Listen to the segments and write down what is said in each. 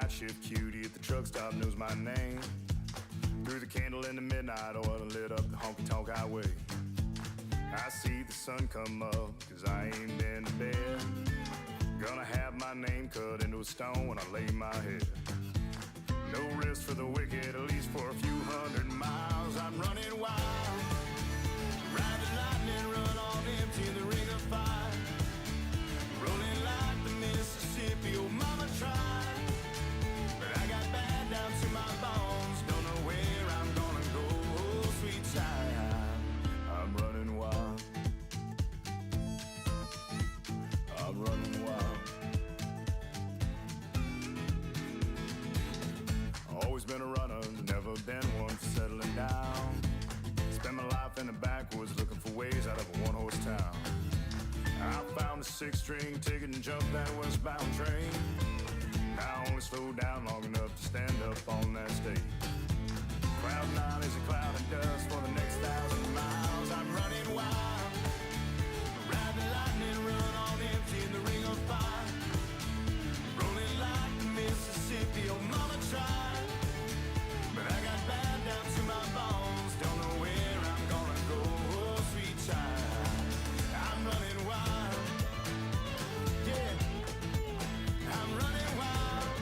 night shift cutie at the truck stop knows my name. Threw the candle in the midnight oil and lit up the honky-tonk highway. I see the sun come up, cause I ain't been to bed. Gonna have my name cut into a stone when I lay my head. No rest for the wicked, at least for a few hundred miles. I'm running wild, ride the lightning, run on empty in the ring of fire. Rolling like the Mississippi, oh mama tried. But I got bad down to my bones, don't know where I'm gonna go, oh sweet child. I'm running wild, I'm running wild. Always been a runner, never been one for settling down. Spent my life in the backwoods looking for ways out of a one-horse town. I found a 6-string ticket and jumped that westbound train. Now I only slow down long enough to stand up on that stage. Cloud 9 is a cloud of dust for the next 1,000 miles. I'm running wild, ride the lightning, run on empty in the ring of fire. Rolling like the Mississippi, oh mama tried. But I got bad down to my bones, don't know where I'm gonna go, oh sweet child. I'm running wild, yeah, I'm running wild.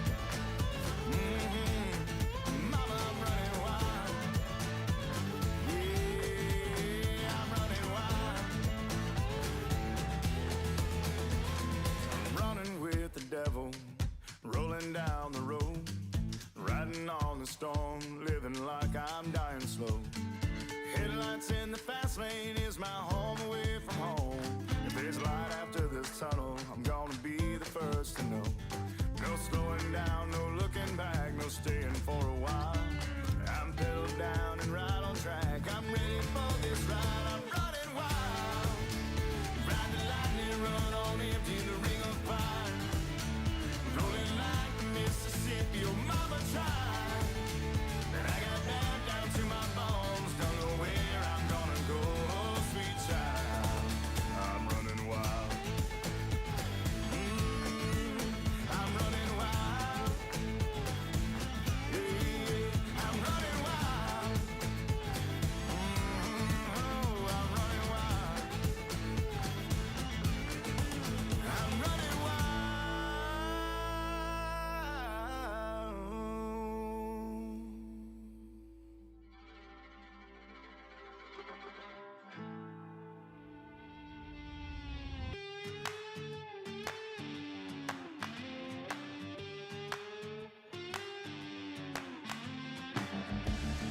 Mama, I'm running wild, yeah, I'm running wild. I'm running with the devil, rolling down the road, riding on the storm, living like I'm dying slow. Headlights in the fast lane is my home away from home. If there's light after this tunnel, I'm gonna be the first to know. No slowing down, no looking back, no staying for a while. I'm pedal down and right on track, I'm ready for this ride. I'm running wild, ride the lightning, run on empty in the ring of fire. Rolling like the Mississippi, oh mama tried. And I got bad down to my bones, don't know where I'm gonna go, oh sweet child. I'm running wild, I'm running wild, yeah, I'm running wild, oh, I'm running wild, I'm running wild.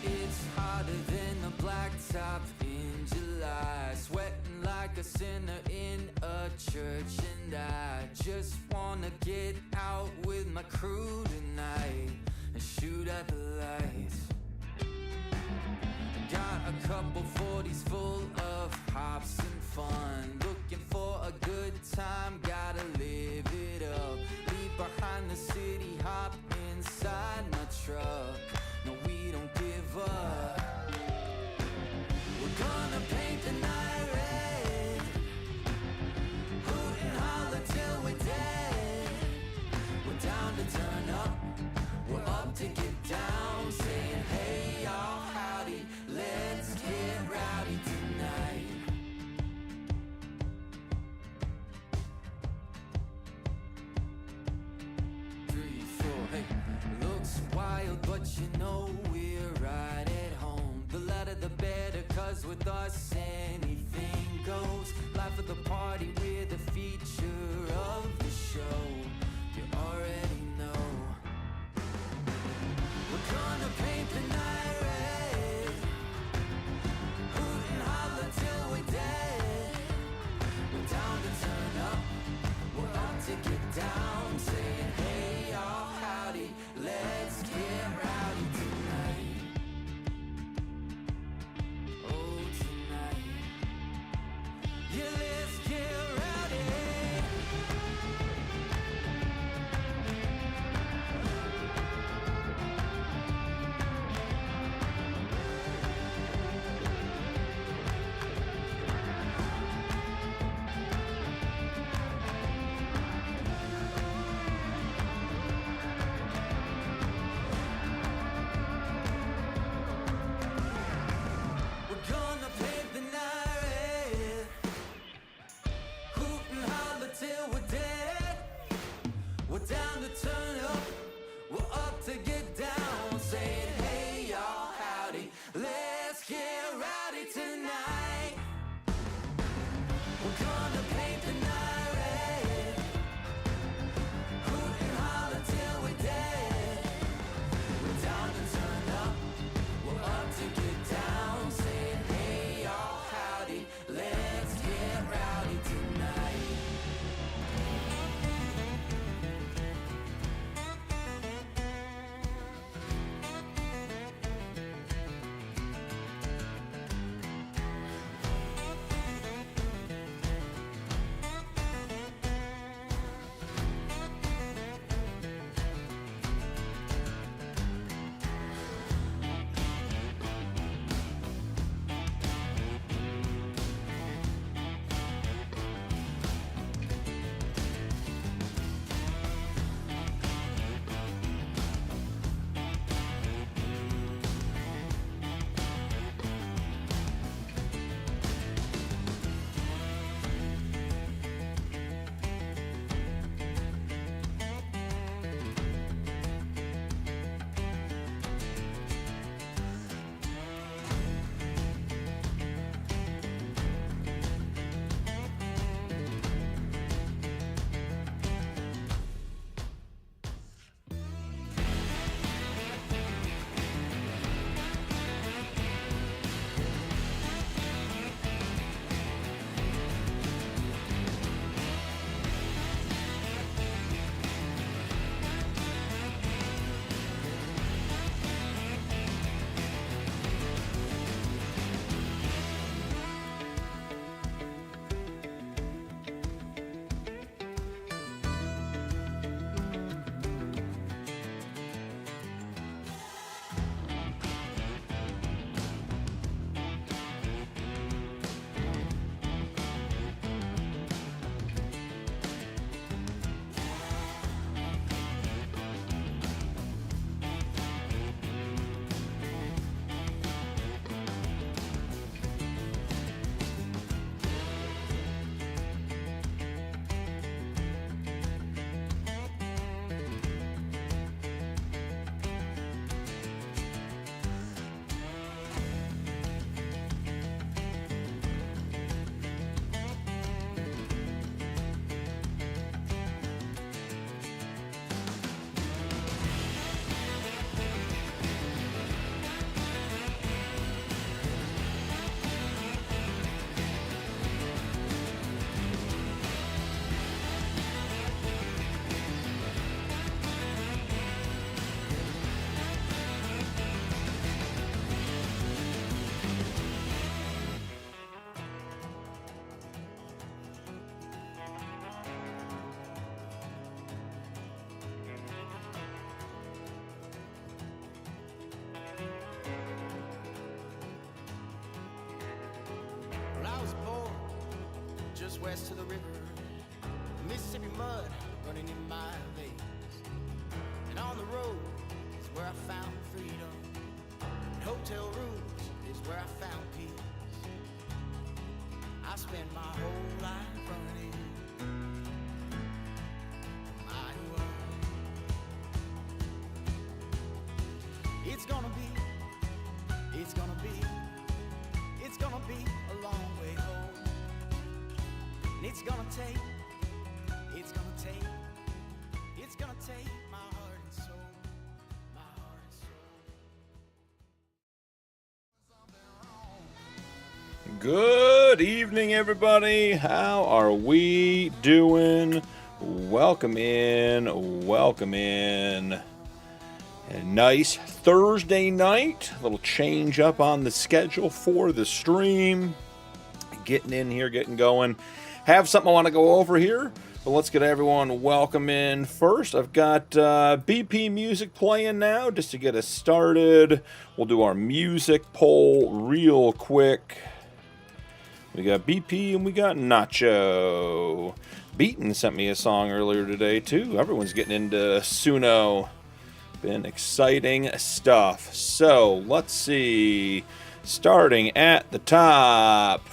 It's hotter than the blacktop in July, sweating like a sinner in a church, and I just wanna get out with my crew tonight and shoot at the lights. Got a couple 40s full of hops and fun, looking for a good time, gotta live it up. Leave behind the city, hop inside my truck. No, we don't give up. We're gonna paint the night red, hoot and holler till we're dead. We're down to turn up, we're up to get down, saying hey y'all, howdy, let's get rowdy tonight. 3, 4, hey. Looks wild, but you know we're right at home. The louder the better, cause with us anything goes. Life of the party, we're the feature of the show. You already know. We're gonna paint the night red, hoot and holler till we're dead. We're down to turn up, we're up to get down, saying hey y'all, howdy, let's get rowdy tonight. Oh tonight, yeah, let's get rowdy. just west of the river. Mississippi mud running in my veins. And on the road is where I found freedom. And hotel rooms is where I found peace. I spent my whole life running. It's gonna be a long way home. And it's gonna take my heart and soul, my heart and soul. Good evening, everybody. How are we doing? Welcome in, welcome in. A nice Thursday night, a little change up on the schedule for the stream. Getting in here, getting going. Have something I want to go over here, but let's get everyone welcome in first. I've got BP music playing now just to get us started. We'll do our music poll real quick. We got BP and we got Nacho. Beaton sent me a song earlier today too. Everyone's getting into Suno. Been exciting stuff. So let's see. Starting at the top,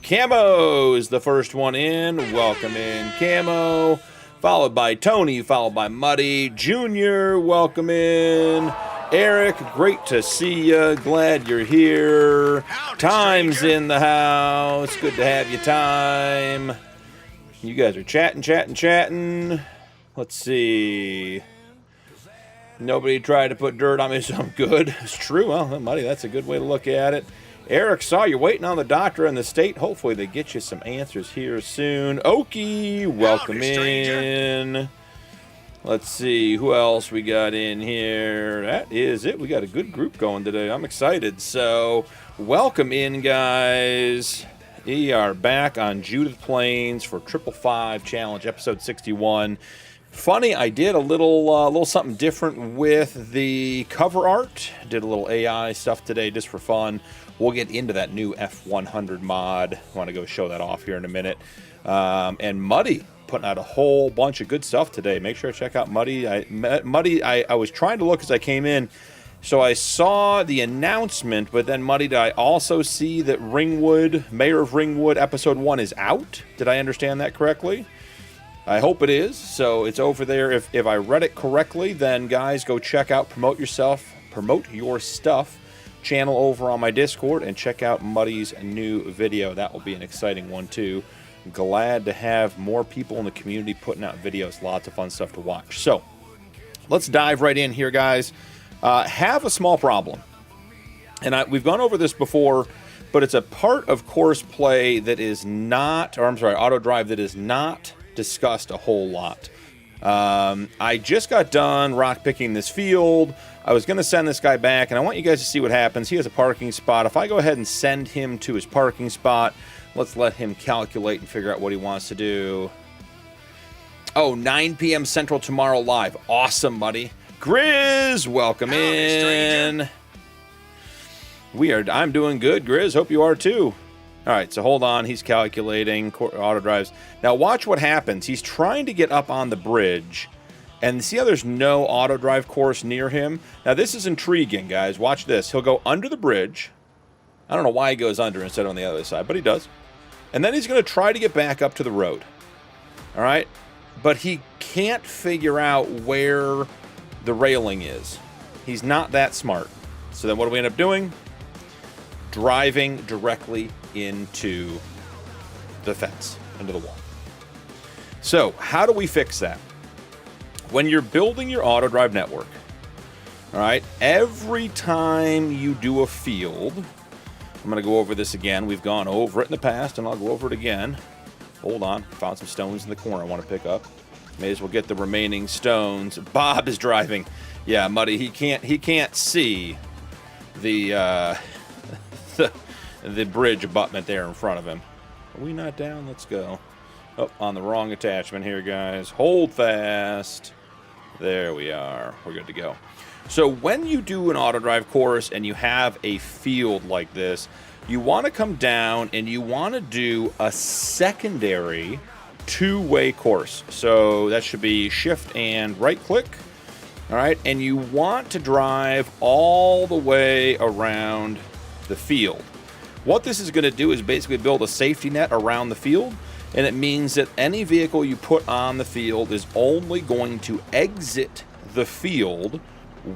Camo's the first one in. Welcome in, Camo. Followed by Tony, followed by Muddy Jr. Welcome in. Eric, great to see you. Glad you're here. Time's in the house. Good to have you, Time. You guys are chatting. Let's see. Nobody tried to put dirt on me, so I'm good. It's true. Well, Muddy, that's a good way to look at it. Eric, saw you're waiting on the doctor in the state. Hopefully they get you some answers here soon. Okie, welcome in. Let's see who else we got in here. That is it. We got a good group going today. I'm excited. So welcome in, guys. We are back on Judith Plains for 555 Challenge, episode 61. Funny, I did a little something different with the cover art. Did a little AI stuff today just for fun. We'll get into that new F100 mod. I want to go show that off here in a minute. And Muddy putting out a whole bunch of good stuff today. Make sure to check out Muddy. I was trying to look as I came in. So I saw the announcement, but then Muddy, did I also see that Mayor of Ringwood, episode 1 is out? Did I understand that correctly? I hope it is. So it's over there. If I read it correctly, then guys, go check out Promote Your Stuff channel over on my Discord and check out Muddy's new video. That will be an exciting one too. Glad to have more people in the community putting out videos. Lots of fun stuff to watch. So let's dive right in here, guys. Have a small problem. And we've gone over this before, but it's a part of Course Play that is not, or I'm sorry, Auto Drive that is not discussed a whole lot. I just got done rock picking this field. I was going to send this guy back, and I want you guys to see what happens. He has a parking spot. If I go ahead and send him to his parking spot, let's let him calculate and figure out what he wants to do. Oh, 9 p.m. Central tomorrow live. Awesome, buddy. Grizz, welcome in. I'm doing good, Grizz. Hope you are too. All right, so hold on. He's calculating auto drives. Now watch what happens. He's trying to get up on the bridge, and see how there's no auto drive course near him? Now this is intriguing, guys. Watch this. He'll go under the bridge. I don't know why he goes under instead of on the other side, but he does. And then he's going to try to get back up to the road. All right? But he can't figure out where the railing is. He's not that smart. So then what do we end up doing? Driving directly into the fence, into the wall. So how do we fix that? When you're building your auto drive network, all right, every time you do a field, I'm going to go over this again. We've gone over it in the past, and I'll go over it again. Hold on. Found some stones in the corner I want to pick up. May as well get the remaining stones. Bob is driving. Yeah, Muddy, he can't see the the bridge abutment there in front of him. Are we not down? Let's go. Oh, on the wrong attachment here, guys. Hold fast. There we are. We're good to go. So when you do an auto drive course and you have a field like this, you want to come down and you want to do a secondary two-way course. So that should be shift and right click. All right, and you want to drive all the way around the field. What this is going to do is basically build a safety net around the field, and it means that any vehicle you put on the field is only going to exit the field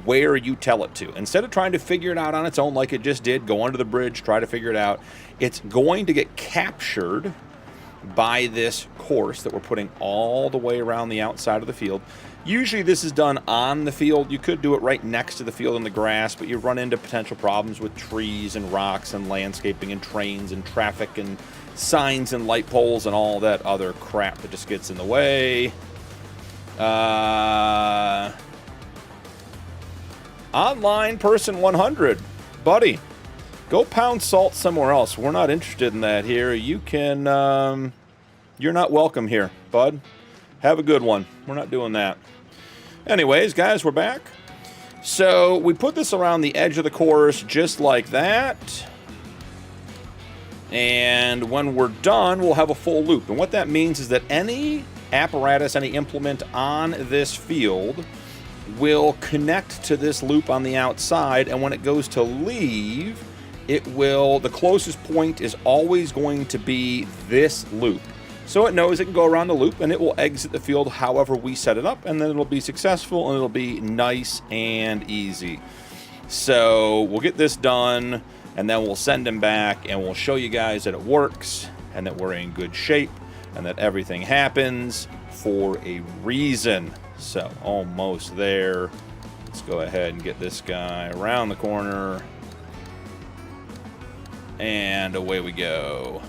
where you tell it to. Instead of trying to figure it out on its own like it just did, go under the bridge, try to figure it out, it's going to get captured by this course that we're putting all the way around the outside of the field. Usually this is done on the field. You could do it right next to the field in the grass, but you run into potential problems with trees and rocks and landscaping and trains and traffic and signs and light poles and all that other crap that just gets in the way. Online person 100, buddy, go pound salt somewhere else. We're not interested in that here. You can, you're not welcome here, bud. Have a good one. We're not doing that. Anyways, guys, we're back. So we put this around the edge of the course just like that. And when we're done, we'll have a full loop. And what that means is that any apparatus, any implement on this field will connect to this loop on the outside. And when it goes to leave, it will, the closest point is always going to be this loop. So it knows it can go around the loop and it will exit the field however we set it up, and then it'll be successful and it'll be nice and easy. So we'll get this done and then we'll send him back and we'll show you guys that it works and that we're in good shape and that everything happens for a reason. So almost there. Let's go ahead and get this guy around the corner. And away we go.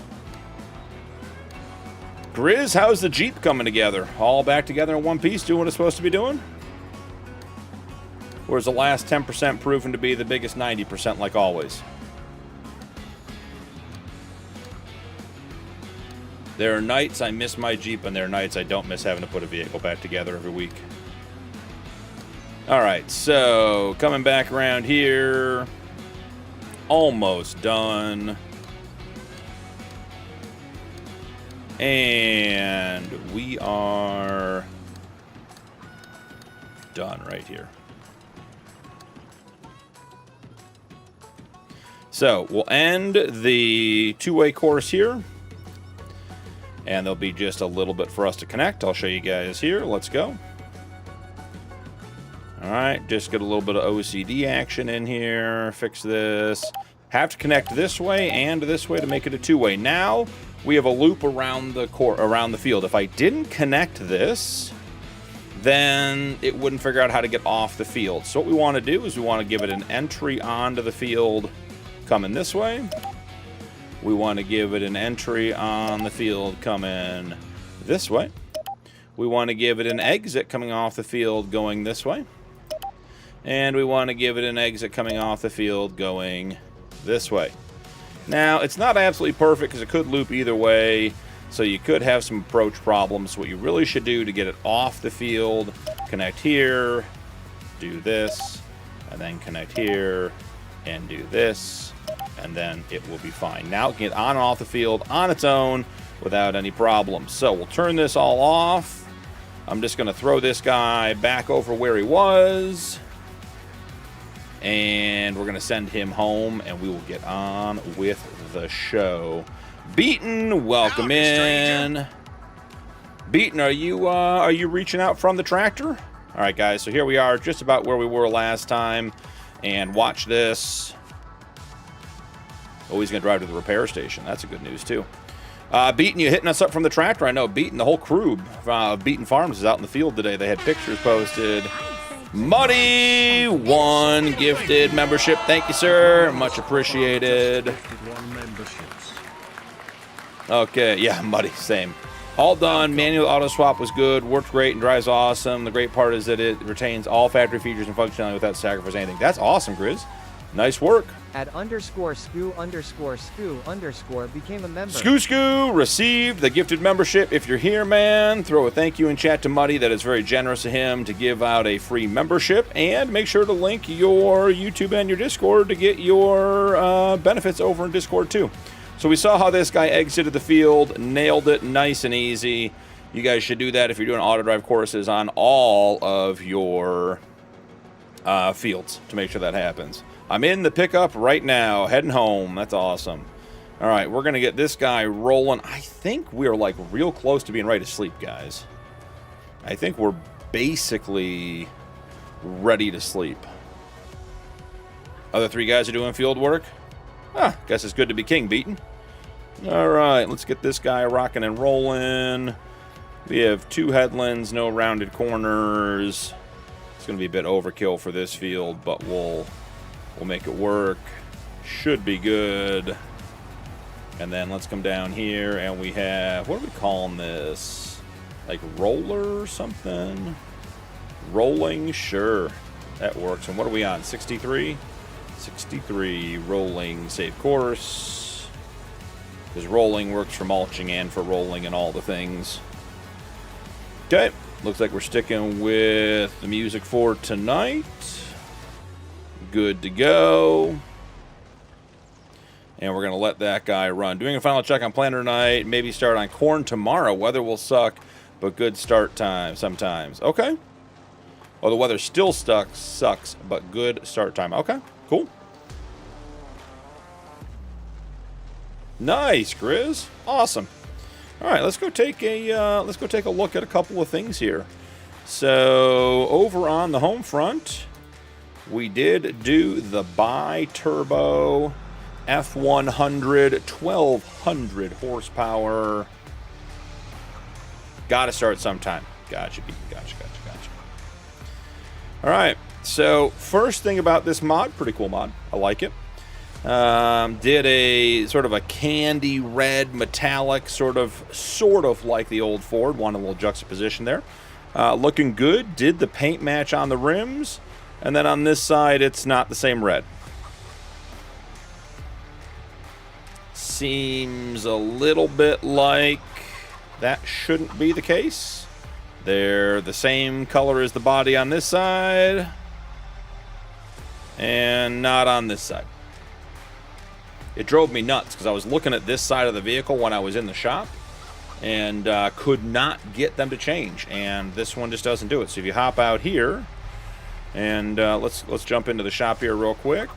Grizz, how's the Jeep coming together? All back together in one piece, doing what it's supposed to be doing? Or is the last 10% proven to be the biggest 90% like always? There are nights I miss my Jeep, and there are nights I don't miss having to put a vehicle back together every week. Alright, so coming back around here. Almost done. And we are done right here. So we'll end the two-way course here. And there'll be just a little bit for us to connect. I'll show you guys here. Let's go. All right, just get a little bit of OCD action in here. Fix this. Have to connect this way and this way to make it a two-way. Now we have a loop around the field. If I didn't connect this, then it wouldn't figure out how to get off the field. So what we want to do is we want to give it an entry onto the field coming this way. We want to give it an entry on the field coming this way. We want to give it an exit coming off the field going this way. And we want to give it an exit coming off the field going this way. Now, it's not absolutely perfect because it could loop either way, so you could have some approach problems. What you really should do to get it off the field, connect here, do this, and then connect here, and do this, and then it will be fine. Now it can get on and off the field on its own without any problems. So we'll turn this all off. I'm just going to throw this guy back over where he was. And we're going to send him home, and we will get on with the show. Beaton, welcome in. Beaton, are you reaching out from the tractor? All right, guys, so here we are, just about where we were last time. And watch this. Oh, he's going to drive to the repair station. That's a good news, too. Beaton, you hitting us up from the tractor? I know Beaton, the whole crew of Beaton Farms is out in the field today. They had pictures posted. Muddy, one gifted membership. Thank you, sir. Much appreciated. Okay, yeah, Muddy, same. All done. Manual auto swap was good. Worked great and drives awesome. The great part is that it retains all factory features and functionality without sacrificing anything. That's awesome, Grizz. Nice work. @_scoo_scoo_ became a member. Scoo received the gifted membership. If you're here, man, throw a thank you in chat to Muddy. That is very generous of him to give out a free membership. And make sure to link your YouTube and your Discord to get your benefits over in Discord too. So we saw how this guy exited the field, nailed it nice and easy. You guys should do that if you're doing auto drive courses on all of your fields to make sure that happens. I'm in the pickup right now, heading home. That's awesome. All right, we're going to get this guy rolling. I think we're like real close to being ready to sleep, guys. I think we're basically ready to sleep. Other 3 guys are doing field work. Guess it's good to be king beaten. All right, let's get this guy rocking and rolling. We have 2 headlands, no rounded corners. It's going to be a bit overkill for this field, but we'll make it work. Should be good. And then let's come down here, and we have, what are we calling this? Like roller or something? Rolling? Sure. That works. And what are we on? 63? 63. Rolling. Save course. Because rolling works for mulching and for rolling and all the things. Okay. Looks like we're sticking with the music for tonight. Good to go. And we're going to let that guy run. Doing a final check on planner tonight. Maybe start on corn tomorrow. Weather will suck, but good start time sometimes. Okay. Oh, the weather still sucks, but good start time. Okay, cool. Nice, Grizz. Awesome. All right, let's go take a look at a couple of things here. So over on the home front, we did do the bi-turbo F100 1200 horsepower. Got to start sometime. Gotcha. All right. So first thing about this mod, pretty cool mod. I like it. Did a sort of a candy red metallic, sort of like the old Ford. Wanted a little juxtaposition there. Looking good. Did the paint match on the rims. And then on this side, it's not the same red. Seems a little bit like that shouldn't be the case. They're the same color as the body on this side. And not on this side. It drove me nuts because I was looking at this side of the vehicle when I was in the shop. And could not get them to change. And this one just doesn't do it. So if you hop out here. And let's jump into the shop here real quick.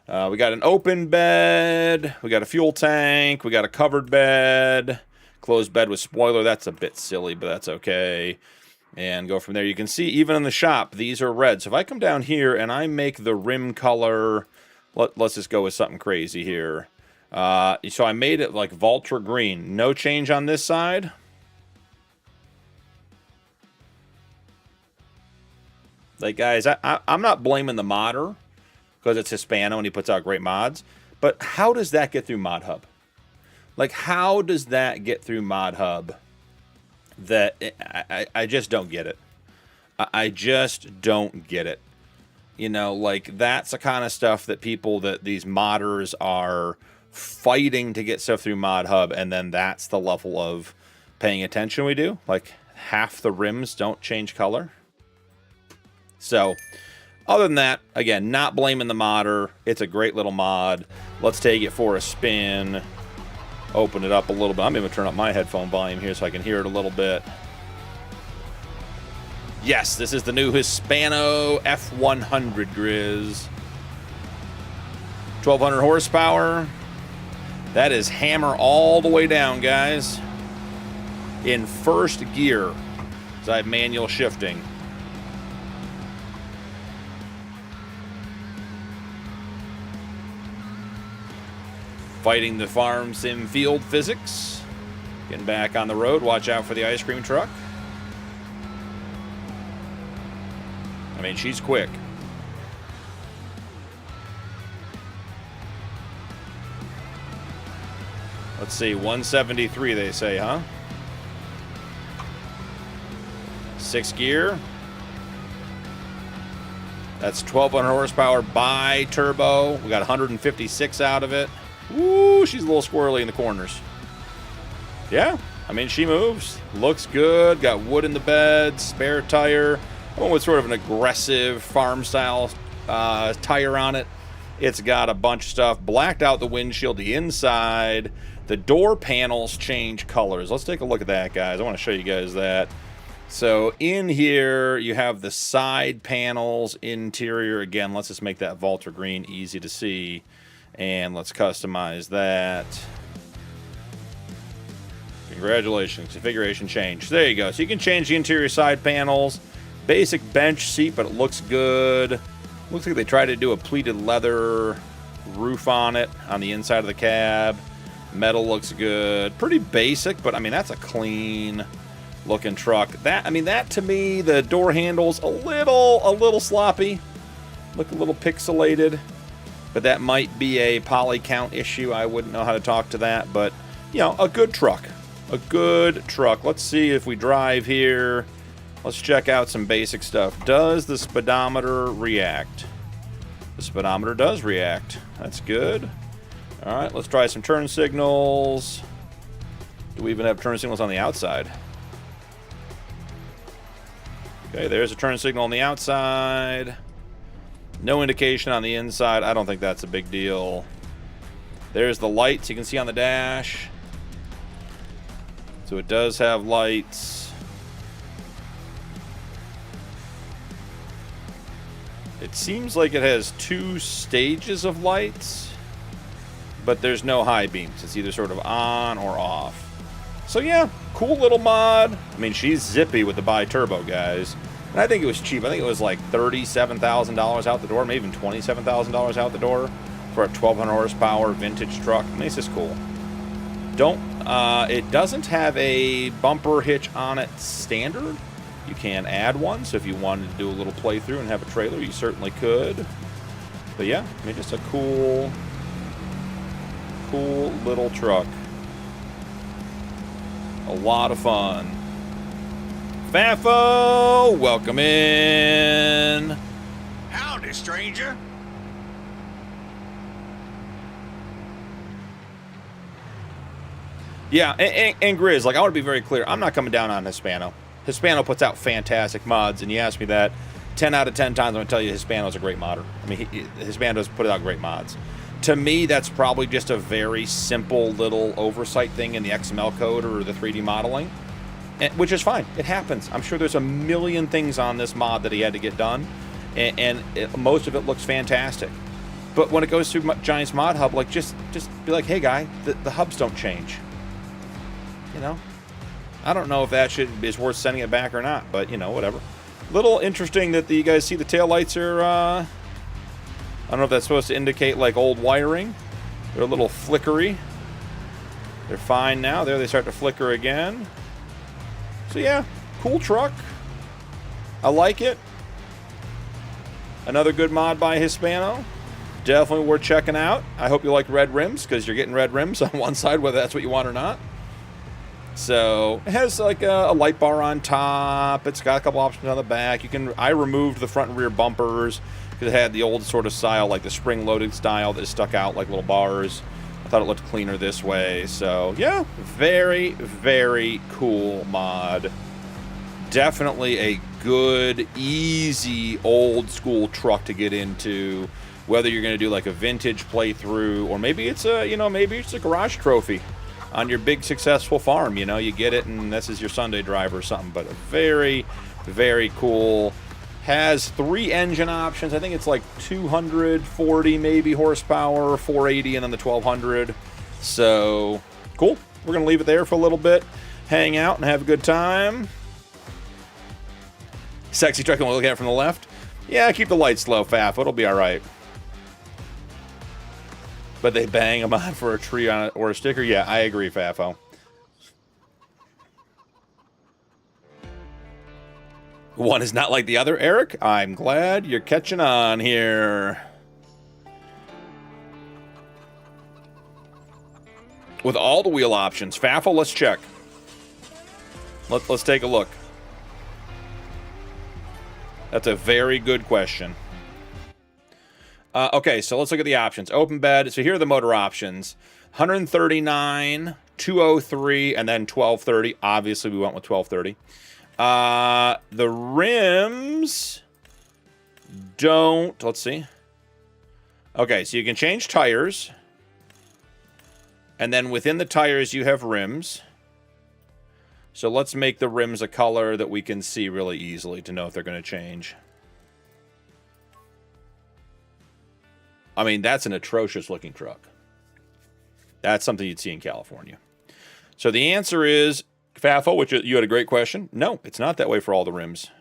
We got an open bed. We got a fuel tank. We got a covered bed. Closed bed with spoiler. That's a bit silly, but that's okay. And go from there. You can see even in the shop, these are red. So if I come down here and I make the rim color, let's just go with something crazy here. So I made it like Valtra green. No change on this side. Like, guys, I'm not blaming the modder because it's Hispano and he puts out great mods. But how does that get through Mod Hub? Like, how does that get through Mod Hub? I just don't get it. I just don't get it. You know, like, that's the kind of stuff that these modders are fighting to get stuff through Mod Hub, and then that's the level of paying attention we do. Like, half the rims don't change color. So, other than that, again, not blaming the modder. It's a great little mod. Let's take it for a spin. Open it up a little bit. I'm going to turn up my headphone volume here so I can hear it a little bit. Yes, this is the new Hispano F100 Grizz. 1200 horsepower. That is hammer all the way down, guys. In first gear, as I have manual shifting. Fighting the farm sim field physics. Getting back on the road. Watch out for the ice cream truck. I mean, she's quick. Let's see, 173 they say, huh? 6th gear. That's 1,200 horsepower by turbo. We got 156 out of it. Woo, she's a little squirrely in the corners. Yeah, I mean, she moves. Looks good. Got wood in the bed, spare tire. I went with sort of an aggressive farm-style tire on it. It's got a bunch of stuff. Blacked out the windshield, the inside. The door panels change colors. Let's take a look at that, guys. I want to show you guys that. So in here, you have the side panels, interior. Again, let's just make that Volta green easy to see. And let's customize that. Congratulations, configuration change. There you go. So you can change the interior side panels. Basic bench seat, but it looks good. Looks like they tried to do a pleated leather roof on it, on the inside of the cab. Metal looks good. Pretty basic, but I mean, that's a clean looking truck. That, I mean, that to me, the door handles a little sloppy. Look a little pixelated. But that might be a poly count issue. I wouldn't know how to talk to that, but you know, a good truck. A good truck. Let's see if we drive here. Let's check out some basic stuff. Does the speedometer react? The speedometer does react. That's good. All right, let's try some turn signals. Do we even have turn signals on the outside? Okay, there's a turn signal on the outside. No indication on the inside. I don't think that's a big deal. There's the lights you can see on the dash. So it does have lights. It seems like it has 2 stages of lights, but there's no high beams. It's either sort of on or off. So yeah, cool little mod. I mean, she's zippy with the bi-turbo, guys. And I think it was cheap. I think it was like $37,000 out the door, maybe even $27,000 out the door for a 1,200 horsepower vintage truck. I mean, it's just cool. It doesn't have a bumper hitch on it standard. You can add one, so if you wanted to do a little playthrough and have a trailer, you certainly could. But yeah, I mean, just a cool little truck. A lot of fun. Fafo, welcome in. Howdy, stranger. Yeah, and Grizz, like, I want to be very clear. I'm not coming down on Hispano. Hispano puts out fantastic mods, and you ask me that 10 out of 10 times, I'm going to tell you Hispano's a great modder. I mean, Hispano's put out great mods. To me, that's probably just a very simple little oversight thing in the XML code or the 3D modeling, which is fine. It happens. I'm sure there's a million things on this mod that he had to get done, and most of it looks fantastic. But when it goes through Giants Mod Hub, like, just be like, hey, guy, the hubs don't change. You know? I don't know if that is worth sending it back or not, but, you know, whatever. Little interesting that you guys see the taillights are, I don't know if that's supposed to indicate, like, old wiring. They're a little flickery. They're fine now. There they start to flicker again. So, yeah, cool truck. I like it. Another good mod by Hispano. Definitely worth checking out. I hope you like red rims, because you're getting red rims on one side, whether that's what you want or not. So it has like a light bar on top. It's got a couple options on the back. I removed the front and rear bumpers because it had the old sort of style, like the spring-loaded style that stuck out like little bars. I thought it looked cleaner this way. So yeah, very, very cool mod. Definitely a good, easy, old school truck to get into. Whether you're going to do like a vintage playthrough, or maybe it's a garage trophy on your big successful farm. You know, you get it and this is your Sunday drive or something. But very, very cool. Has 3 engine options. I think it's like 240 maybe horsepower, 480, and then the 1200. So cool. We're gonna leave it there for a little bit, hang out and have a good time. Sexy truck, and we'll look at it from the left. Yeah, keep the lights low, Faf. It'll be all right. But they bang them on for a tree on it or a sticker. Yeah, I agree, Fafo. One is not like the other, Eric. I'm glad you're catching on here. With all the wheel options. Fafo, let's check. Let's take a look. That's a very good question. Okay, so let's look at the options. Open bed. So here are the motor options. 139, 203, and then 1230. Obviously, we went with 1230. The rims don't... Let's see. Okay, so you can change tires. And then within the tires, you have rims. So let's make the rims a color that we can see really easily to know if they're going to change. I mean, that's an atrocious looking truck. That's something you'd see in California. So the answer is, Fafo, which you had a great question. No, it's not that way for all the rims.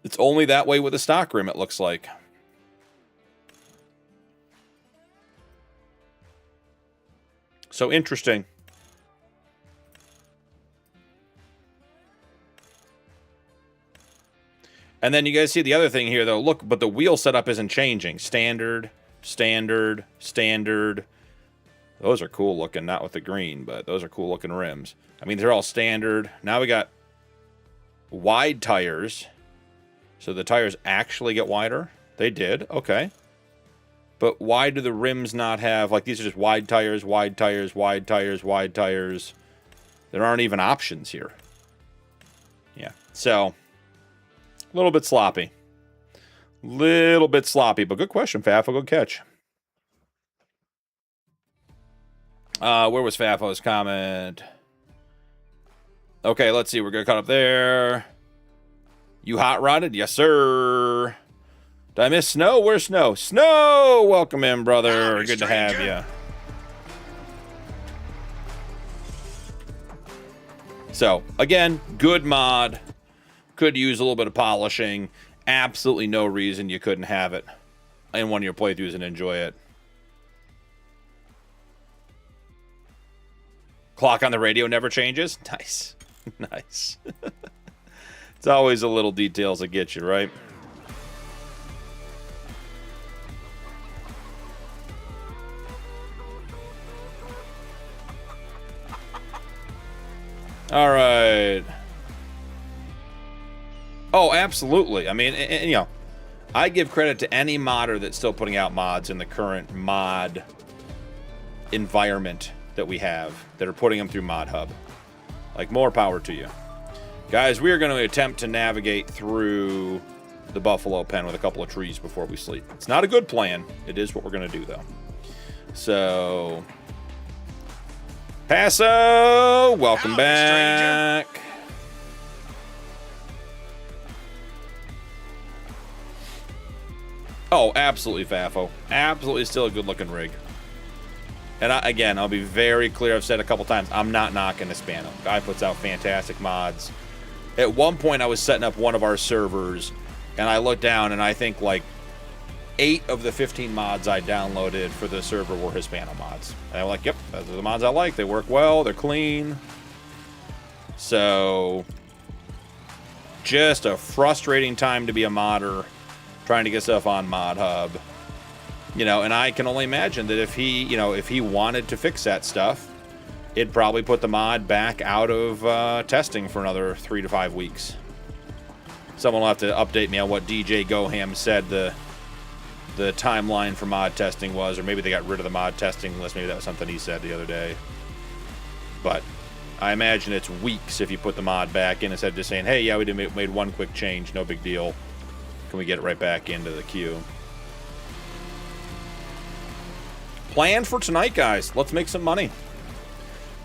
It's only that way with the stock rim, it looks like. So interesting. And then you guys see the other thing here, though. Look, but the wheel setup isn't changing. Standard, standard, standard. Those are cool looking, not with the green, but those are cool looking rims. I mean, they're all standard. Now we got wide tires. So the tires actually get wider. They did. Okay. But why do the rims not have, like, these are just wide tires, wide tires, wide tires, wide tires. There aren't even options here. Yeah. So... a little bit sloppy. Little bit sloppy, but good question, Fafo. Good catch. Where was Fafo's comment? Okay, let's see. We're going to cut up there. You hot rodded? Yes, sir. Did I miss Snow? Where's Snow? Snow! Welcome in, brother. Howdy, Good to have stranger. you. So, again, good mod. Could use a little bit of polishing. Absolutely no reason you couldn't have it in one of your playthroughs and enjoy it. Clock on the radio never changes. Nice. Nice. It's always the little details that get you, right? All right. Oh, absolutely. I mean, and, you know, I give credit to any modder that's still putting out mods in the current mod environment that we have, that are putting them through Mod Hub. Like, more power to you. Guys, we are going to attempt to navigate through the buffalo pen with a couple of trees before we sleep. It's not a good plan. It is what we're going to do, though. So, Paso, welcome Howdy, back. stranger. Oh, absolutely, Fafo. Absolutely still a good-looking rig. And again, I'll be very clear. I've said a couple times, I'm not knocking Hispano. Guy puts out fantastic mods. At one point, I was setting up one of our servers, and I looked down, and I think, like, 8 of the 15 mods I downloaded for the server were Hispano mods. And I'm like, yep, those are the mods I like. They work well. They're clean. So, just a frustrating time to be a modder, trying to get stuff on Mod Hub. You know, and I can only imagine that if he, you know, if he wanted to fix that stuff, it'd probably put the mod back out of testing for another 3 to 5 weeks. Someone will have to update me on what DJ Goham said the timeline for mod testing was, or maybe they got rid of the mod testing list. Maybe that was something he said the other day. But I imagine it's weeks if you put the mod back in instead of just saying, hey, yeah, we made one quick change, no big deal. Can we get it right back into the queue? Plan for tonight, guys. Let's make some money.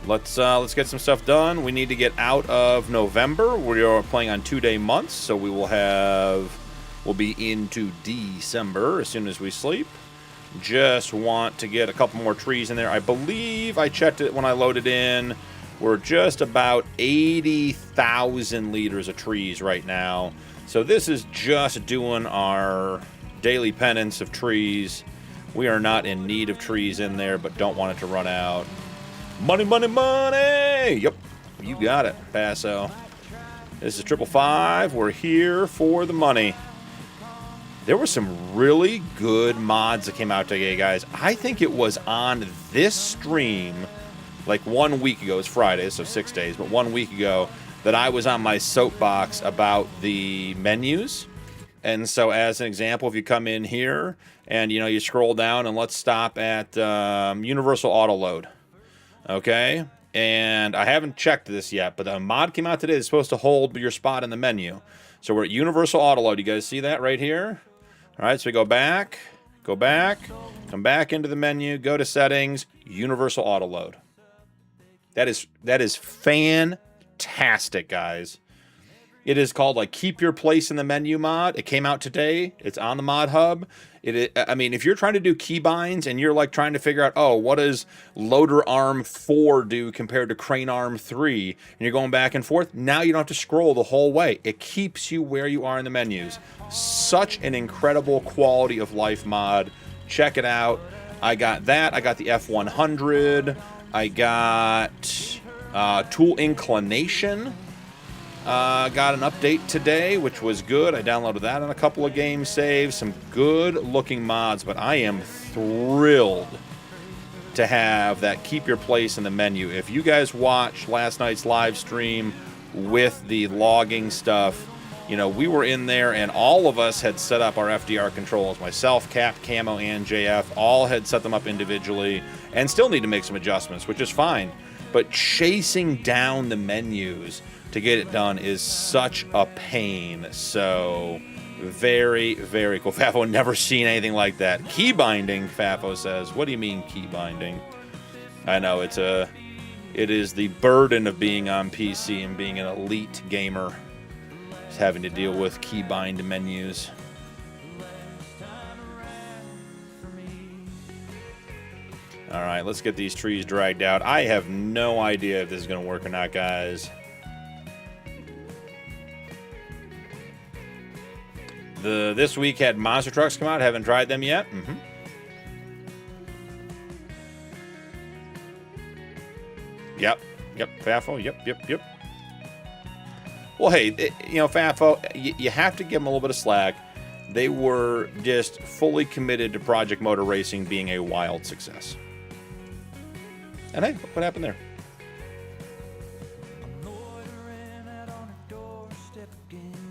Let's get some stuff done. We need to get out of November. We are playing on 2-day months, so we'll be into December as soon as we sleep. Just want to get a couple more trees in there. I believe I checked it when I loaded in. We're just about 80,000 liters of trees right now. So this is just doing our daily penance of trees. We are not in need of trees in there, but don't want it to run out. Money, money, money! Yep, you got it, Paso. This is 555. We're here for the money. There were some really good mods that came out today, guys. I think it was on this stream, like 1 week ago. It's Friday, so 6 days, but 1 week ago, that I was on my soapbox about the menus And so as an example, if you come in here and, you know, you scroll down and let's stop at Universal Auto Load. Okay. And I haven't checked this yet, but a mod came out today that's supposed to hold your spot in the menu. So we're at Universal Auto Load. You guys see that right here? All right. So we go back, come back into the menu, go to settings, Universal Auto Load. That is fantastic, guys. It is called like Keep Your Place in the Menu mod. It came out today. It's on the Mod Hub. I mean, if you're trying to do keybinds and you're like trying to figure out, oh, what does Loader Arm 4 do compared to Crane Arm 3? And you're going back and forth. Now you don't have to scroll the whole way. It keeps you where you are in the menus. Such an incredible quality of life mod. Check it out. I got that. I got the F100. I got Tool Inclination. Got an update today, which was good. I downloaded that on a couple of game saves. Some good-looking mods, but I am thrilled to have that Keep Your Place in the menu. If you guys watched last night's live stream with the logging stuff, you know, we were in there, and all of us had set up our FDR controls. Myself, Cap, Camo, and JF all had set them up individually and still need to make some adjustments, which is fine. But chasing down the menus to get it done is such a pain. So very, very cool. Fafo, never seen anything like that. Key binding, Fafo says. What do you mean key binding? I know it is the burden of being on PC and being an elite gamer, just having to deal with key bind menus. All right, let's get these trees dragged out. I have no idea if this is going to work or not, guys. This week had monster trucks come out. Haven't tried them yet. Yep, Fafo. Yep. Well, hey, you know, Fafo, you have to give them a little bit of slack. They were just fully committed to Project Motor Racing being a wild success. And hey, what happened there?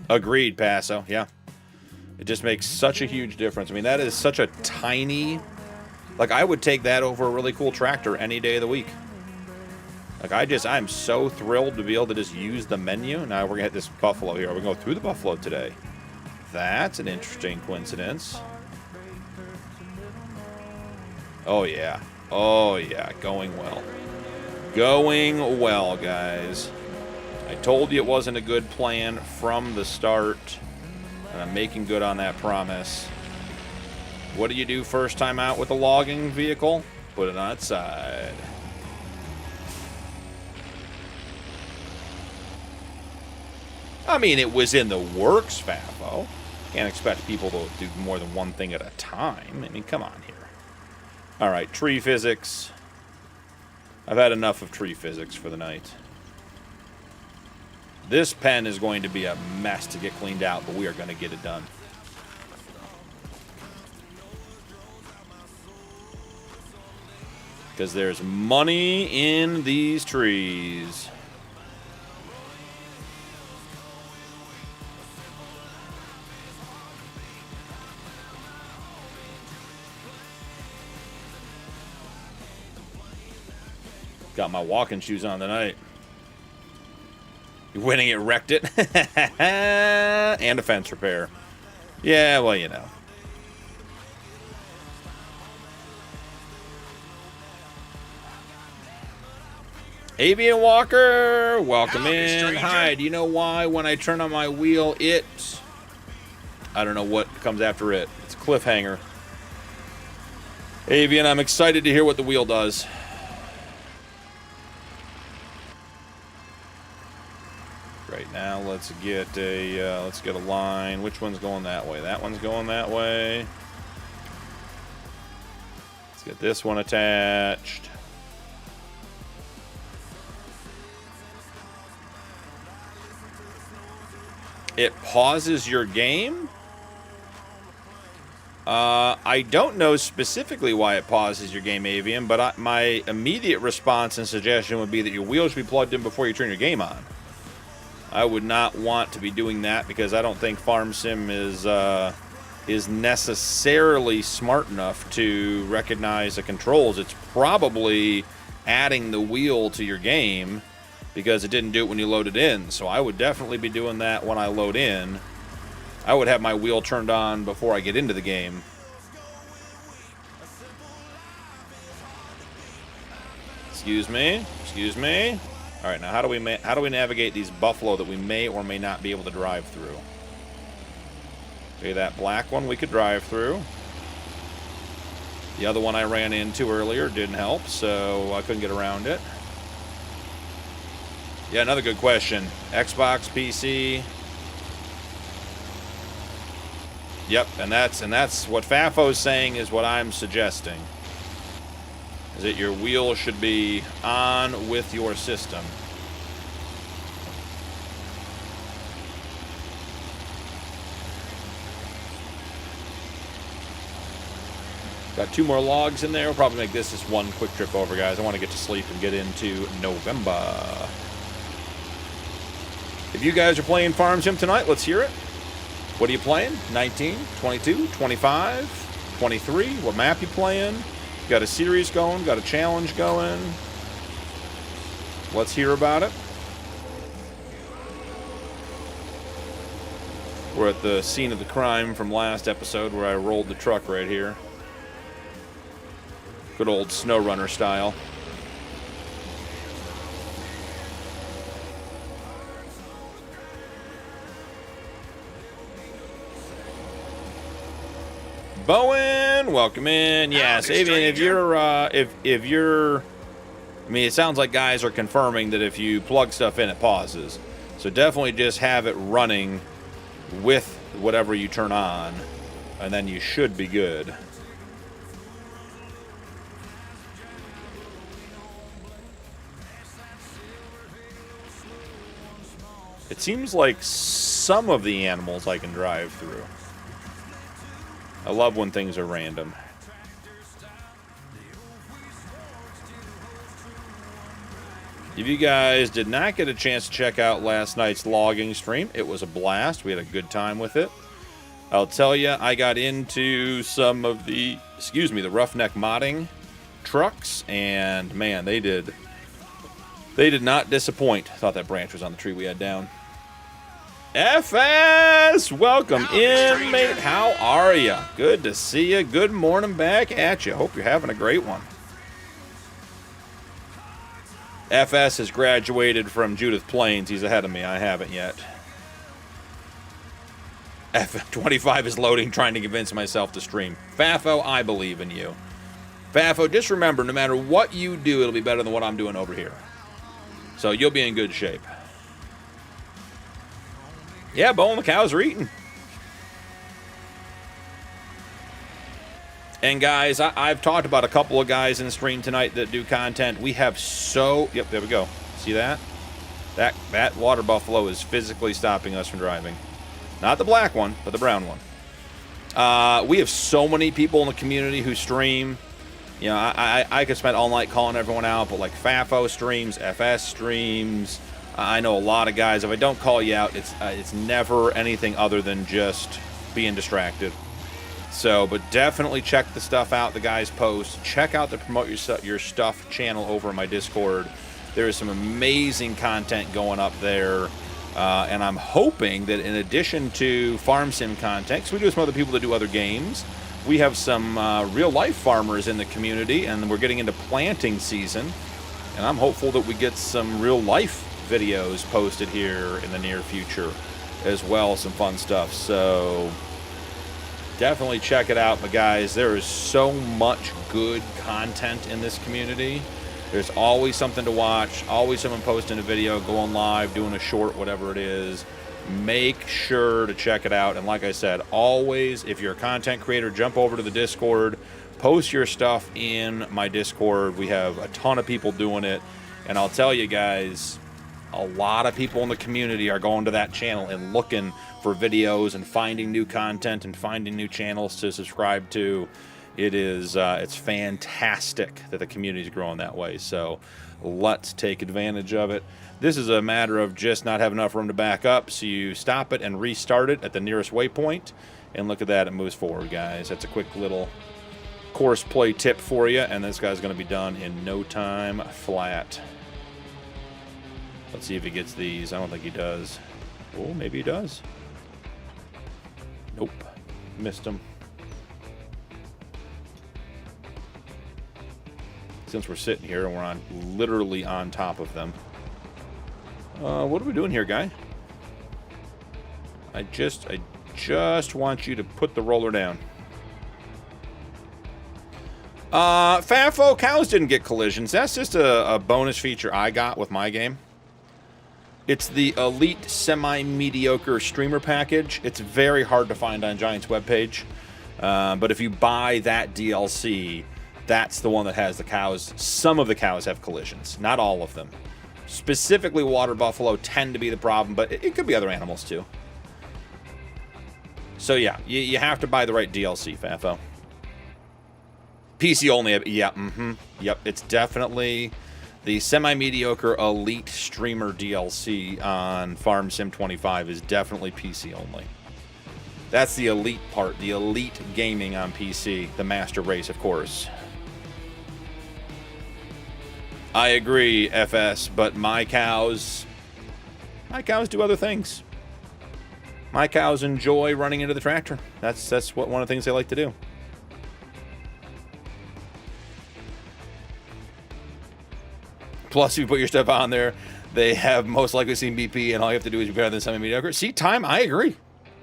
Agreed, Paso. Yeah. It just makes such a huge difference. I mean, that is such a tiny... Like, I would take that over a really cool tractor any day of the week. Like, I'm so thrilled to be able to just use the menu. Now we're going to hit this Buffalo here. We're going to go through the Buffalo today. That's an interesting coincidence. Oh, yeah. Oh, yeah. Going well. Going well, guys. I told you it wasn't a good plan from the start. And I'm making good on that promise. What do you do first time out with a logging vehicle? Put it on its side. I mean, it was in the works, Fafo. Can't expect people to do more than one thing at a time. I mean, come on here. All right, tree physics. I've had enough of tree physics for the night. This pen is going to be a mess to get cleaned out, but we are going to get it done. Because there's money in these trees. Got my walking shoes on tonight. You're winning it, wrecked it. And a fence repair. Yeah, well, you know. Avian Walker, welcome in. Stranger. Hi, do you know why when I turn on my wheel, I don't know what comes after it. It's a cliffhanger. Avian, I'm excited to hear what the wheel does. Right now, let's get a line. Which one's going that way? That one's going that way. Let's get this one attached. It pauses your game? I don't know specifically why it pauses your game, Avian, but my immediate response and suggestion would be that your wheel should be plugged in before you turn your game on. I would not want to be doing that because I don't think Farm Sim is necessarily smart enough to recognize the controls. It's probably adding the wheel to your game because it didn't do it when you loaded in. So I would definitely be doing that when I load in. I would have my wheel turned on before I get into the game. Excuse me. Excuse me. All right, now how do we navigate these buffalo that we may or may not be able to drive through? Okay, that black one we could drive through. The other one I ran into earlier didn't help, so I couldn't get around it. Yeah, another good question. Xbox, PC. Yep, and that's what Fafo's saying is what I'm suggesting. Is that your wheel should be on with your system. Got 2 more logs in there. We'll probably make this just one quick trip over, guys. I want to get to sleep and get into November. If you guys are playing Farm Sim tonight, let's hear it. What are you playing? 19, 22, 25, 23? What map you playing? Got a series going? Got a challenge going? Let's hear about it. We're at the scene of the crime from last episode where I rolled the truck right here. Good old SnowRunner style. Bowen, welcome in. Yes, if you're, I mean, it sounds like guys are confirming that if you plug stuff in, it pauses. So definitely just have it running with whatever you turn on, and then you should be good. It seems like some of the animals I can drive through. I love when things are random. If you guys did not get a chance to check out last night's logging stream, it was a blast. We had a good time with it. I'll tell you, I got into some of the, the roughneck modding trucks, and man, they did not disappoint. Thought that branch was on the tree we had down. FS, welcome in, mate. How are you? Good to see you. Good morning back at you. Hope you're having a great one. FS has graduated from Judith Plains. He's ahead of me. I haven't yet. F25 is loading, trying to convince myself to stream. Fafo, I believe in you. Fafo, just remember, no matter what you do, it'll be better than what I'm doing over here. So you'll be in good shape. Yeah, Bo and the cows are eating. And guys, I've talked about a couple of guys in the stream tonight that do content. We have yep, there we go. See that? That water buffalo is physically stopping us from driving. Not the black one, but the brown one. We have so many people in the community who stream. You know, I could spend all night calling everyone out, but like Fafo streams, FS streams. I know a lot of guys. If I don't call you out, it's never anything other than just being distracted. So, but definitely check the stuff out the guys post. Check out the Promote Your Stuff channel over in my Discord. There is some amazing content going up there. And I'm hoping that in addition to Farm Sim content, because we do have some other people that do other games, we have some real-life farmers in the community, and we're getting into planting season. And I'm hopeful that we get some real-life videos posted here in the near future as well. Some fun stuff. So definitely check it out. But guys, there is so much good content in this community. There's always something to watch, always someone posting a video, going live, doing a short, whatever it is. Make sure to check it out. And like I said, always, if you're a content creator, jump over to the Discord, post your stuff in my Discord. We have a ton of people doing it. And I'll tell you guys, a lot of people in the community are going to that channel and looking for videos and finding new content and finding new channels to subscribe to. It's fantastic that the community is growing that way. So let's take advantage of it. This is a matter of just not having enough room to back up, so you stop it and restart it at the nearest waypoint, and look at that, it moves forward, guys. That's a quick little course play tip for you, and this guy's going to be done in no time flat. Let's see if he gets these. I don't think he does. Oh, maybe he does. Nope. Missed him. Since we're sitting here and we're literally on top of them. What are we doing here, guy? I just want you to put the roller down. FAFO, cows didn't get collisions. That's just a bonus feature I got with my game. It's the Elite Semi-Mediocre Streamer Package. It's very hard to find on Giant's webpage. But if you buy that DLC, that's the one that has the cows. Some of the cows have collisions, not all of them. Specifically, water buffalo tend to be the problem, but it could be other animals too. So yeah, you have to buy the right DLC, FAFO. PC only, yeah, yep, it's definitely the semi-mediocre elite streamer DLC on Farm Sim 25 is definitely PC only. That's the elite part, the elite gaming on PC, the master race, of course. I agree, FS, but my cows do other things. My cows enjoy running into the tractor. That's what one of the things they like to do. Plus, if you put your stuff on there, they have most likely seen BP, and all you have to do is be better than semi-mediocre. See, time, I agree.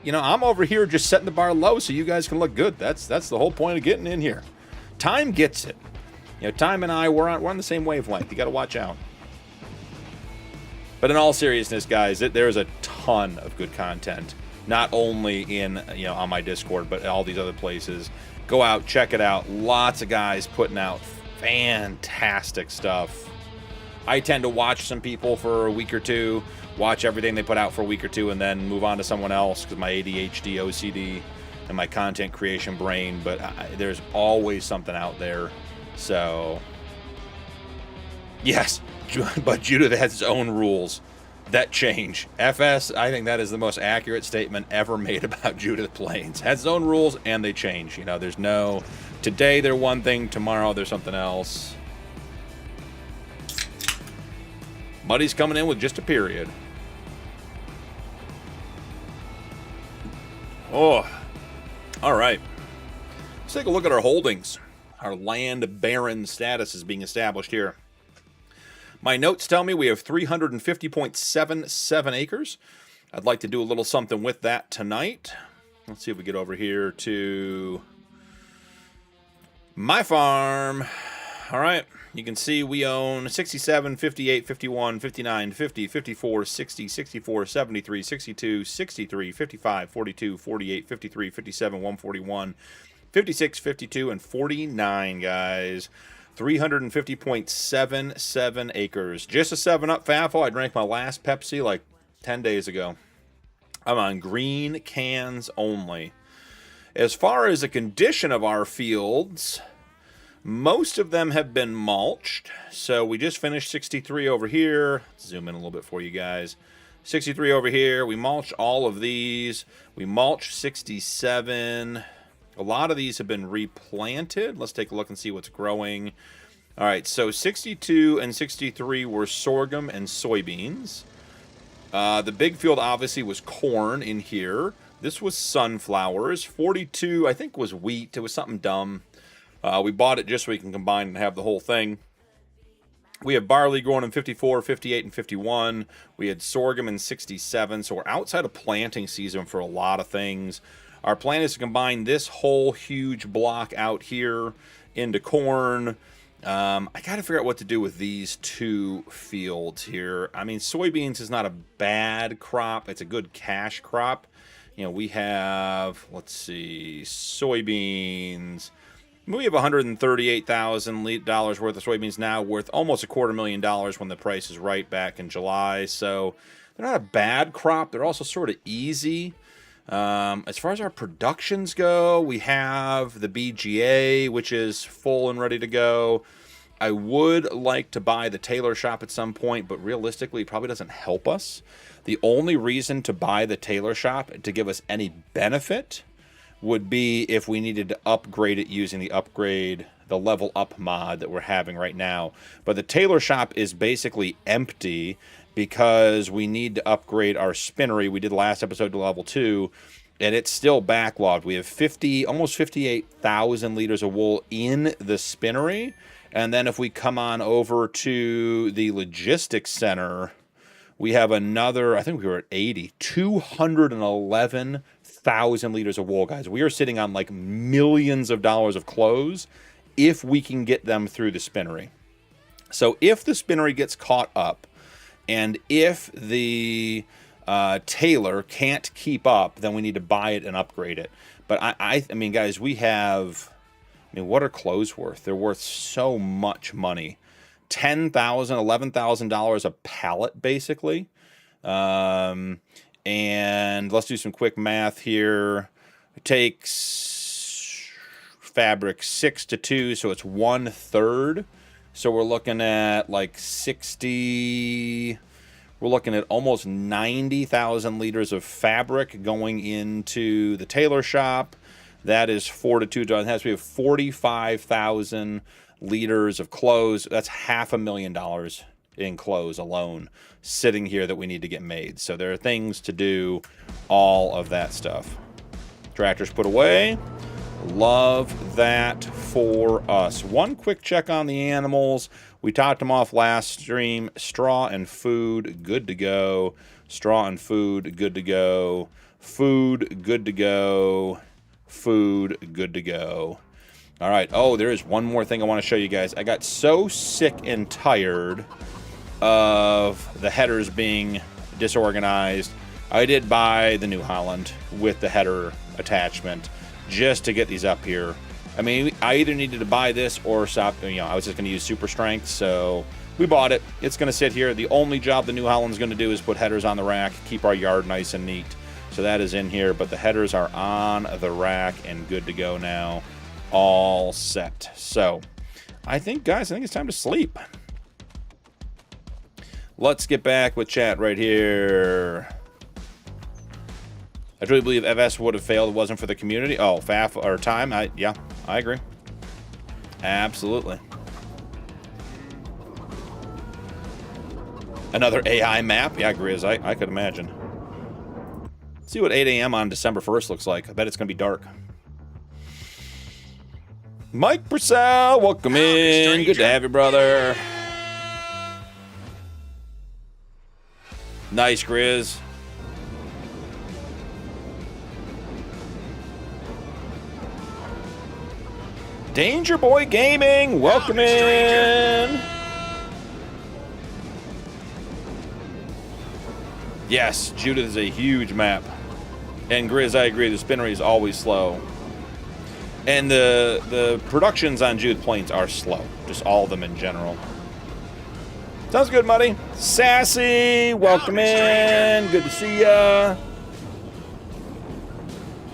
You know, I'm over here just setting the bar low so you guys can look good. That's the whole point of getting in here. Time gets it. You know, Time and I, we're on the same wavelength. You got to watch out. But in all seriousness, guys, there's a ton of good content. Not only in, you know, on my Discord, but all these other places. Go out, check it out. Lots of guys putting out fantastic stuff. I tend to watch some people for a week or two, watch everything they put out for a week or two, and then move on to someone else because my ADHD, OCD, and my content creation brain. But there's always something out there. So, yes, but Judith has its own rules that change. FS, I think that is the most accurate statement ever made about Judith Plains. Has its own rules, and they change. You know, there's no, today they're one thing, tomorrow they're something else. Buddy's coming in with just a period. Oh, all right. Let's take a look at our holdings. Our land baron status is being established here. My notes tell me we have 350.77 acres. I'd like to do a little something with that tonight. Let's see if we get over here to my farm. All right. You can see we own 67, 58, 51, 59, 50, 54, 60, 64, 73, 62, 63, 55, 42, 48, 53, 57, 141, 56, 52, and 49, guys. 350.77 acres. Just a 7-Up FAFO. I drank my last Pepsi like 10 days ago. I'm on green cans only. As far as the condition of our fields, most of them have been mulched. So we just finished 63 over here. Zoom in a little bit for you guys. 63 over here. We mulched all of these. We mulched 67. A lot of these have been replanted. Let's take a look and see what's growing. All right, so 62 and 63 were sorghum and soybeans. The big field obviously was corn in here. This was sunflowers. 42, I think, was wheat. It was something dumb. We bought it just so we can combine and have the whole thing. We have barley growing in 54, 58, and 51. We had sorghum in 67, so we're outside of planting season for a lot of things. Our plan is to combine this whole huge block out here into corn. I got to figure out what to do with these two fields here. I mean, soybeans is not a bad crop. It's a good cash crop. You know, we have, let's see, soybeans. We have $138,000 worth of soybeans now, worth almost $250,000 when the price is right back in July. So they're not a bad crop. They're also sort of easy. As far as our productions go, we have the BGA, which is full and ready to go. I would like to buy the tailor shop at some point, but realistically, it probably doesn't help us. The only reason to buy the tailor shop to give us any benefit would be if we needed to upgrade it using the level up mod that we're having right now. But the tailor shop is basically empty because we need to upgrade our spinnery. We did last episode to level 2, and it's still backlogged. We have almost 58,000 liters of wool in the spinnery. And then if we come on over to the logistics center, we have another, I think we were at 211,000 liters of wool, guys. We are sitting on like millions of dollars of clothes if we can get them through the spinnery. So if the spinnery gets caught up, and if the tailor can't keep up, then we need to buy it and upgrade it. But I mean, guys, we have, I mean, what are clothes worth? They're worth so much money. $10,000, $11,000 a pallet, basically. And let's do some quick math here. It takes fabric 6 to 2, so it's 1/3. So we're looking at like 60. We're looking at almost 90,000 liters of fabric going into the tailor shop. That is 4 to 2. It has to be 45,000 liters of clothes. That's $500,000 in clothes alone sitting here that we need to get made. So there are things to do, all of that stuff. Tractors put away. Love that for us. One quick check on the animals. We topped them off last stream. Straw and food, good to go. Straw and food, good to go. Food, good to go. Food, good to go. All right. Oh, there is one more thing I want to show you guys. I got so sick and tired of the headers being disorganized. I did buy the New Holland with the header attachment just to get these up here. I mean, I either needed to buy this or stop. You know, I was just going to use super strength, so we bought it. It's going to sit here. The only job the New Holland's going to do is put headers on the rack, keep our yard nice and neat. So that is in here, but the headers are on the rack and good to go now. All set. So I think, guys, it's time to sleep. Let's get back with chat right here. I truly believe FS would have failed if it wasn't for the community. Oh, FAF or time. Yeah, I agree. Absolutely. Another AI map. Yeah, Grizz, I could imagine. Let's see what 8 a.m. on December 1st looks like. I bet it's going to be dark. Mike Purcell, welcome in. Good to have you, brother. Nice, Grizz. Danger Boy Gaming, welcome in. Yes, Judith is a huge map. And Grizz, I agree, the spinnery is always slow. And the productions on Judith Plains are slow. Just all of them in general. Sounds good, Muddy. Sassy, welcome in. Good to see ya.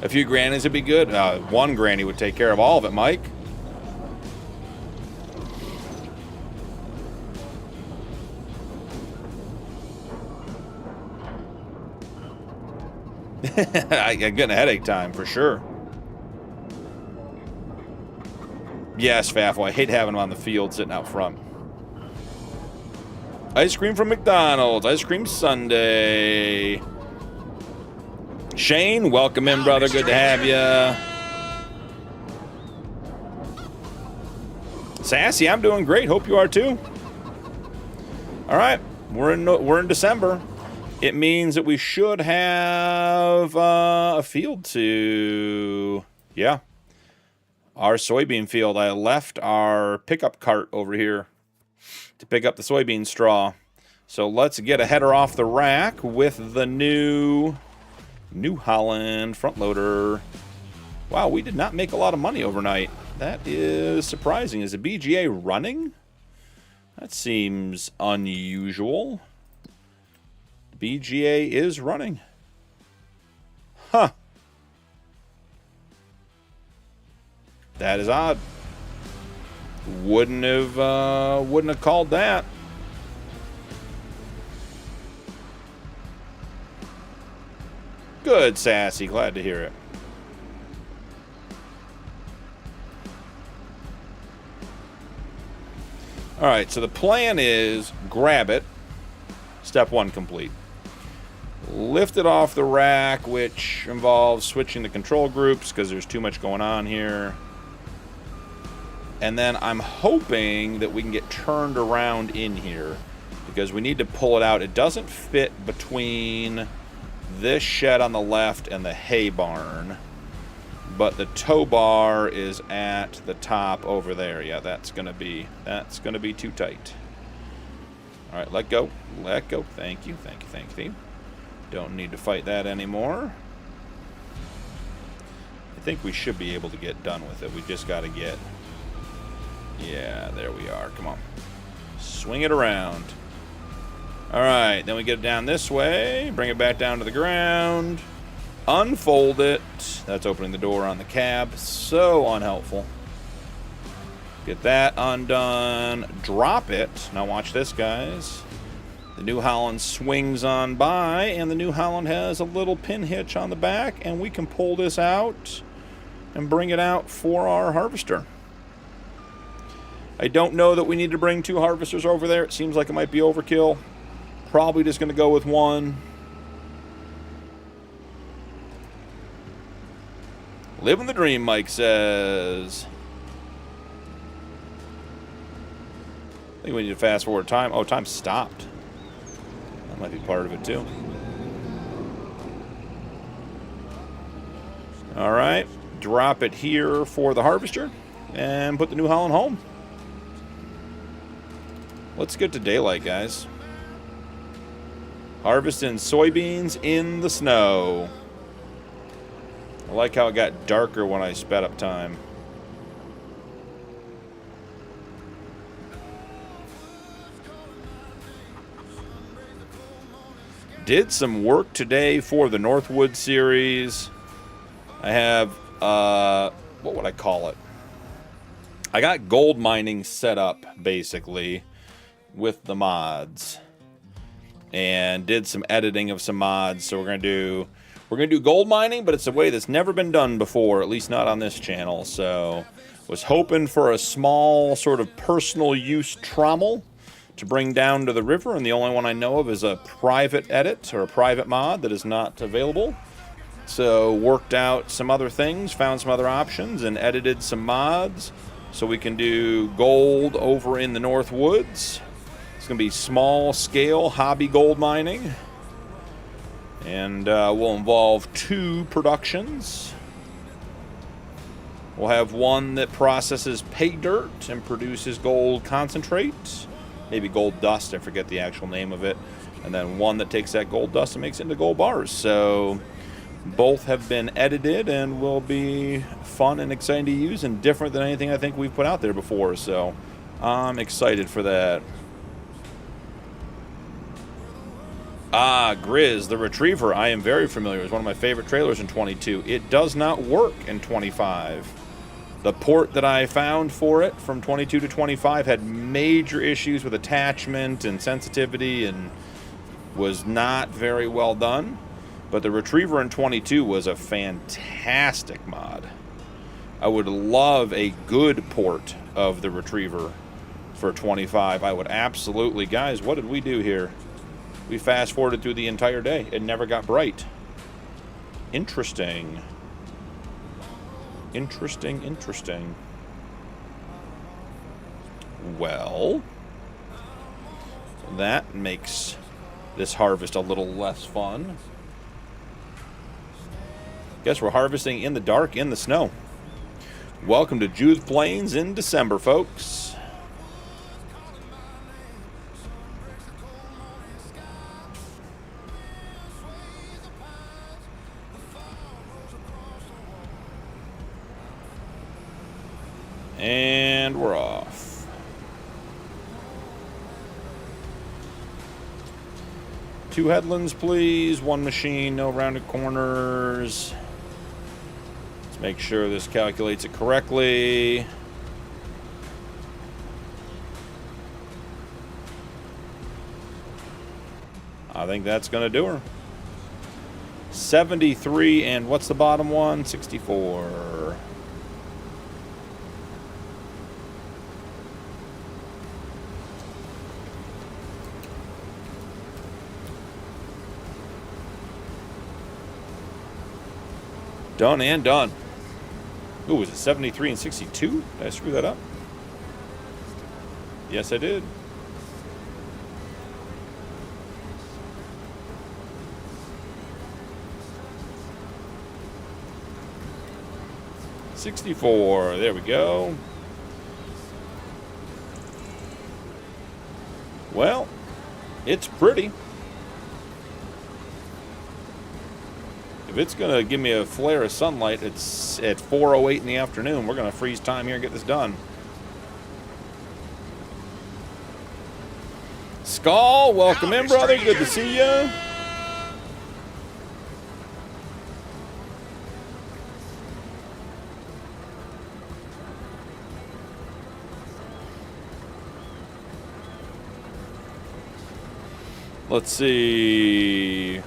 A few grannies would be good. One granny would take care of all of it, Mike. I'm getting a headache time for sure. Yes, Fafo. I hate having them on the field sitting out front. Ice cream from McDonald's. Ice cream Sunday. Shane, welcome in, brother. Good to have you. Sassy, I'm doing great. Hope you are too. All right, we're in December. It means that we should have a field to, yeah, our soybean field. I left our pickup cart over here to pick up the soybean straw. So let's get a header off the rack with the New Holland front loader. Wow, we did not make a lot of money overnight. That is surprising. Is the BGA running? That seems unusual. BGA is running. Huh. That is odd. Wouldn't have called that. Good, Sassy. Glad to hear it. All right, so the plan is grab it. Step 1 complete. Lift it off the rack, which involves switching the control groups because there's too much going on here. And then I'm hoping that we can get turned around in here because we need to pull it out. It doesn't fit between this shed on the left and the hay barn, but the tow bar is at the top over there. Yeah, that's gonna be too tight. All right, let go. Thank you. Don't need to fight that anymore. I think we should be able to get done with it. We just got to get... Yeah, there we are. Come on. Swing it around. All right, then we get it down this way. Bring it back down to the ground. Unfold it. That's opening the door on the cab. So unhelpful. Get that undone. Drop it. Now watch this, guys. The New Holland swings on by, and the New Holland has a little pin hitch on the back, and we can pull this out and bring it out for our harvester. I don't know that we need to bring 2 harvesters over there. It seems like it might be overkill. Probably just going to go with 1. Living the dream, Mike says. I think we need to fast forward time. Oh, time stopped. That might be part of it, too. All right. Drop it here for the harvester and put the New Holland home. Let's get to daylight, guys. Harvesting soybeans in the snow. I like how it got darker when I sped up time. Did some work today for the Northwood series. I have, what would I call it? I got gold mining set up, basically, with the mods. And did some editing of some mods. So we're gonna do gold mining, but it's a way that's never been done before, at least not on this channel. So was hoping for a small sort of personal use trommel to bring down to the river, and the only one I know of is a private edit or a private mod that is not available. So worked out some other things, found some other options, and edited some mods so we can do gold over in the North Woods. It's going to be small scale hobby gold mining, and will involve 2 productions. We'll have one that processes pay dirt and produces gold concentrate, maybe gold dust, I forget the actual name of it, and then one that takes that gold dust and makes it into gold bars. So both have been edited and will be fun and exciting to use and different than anything I think we've put out there before. So I'm excited for that. Ah, Grizz, the Retriever, I am very familiar. It's one of my favorite trailers in 22. It does not work in 25. The port that I found for it from 22 to 25 had major issues with attachment and sensitivity and was not very well done. But the Retriever in 22 was a fantastic mod. I would love a good port of the Retriever for 25. I would absolutely. Guys, what did we do here? We fast forwarded through the entire day. It never got bright. Interesting. Interesting. Well, that makes this harvest a little less fun. Guess we're harvesting in the dark, in the snow. Welcome to Judith Plains in December, folks. And we're off. Two headlands, please. One machine, no rounded corners. Let's Make sure this calculates it correctly. I think that's going to do her. 73, and what's the bottom one? 64. Done and done. Ooh, was it 73 and 62? Did I screw that up? Yes, I did. $64. There we go. Well, it's pretty. If it's going to give me a flare of sunlight, it's at 4:08 in the afternoon. We're going to freeze time here and get this done. Skull, welcome in, brother. Good to see you. Let's see.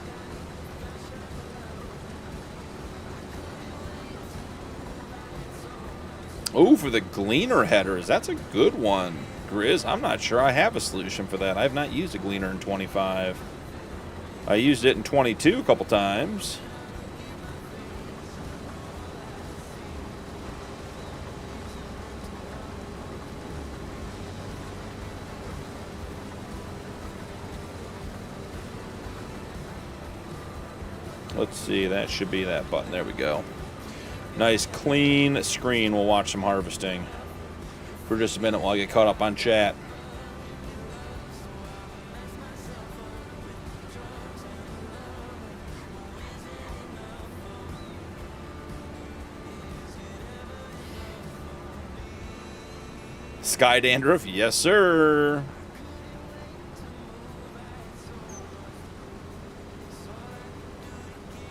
Oh, for the gleaner headers. That's a good one, Grizz. I'm not sure I have a solution for that. I have not used a gleaner in 25. I used it in 22 a couple times. Let's see, that should be that button. There we go. Nice clean screen. We'll watch some harvesting for just a minute while I get caught up on chat. Sky dandruff, yes sir.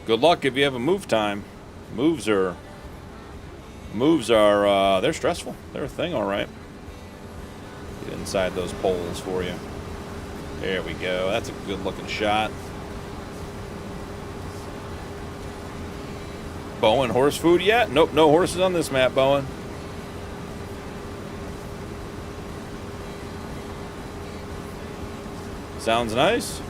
Good luck if you have a move time. Moves are, they're stressful. They're a thing, all right. Get inside those poles for you. There we go. That's a good looking shot. Bowen, horse food yet? Nope, no horses on this map, Bowen. Sounds nice.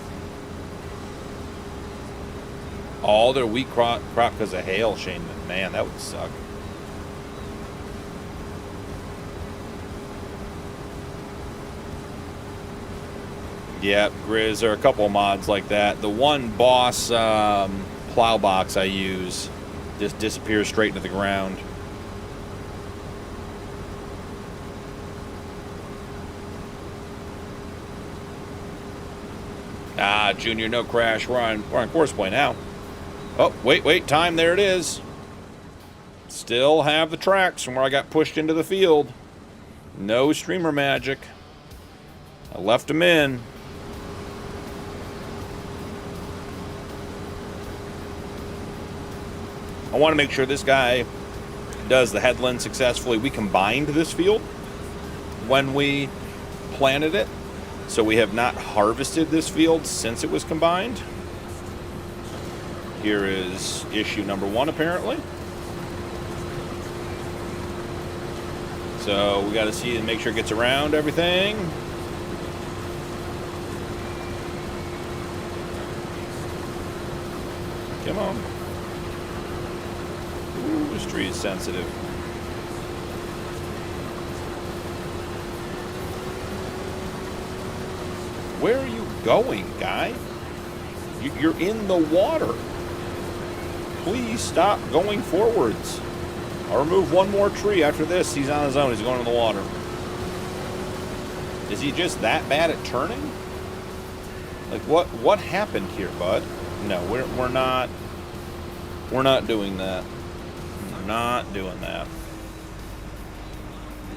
All their wheat crop because of hail, Shane. Man, that would suck. Yeah, Grizz, there are a couple of mods like that. The one Boss plow box I use just disappears straight into the ground. Ah, Junior, no crash. We're on course play now. Oh, wait, time, there it is. Still have the tracks from where I got pushed into the field. No streamer magic. I left them in. I want to make sure this guy does the headland successfully. We combined this field when we planted it, so we have not harvested this field since it was combined. Here is issue number 1, apparently. So we got to see and make sure it gets around everything. Come on. Ooh, this tree is sensitive. Where are you going, guy? You're in the water. Please stop going forwards. I'll remove one more tree after this. He's on his own. He's going in the water. Is he just that bad at turning? Like, what happened here, bud? No, we're not doing that. We're not doing that.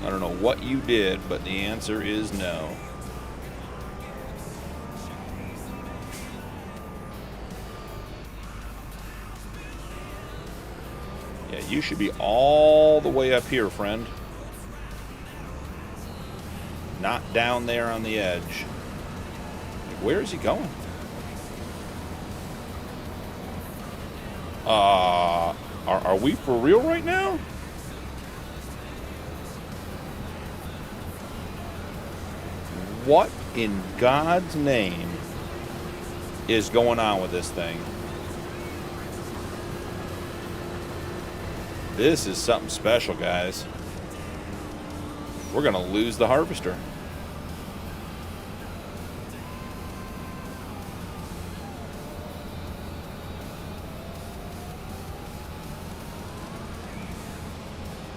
I don't know what you did, but the answer is no. Yeah, you should be all the way up here, friend. Not down there on the edge. Where is he going? Are we for real right now? What in God's name is going on with this thing? This is something special, guys. We're going to lose the harvester.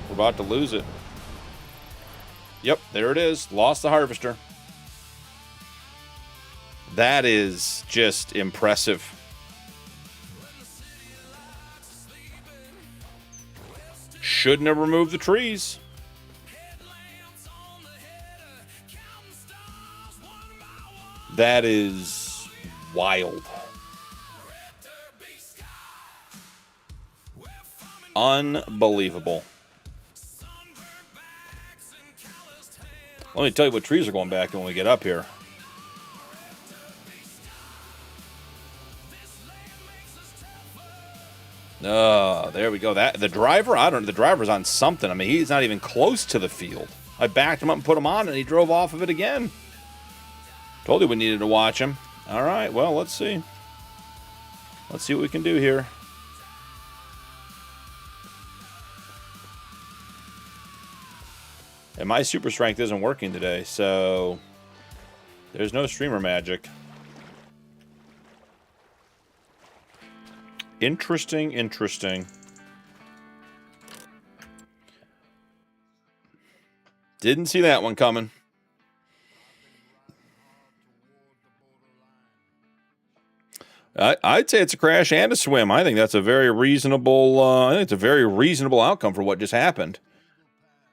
We're about to lose it. Yep, there it is. Lost the harvester. That is just impressive. Shouldn't have removed the trees. That is wild. Unbelievable. Let me tell you what trees are going back when we get up here. Oh, there we go. That the driver, I don't know. The driver's on something. I mean, he's not even close to the field. I backed him up and put him on, and he drove off of it again. Told you we needed to watch him. All right, well, let's see. Let's see what we can do here. And my super strength isn't working today, so there's no streamer magic. Interesting, interesting. Didn't see that one coming. I'd say it's a crash and a swim. I think that's a very reasonable. I think it's a very reasonable outcome for what just happened.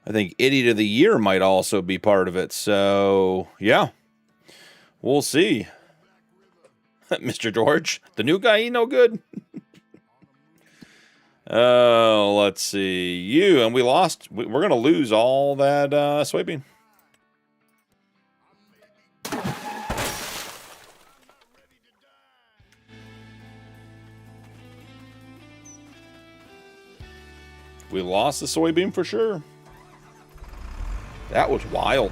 I think Idiot of the Year might also be part of it. So yeah, we'll see. Mr. George, the new guy, he no good. Let's see. And we lost. We're going to lose all that soybean. We lost the soybean for sure. That was wild.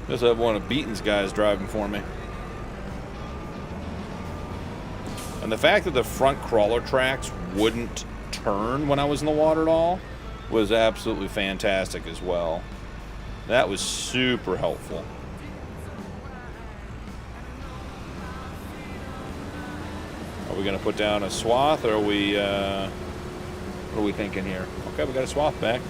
Just have one of Beaton's guys driving for me. And the fact that the front crawler tracks wouldn't turn when I was in the water at all was absolutely fantastic as well. That was super helpful. Are we going to put down a swath, or are we, what are we thinking here? Okay, we got a swath back.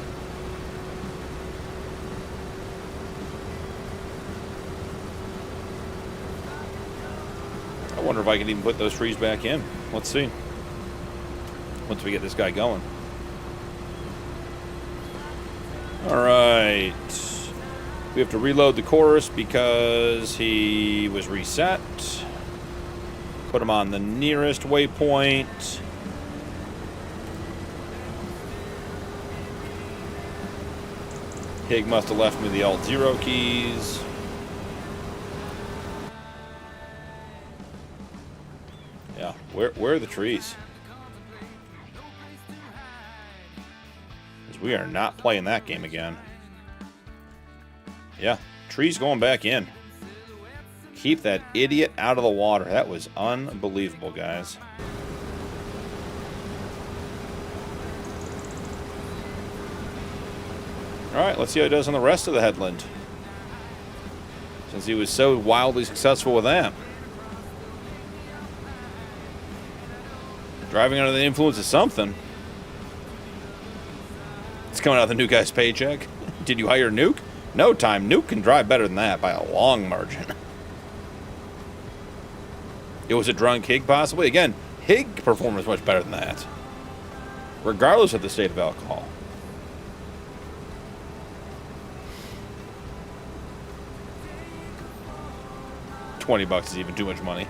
I wonder if I can even put those trees back in. Let's see. Once we get this guy going. All right. We have to reload the course because he was reset. Put him on the nearest waypoint. Hig must have left me the Alt-0 keys. Yeah, where are the trees? Because we are not playing that game again. Yeah, trees going back in. Keep that idiot out of the water. That was unbelievable, guys. All right, let's see how he does on the rest of the headland, since he was so wildly successful with that. Driving under the influence of something. It's coming out of the new guy's paycheck. Did you hire Nuke? No time. Nuke can drive better than that by a long margin. It was a drunk Hig, possibly. Again, Hig performance much better than that, regardless of the state of alcohol. $20 is even too much money.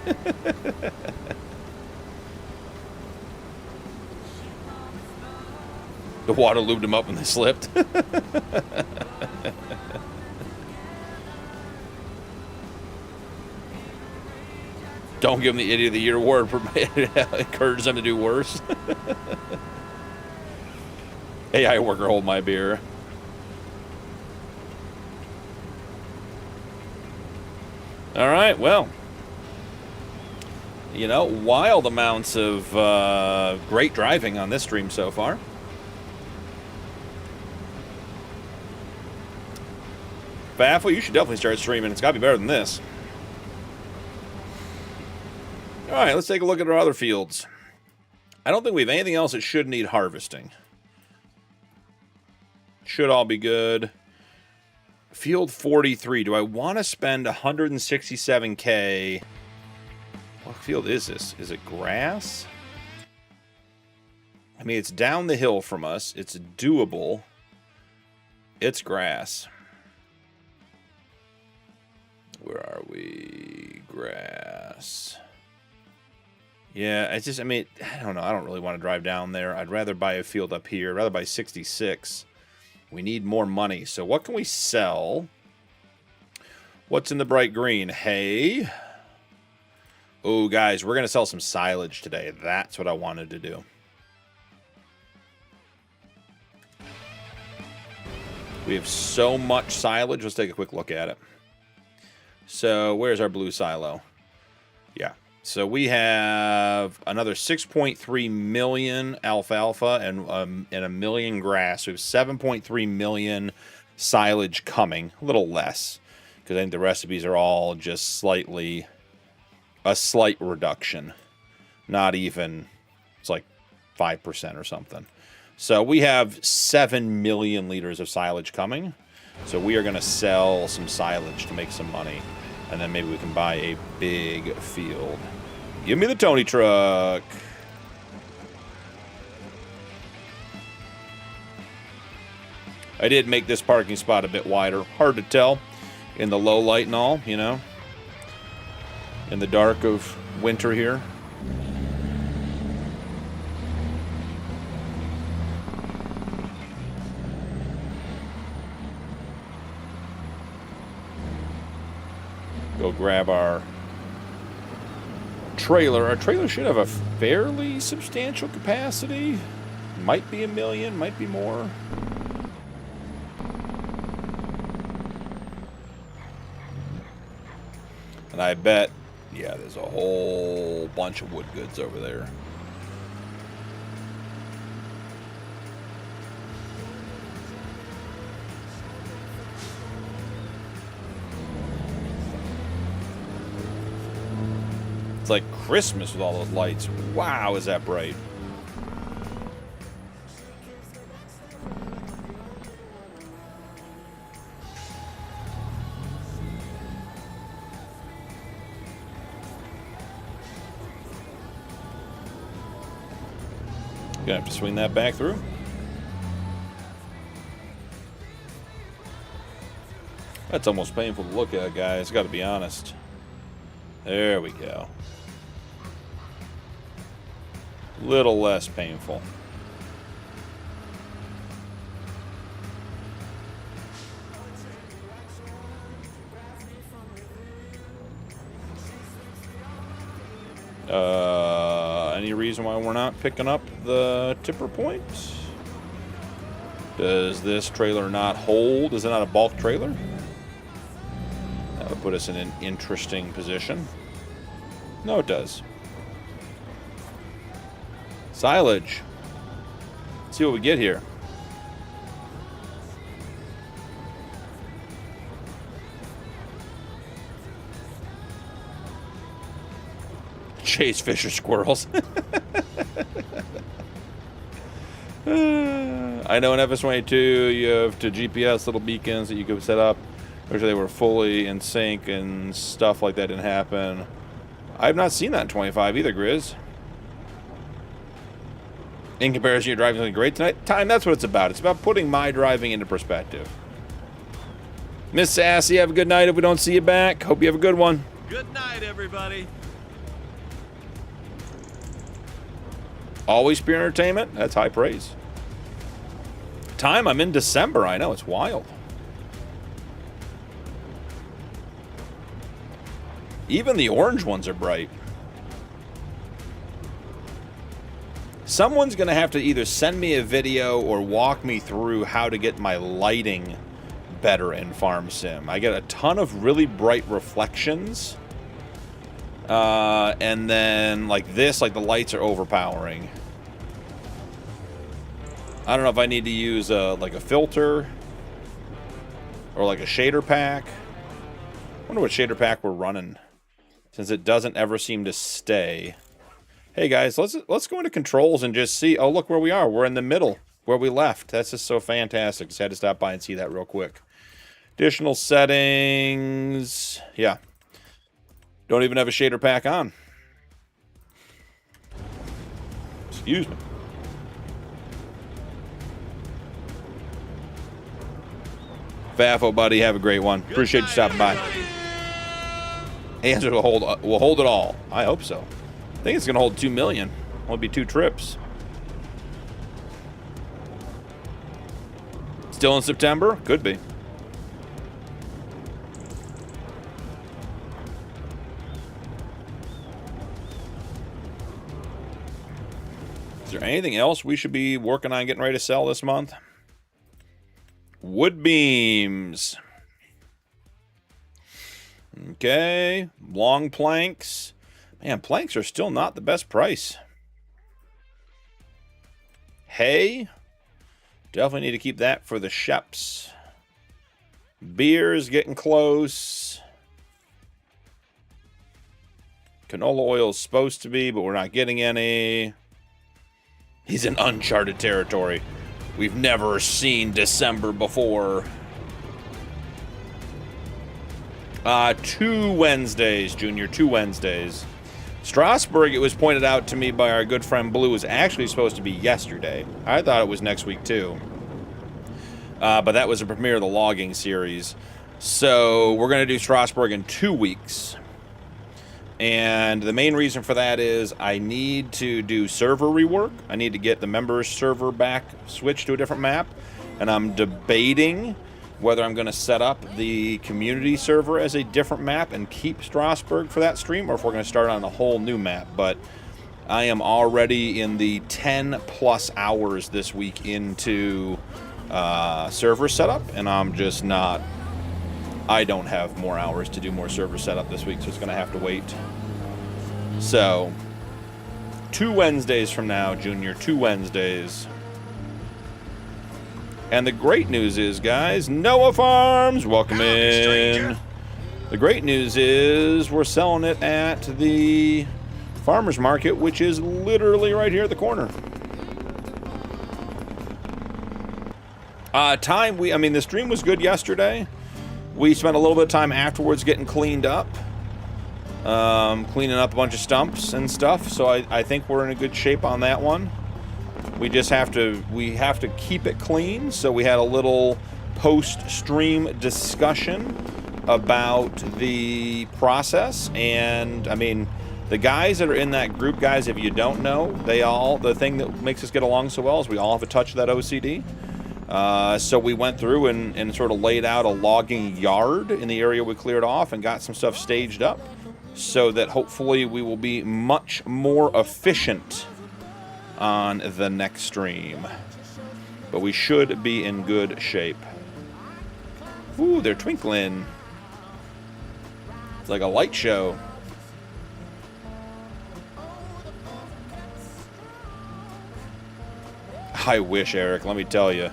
The water lubed him up when they slipped. Don't give him the Idiot of the Year award. Encourage them to do worse. AI worker, hold my beer. All right, well, you know, wild amounts of great driving on this stream so far. Baffle, you should definitely start streaming. It's got to be better than this. All right, let's take a look at our other fields. I don't think we have anything else that should need harvesting. Should all be good. Field 43. Do I want to spend 167K? What field is this? Is it grass? I mean, it's down the hill from us. It's doable. It's grass. Where are we? Grass. Yeah, it's just, I mean, I don't know. I don't really want to drive down there. I'd rather buy a field up here. I'd rather buy 66. We need more money. So what can we sell? What's in the bright green? Hay. Oh, guys, we're going to sell some silage today. That's what I wanted to do. We have so much silage. Let's take a quick look at it. So where's our blue silo? Yeah. So we have another 6.3 million alfalfa and a million grass. We have 7.3 million silage coming. A little less, because I think the recipes are all just slightly, a slight reduction. Not even, it's like 5% or something. So we have 7 million liters of silage coming. So we are going to sell some silage to make some money. And then maybe we can buy a big field. Give me the Tony truck. I did make this parking spot a bit wider. Hard to tell in the low light and all, you know. In the dark of winter here. Go grab our trailer. Our trailer should have a fairly substantial capacity. Might be 1 million, might be more. And I bet, yeah, there's a whole bunch of wood goods over there. It's like Christmas with all those lights. Wow, is that bright. Gonna have to swing that back through. That's almost painful to look at, guys. Gotta be honest. There we go. Little less painful. Any reason why we're not picking up the tipper points? Does this trailer not hold? Is it not a bulk trailer? That would put us in an interesting position. No, it does. Silage. Let's see what we get here. Chase Fisher squirrels. I know in FS22 you have to GPS little beacons that you could set up. Make sure they were fully in sync and stuff like that didn't happen. I have not seen that in 25 either, Grizz. In comparison, you're driving something great tonight. Time, that's what it's about. It's about putting my driving into perspective. Miss Sassy, have a good night if we don't see you back. Hope you have a good one. Good night, everybody. Always pure entertainment. That's high praise. Time, I'm in December. I know, it's wild. Even the orange ones are bright. Someone's going to have to either send me a video or walk me through how to get my lighting better in Farm Sim. I get a ton of really bright reflections. And then like this, like the lights are overpowering. I don't know if I need to use like a filter or like a shader pack. I wonder what shader pack we're running, since it doesn't ever seem to stay. Hey guys, let's go into controls and just see. Oh, look where we are. We're in the middle where we left. That's just so fantastic. Just had to stop by and see that real quick. Additional settings. Yeah. Don't even have a shader pack on. Excuse me. Fafo, buddy, have a great one. Appreciate you stopping by. Answer will hold it all. I hope so. I think it's going to hold 2 million. It'll be 2 trips. Still in September? Could be. Is there anything else we should be working on getting ready to sell this month? Wood beams. Okay. Long planks. Man, planks are still not the best price. Hay. Definitely need to keep that for the sheps. Beer's getting close. Canola oil is supposed to be, but we're not getting any. He's in uncharted territory. We've never seen December before. 2 Wednesdays, Junior. 2 Wednesdays. Strasbourg, it was pointed out to me by our good friend Blue, was actually supposed to be yesterday. I thought it was next week, too. But that was a premiere of the logging series. So we're going to do Strasbourg in 2 weeks. And the main reason for that is I need to do server rework. I need to get the members server back switched to a different map. And I'm debating whether I'm going to set up the community server as a different map and keep Strasbourg for that stream, or if we're going to start on a whole new map. But I am already in the 10+ hours this week into server setup, and I'm just not... I don't have more hours to do more server setup this week, so it's going to have to wait. So, 2 Wednesdays from now, Junior, 2 Wednesdays. And the great news is, guys, Noah Farms, welcome in. The great news is we're selling it at the farmer's market, which is literally right here at the corner. The stream was good yesterday. We spent a little bit of time afterwards getting cleaned up. Cleaning up a bunch of stumps and stuff. So I think we're in a good shape on that one. We have to keep it clean. So we had a little post-stream discussion about the process. And, I mean, the guys that are in that group, guys, if you don't know, the thing that makes us get along so well is we all have a touch of that OCD. So we went through and sort of laid out a logging yard in the area we cleared off and got some stuff staged up so that hopefully we will be much more efficient on the next stream. But we should be in good shape. Ooh, they're twinkling. It's like a light show. I wish, Eric, let me tell you.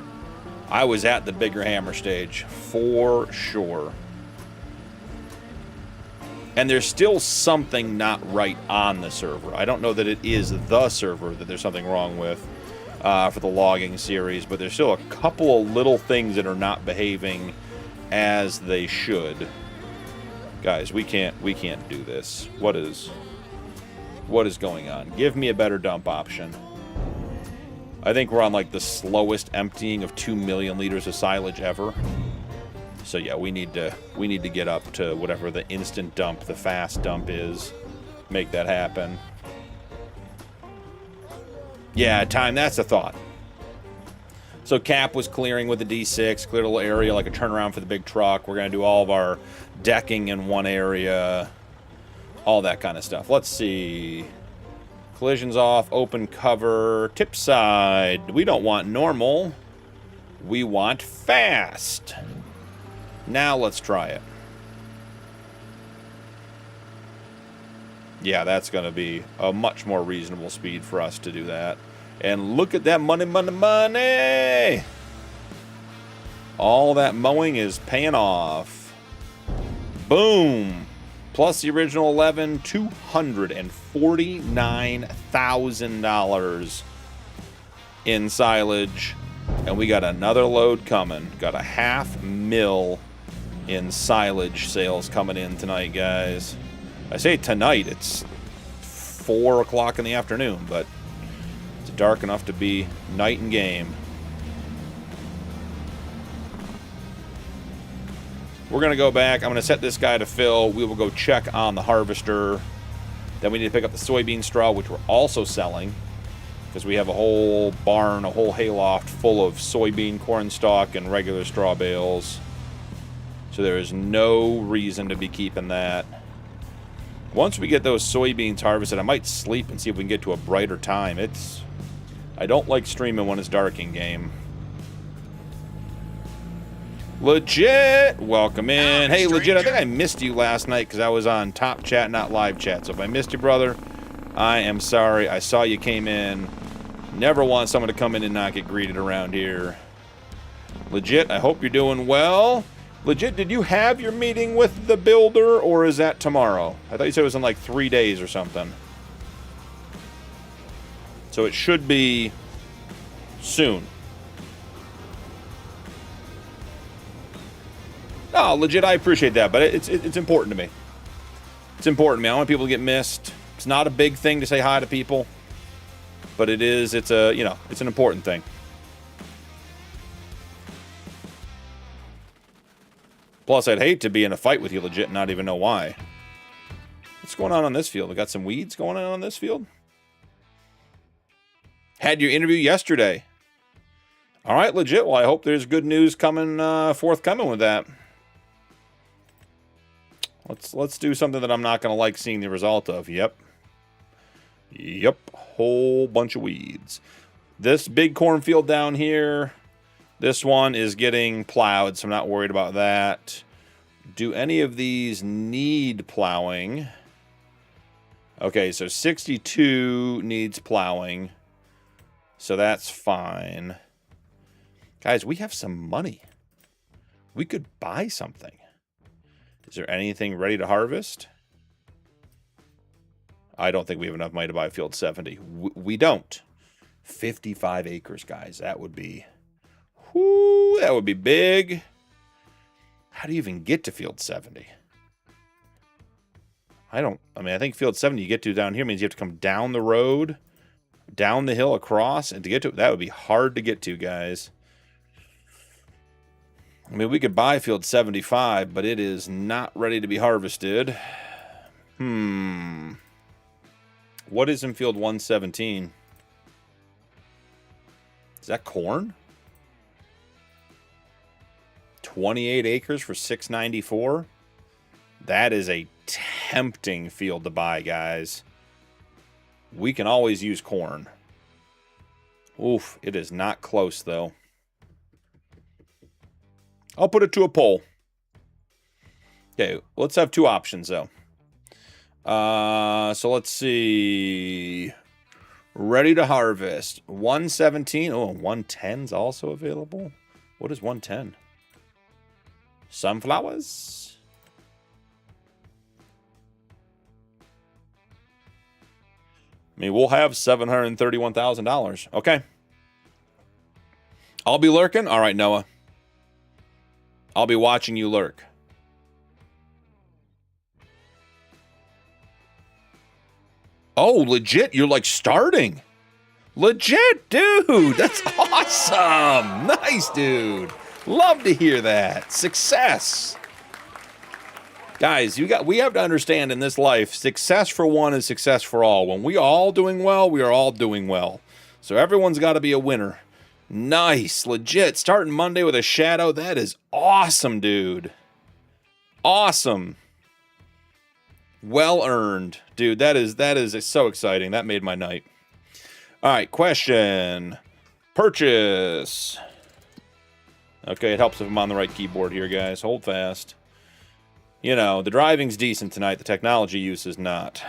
I was at the bigger hammer stage, for sure. And there's still something not right on the server. I don't know that it is the server that there's something wrong with for the logging series, but there's still a couple of little things that are not behaving as they should. Guys, we can't do this. What is going on? Give me a better dump option. I think we're on like the slowest emptying of 2 million liters of silage ever. So yeah, we need to get up to whatever the instant dump, the fast dump is. Make that happen. Yeah, time, that's the thought. So Cap was clearing with the D6, cleared a little area like a turnaround for the big truck. We're going to do all of our decking in one area. All that kind of stuff. Let's see. Collisions off, open cover, tip side. We don't want normal. We want fast. Now let's try it. Yeah, that's going to be a much more reasonable speed for us to do that. And look at that money, money, money! All that mowing is paying off. Boom! Plus the original 11, $249,000 in silage. And we got another load coming. Got a $500,000 in silage sales coming in tonight, guys. I say tonight, it's 4 o'clock in the afternoon, but it's dark enough to be night and game. We're going to go back. I'm going to set this guy to fill. We will go check on the harvester. Then we need to pick up the soybean straw, which we're also selling, because we have a whole barn, a whole hayloft full of soybean, corn stalk, and regular straw bales. So there is no reason to be keeping that. Once we get those soybeans harvested, I might sleep and see if we can get to a brighter time. I don't like streaming when it's dark in game. Legit! Welcome in. Hey, Legit, I think I missed you last night because I was on top chat, not live chat. So if I missed you, brother, I am sorry. I saw you came in. Never want someone to come in and not get greeted around here. Legit, I hope you're doing well. Legit, did you have your meeting with the builder, or is that tomorrow? I thought you said it was in like 3 days or something. So it should be soon. Oh, legit, I appreciate that, but it's important to me. It's important to me. I don't want people to get missed. It's not a big thing to say hi to people, but it is. It's a, you know, it's an important thing. Plus, I'd hate to be in a fight with you, legit, and not even know why. What's going on this field? We got some weeds going on this field? Had your interview yesterday. All right, legit. Well, I hope there's good news coming, forthcoming with that. Let's do something that I'm not going to like seeing the result of. Yep. Whole bunch of weeds. This big cornfield down here, this one is getting plowed, so I'm not worried about that. Do any of these need plowing? Okay, so 62 needs plowing, so that's fine. Guys, we have some money. We could buy something. Is there anything ready to harvest? I don't think we have enough money to buy field 70. We don't. 55 acres, guys. That would be... Whoo, that would be big. How do you even get to field 70? I think field 70 you get to down here means you have to come down the road, down the hill, across, and to get to it, that would be hard to get to, guys. I mean, we could buy field 75, but it is not ready to be harvested. What is in field 117? Is that corn? 28 acres for $694. That is a tempting field to buy, guys. We can always use corn. Oof, it is not close, though. I'll put it to a poll. Okay, let's have two options, though. So let's see. Ready to harvest. 117. Oh, 110 is also available. What is 110? Sunflowers. I mean, we'll have $731,000. Okay. I'll be lurking. All right, Noah. I'll be watching you lurk. Oh, legit, you're like starting. Legit, dude. That's awesome. Nice, dude. Love to hear that. Success. Guys, we have to understand in this life, success for one is success for all. When we are all doing well, we are all doing well. So everyone's got to be a winner. Nice, legit. Starting Monday with a shadow. That is awesome, dude. Awesome. Well earned. Dude, that is so exciting. That made my night. All right, question. Purchase. Okay, it helps if I'm on the right keyboard here, guys. Hold fast. You know, the driving's decent tonight. The technology use is not.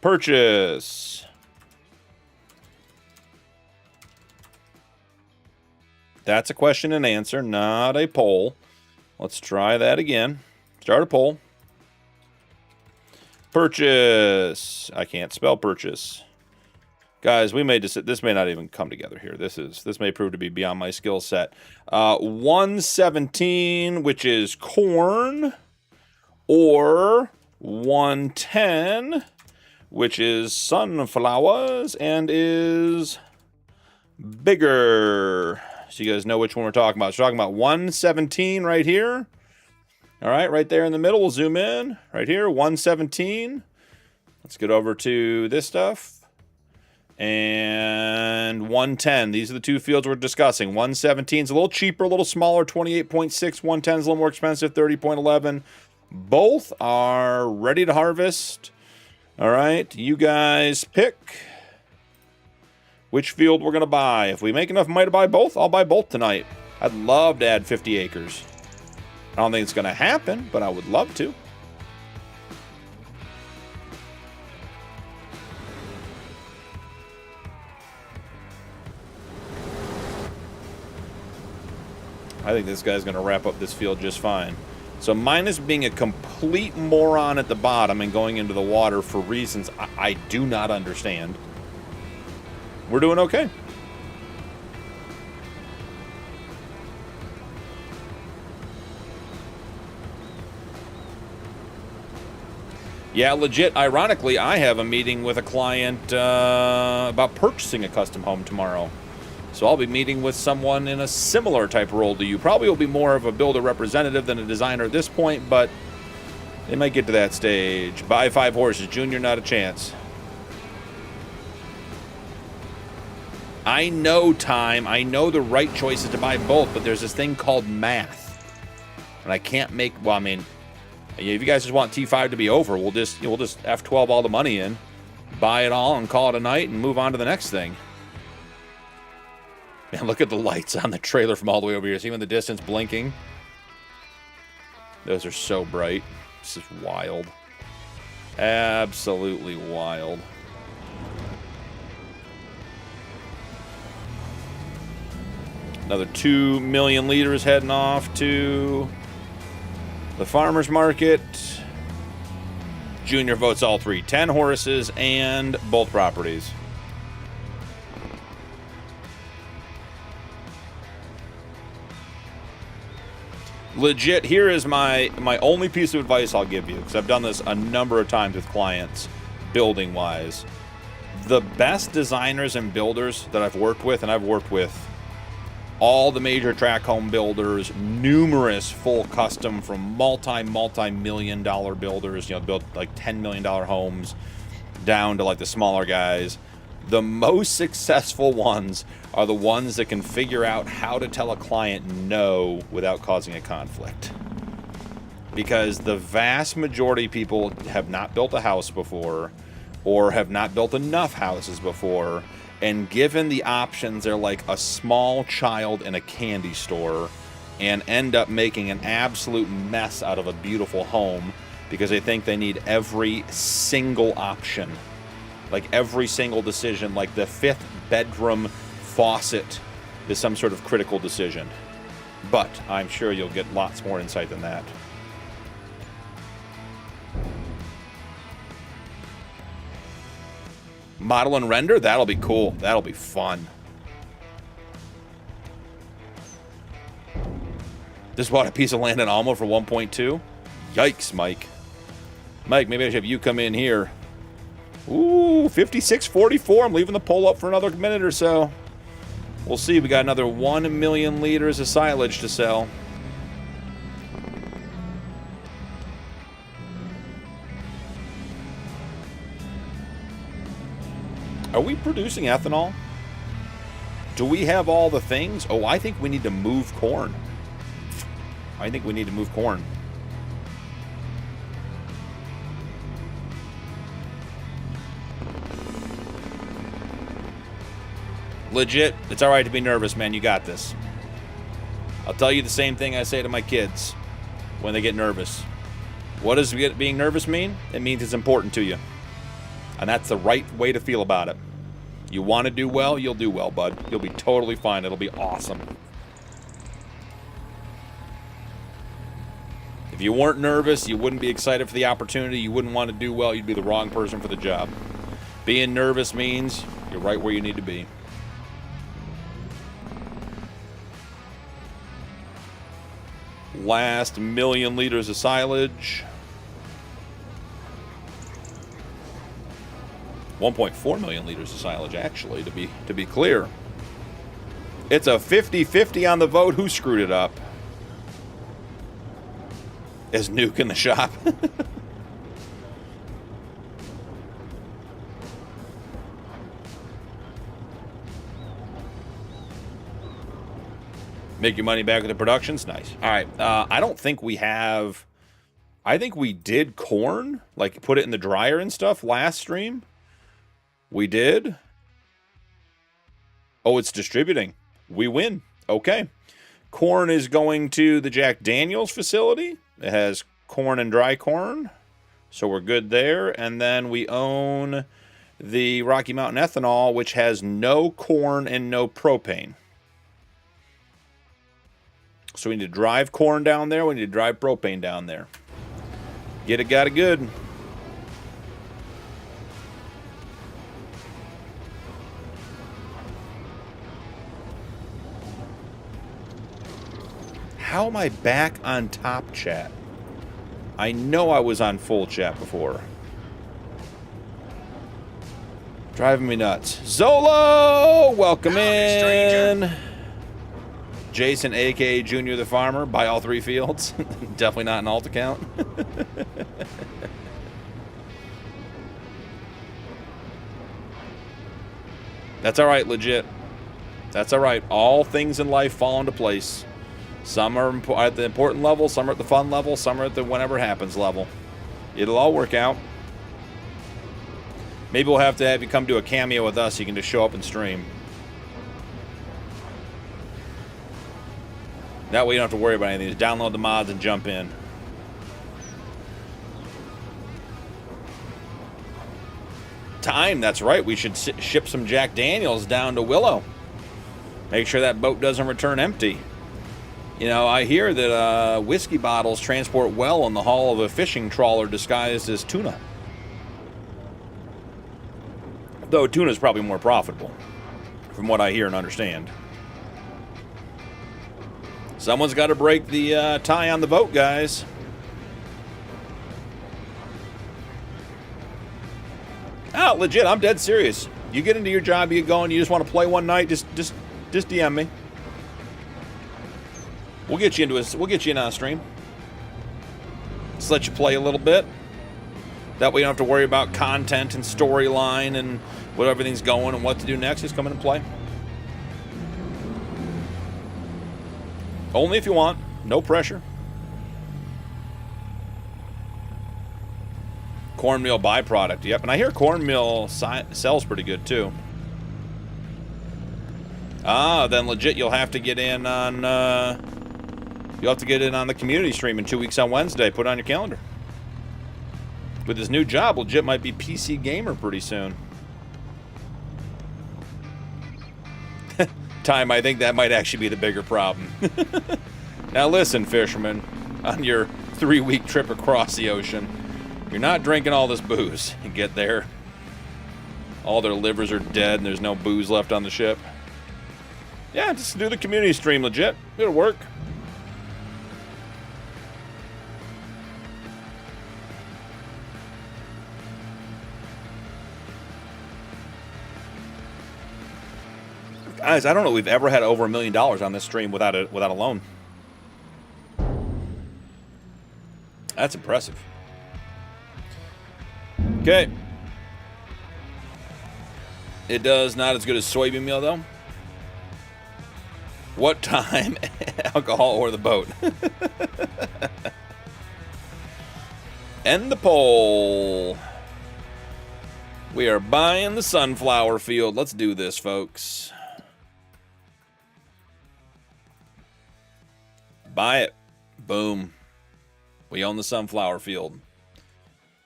Purchase. That's a question and answer, not a poll. Let's try that again. Start a poll. Purchase. I can't spell purchase. Guys, we may just, this may not even come together here. This may prove to be beyond my skill set. 117, which is corn, or 110, which is sunflowers and is bigger. So you guys know which one we're talking about. So we're talking about 117 right here. All right, right there in the middle. We'll zoom in right here. 117. Let's get over to this stuff. And 110. These are the two fields we're discussing. 117 is a little cheaper, a little smaller, 28.6. 110 is a little more expensive, 30.11. Both are ready to harvest. All right, you guys pick which field we're going to buy. If we make enough money to buy both, I'll buy both tonight. I'd love to add 50 acres. I don't think it's going to happen, but I would love to. I think this guy's going to wrap up this field just fine. So minus being a complete moron at the bottom and going into the water for reasons I do not understand, we're doing okay. Yeah, legit. Ironically, I have a meeting with a client about purchasing a custom home tomorrow. So I'll be meeting with someone in a similar type role to you. Probably will be more of a builder representative than a designer at this point, but they might get to that stage. Buy 5 horses. Junior, not a chance. I know time. I know the right choice is to buy both, but there's this thing called math. And I can't make, well, I mean, if you guys just want T5 to be over, we'll just F12 all the money in, buy it all and call it a night and move on to the next thing. Man, look at the lights on the trailer from all the way over here. See them in the distance blinking? Those are so bright. This is wild. Absolutely wild. Another 2 million liters heading off to the farmer's market. Junior votes all 3. 10 horses and both properties. Legit, here is my only piece of advice I'll give you, because I've done this a number of times with clients, building-wise. The best designers and builders that I've worked with, and I've worked with all the major track home builders, numerous full custom from multi-million dollar builders, you know, built like $10 million homes, down to like the smaller guys. The most successful ones are the ones that can figure out how to tell a client no without causing a conflict. Because the vast majority of people have not built a house before, or have not built enough houses before, and given the options, they're like a small child in a candy store and end up making an absolute mess out of a beautiful home because they think they need every single option. Like every single decision, like the 5th bedroom faucet is some sort of critical decision. But I'm sure you'll get lots more insight than that. Model and render, that'll be cool. That'll be fun. Just bought a piece of land in Alma for 1.2. Yikes, Mike. Mike, maybe I should have you come in here. Ooh, 56.44. I'm leaving the poll up for another minute or so. We'll see. We got another 1 million liters of silage to sell. Are we producing ethanol? Do we have all the things? Oh, I think we need to move corn. I think we need to move corn. Legit, it's all right to be nervous, man. You got this. I'll tell you the same thing I say to my kids when they get nervous. What does being nervous mean? It means it's important to you. And that's the right way to feel about it. You want to do well, you'll do well, bud. You'll be totally fine. It'll be awesome. If you weren't nervous, you wouldn't be excited for the opportunity, you wouldn't want to do well, you'd be the wrong person for the job. Being nervous means you're right where you need to be. Last 1 million liters of silage. 1.4 million liters of silage, actually, to be clear. It's a 50-50 on the vote. Who screwed it up? Is Nuke in the shop? Make your money back with the productions? Nice. All right. I don't think we have... I think we did corn, like put it in the dryer and stuff last stream. We did. Oh, it's distributing. We win. Okay. Corn is going to the Jack Daniels facility. It has corn and dry corn. So we're good there. And then we own the Rocky Mountain Ethanol, which has no corn and no propane. So we need to drive corn down there. We need to drive propane down there. Get it, got it good. How am I back on top chat? I know I was on full chat before. Driving me nuts. Zolo! Welcome in. Jason, a.k.a. Junior the Farmer. Buy all 3 fields. Definitely not an alt account. That's all right, legit. That's all right. All things in life fall into place. Some are at the important level, some are at the fun level, some are at the whenever happens level. It'll all work out. Maybe we'll have to have you come do a cameo with us so you can just show up and stream. That way you don't have to worry about anything. Just download the mods and jump in. Time, that's right. We should ship some Jack Daniels down to Willow. Make sure that boat doesn't return empty. You know, I hear that whiskey bottles transport well in the hull of a fishing trawler disguised as tuna. Though tuna is probably more profitable, from what I hear and understand. Someone's got to break the tie on the boat, guys. Oh, legit, I'm dead serious. You get into your job, you get going, you just want to play one night, just DM me. We'll get you into we'll get you in on a stream. Just let you play a little bit. That way you don't have to worry about content and storyline and where everything's going and what to do next. Just come in and play. Only if you want. No pressure. Cornmeal byproduct. Yep, and I hear cornmeal sells pretty good too. Ah, then legit you'll have to get in on you'll have to get in on the community stream in 2 weeks on Wednesday. Put it on your calendar. With his new job, legit might be PC gamer pretty soon. Time, I think that might actually be the bigger problem. Now listen, fishermen, on your 3-week trip across the ocean, you're not drinking all this booze. You get there, all their livers are dead and there's no booze left on the ship. Yeah, just do the community stream legit. It'll work. Guys, I don't know if we've ever had over $1 million on this stream without a loan. That's impressive. Okay. It does not as good as soybean meal, though. What time? Alcohol or the boat? End the poll. We are buying the sunflower field. Let's do this, folks. Buy it. Boom. We own the sunflower field.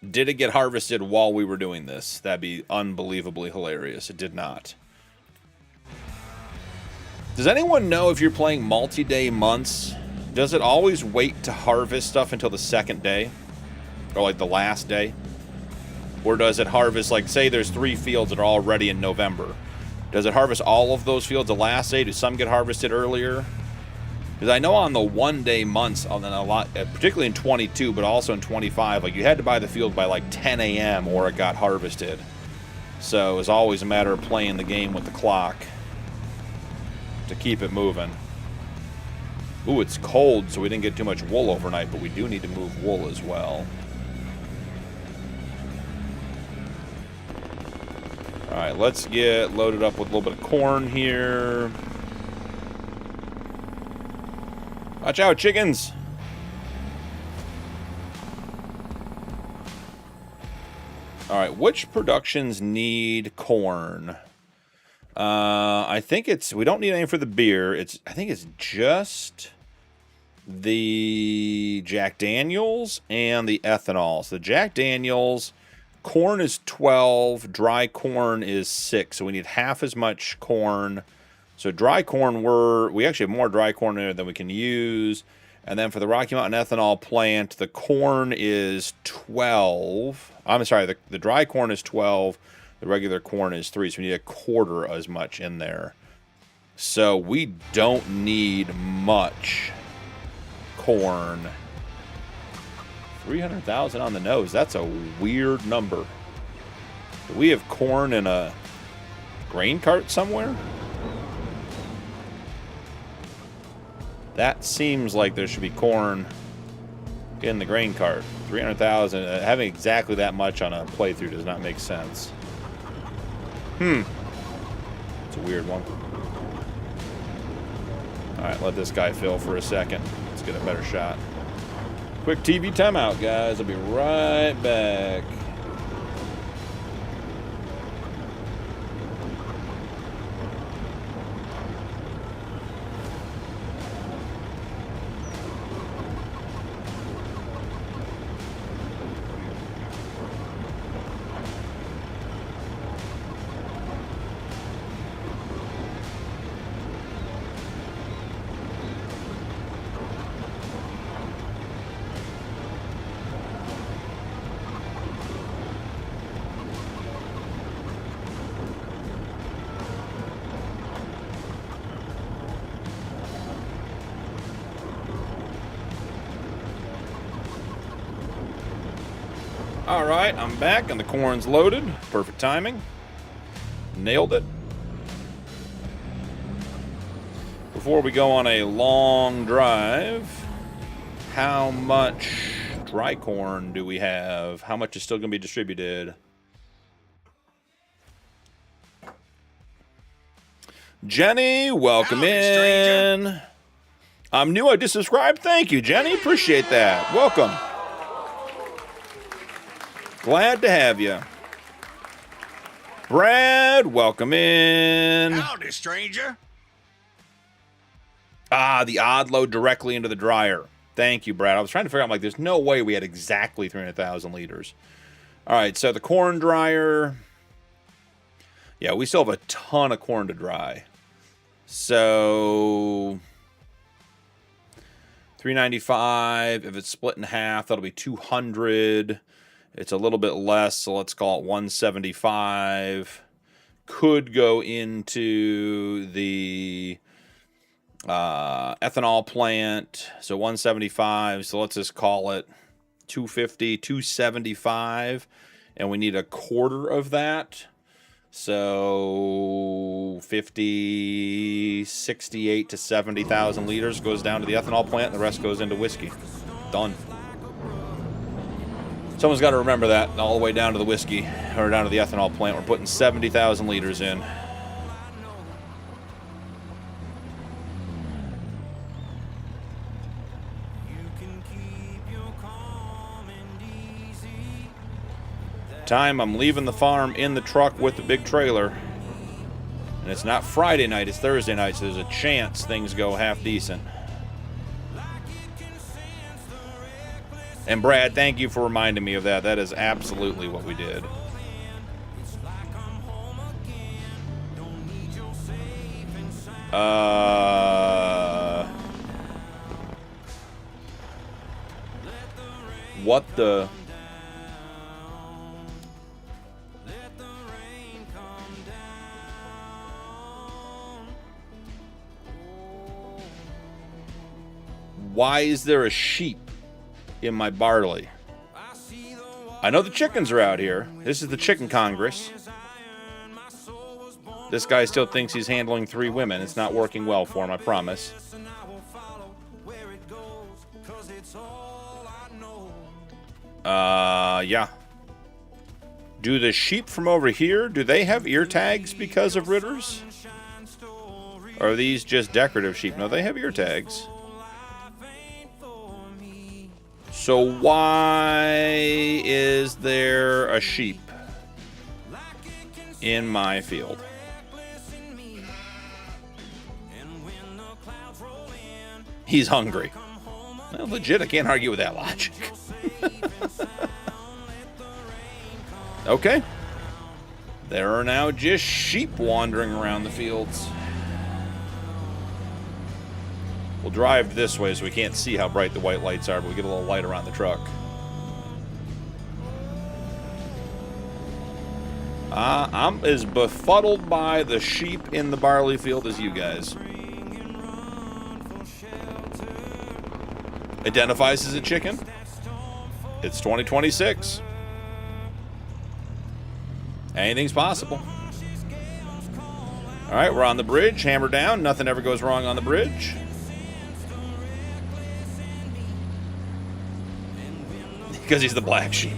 Did it get harvested while we were doing this? That'd be unbelievably hilarious. It did not. Does anyone know if you're playing multi-day months, does it always wait to harvest stuff until the second day? Or like the last day? Or does it harvest, like say there's 3 fields that are all ready in November. Does it harvest all of those fields the last day? Do some get harvested earlier? Because I know on the 1-day months, on a lot, particularly in 22, but also in 25, like you had to buy the field by like 10 a.m. or it got harvested. So it was always a matter of playing the game with the clock to keep it moving. Ooh, it's cold, so we didn't get too much wool overnight, but we do need to move wool as well. All right, let's get loaded up with a little bit of corn here. Watch out, chickens! All right, which productions need corn? I think it's, we don't need any for the beer. I think it's just the Jack Daniels and the ethanol. So the Jack Daniels, corn is 12, dry corn is 6. So we need half as much corn. So dry corn, we actually have more dry corn in there than we can use. And then for the Rocky Mountain ethanol plant, the corn is 12. I'm sorry, the dry corn is 12. The regular corn is 3, so we need a quarter as much in there. So we don't need much corn. 300,000 on the nose. That's a weird number. Do we have corn in a grain cart somewhere? That seems like there should be corn in the grain cart. 300,000. Having exactly that much on a playthrough does not make sense. It's a weird one. Alright, let this guy fill for a second. Let's get a better shot. Quick TV timeout, guys. I'll be right back. All right, I'm back and the corn's loaded. Perfect timing. Nailed it. Before we go on a long drive, how much dry corn do we have? How much is still going to be distributed? Jenny, welcome Howdy, in. stranger. I'm new. I just subscribed. Thank you, Jenny. Appreciate that. Welcome. Glad to have you. Brad, welcome in. Howdy, stranger. Ah, the odd load directly into the dryer. Thank you, Brad. I was trying to figure out, like, there's no way we had exactly 300,000 liters. All right, so the corn dryer. Yeah, we still have a ton of corn to dry. So 395. If it's split in half, that'll be 200. It's a little bit less, so let's call it 175. Could go into the ethanol plant, so 175. So let's just call it 250, 275, and we need a quarter of that. So 50, 68 to 70,000 liters goes down to the ethanol plant, and the rest goes into whiskey. Done. Someone's got to remember that all the way down to the whiskey, or down to the ethanol plant. We're putting 70,000 liters in. Time I'm leaving the farm in the truck with the big trailer. And it's not Friday night, it's Thursday night, so there's a chance things go half decent. And Brad, thank you for reminding me of that. That is absolutely what we did. What the... Why is there a sheep in my barley? I know the chickens are out here. This is the Chicken Congress. This guy still thinks he's handling 3 women. It's not working well for him, I promise. Yeah. Do the sheep from over here, do they have ear tags because of Ritters? Or are these just decorative sheep? No, they have ear tags. So why is there a sheep in my field? He's hungry. Well, legit, I can't argue with that logic. Okay. There are now just sheep wandering around the fields. We'll drive this way so we can't see how bright the white lights are, but we get a little light around the truck. I'm as befuddled by the sheep in the barley field as you guys. Identifies as a chicken. It's 2026. Anything's possible. All right, we're on the bridge. Hammer down. Nothing ever goes wrong on the bridge. Because he's the black sheep.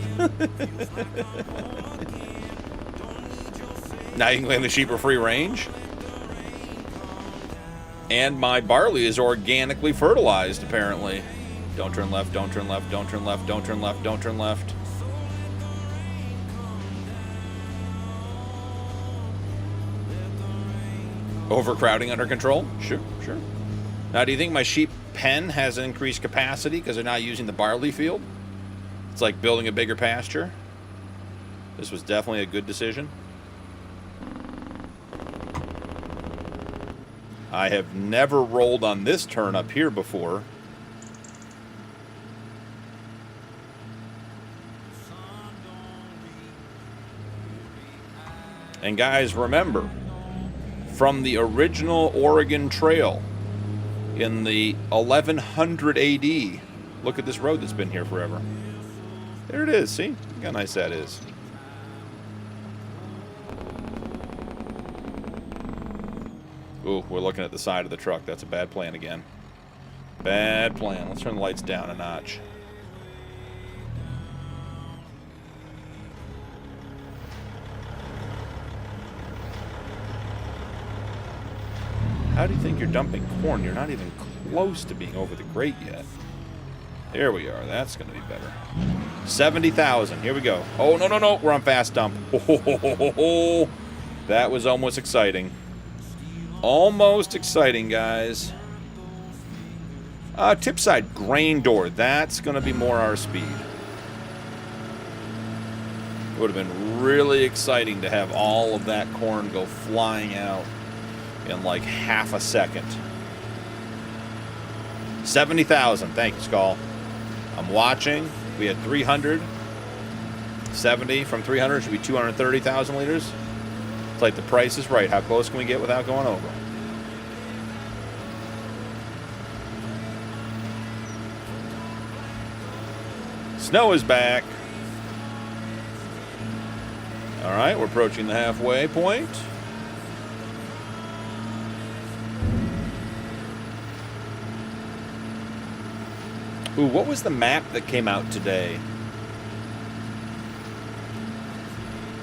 Now you can claim the sheep are free range. And my barley is organically fertilized, apparently. Don't turn left, don't turn left, don't turn left, don't turn left, don't turn left. Overcrowding under control? Sure, sure. Now, do you think my sheep pen has an increased capacity because they're not using the barley field? It's like building a bigger pasture. This was definitely a good decision. I have never rolled on this turn up here before. And guys, remember, from the original Oregon Trail in the 1100 AD, look at this road that's been here forever. There it is, see? Look how nice that is. Ooh, we're looking at the side of the truck. That's a bad plan again. Bad plan. Let's turn the lights down a notch. How do you think you're dumping corn? You're not even close to being over the grate yet. There we are. That's going to be better. 70,000. Here we go. Oh, no, no, no. We're on fast dump. Oh, that was almost exciting. Almost exciting, guys. Tip side grain door. That's going to be more our speed. It would have been really exciting to have all of that corn go flying out in like half a second. 70,000. Thank you, Skull. I'm watching. We had 300. 70 from 300 should be 230,000 liters. It's like the price is right. How close can we get without going over? Snow is back. All right, we're approaching the halfway point. Ooh, what was the map that came out today?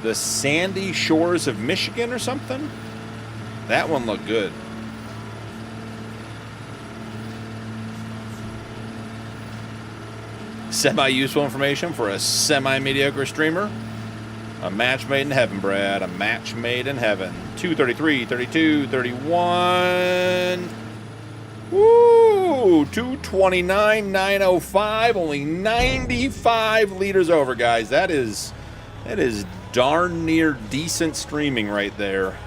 The Sandy Shores of Michigan or something? That one looked good. Semi-useful information for a semi-mediocre streamer. A match made in heaven, Brad. A match made in heaven. 233, 32, 31. Woo! 229, 905. Only 95 liters over, guys. That is darn near decent streaming right there.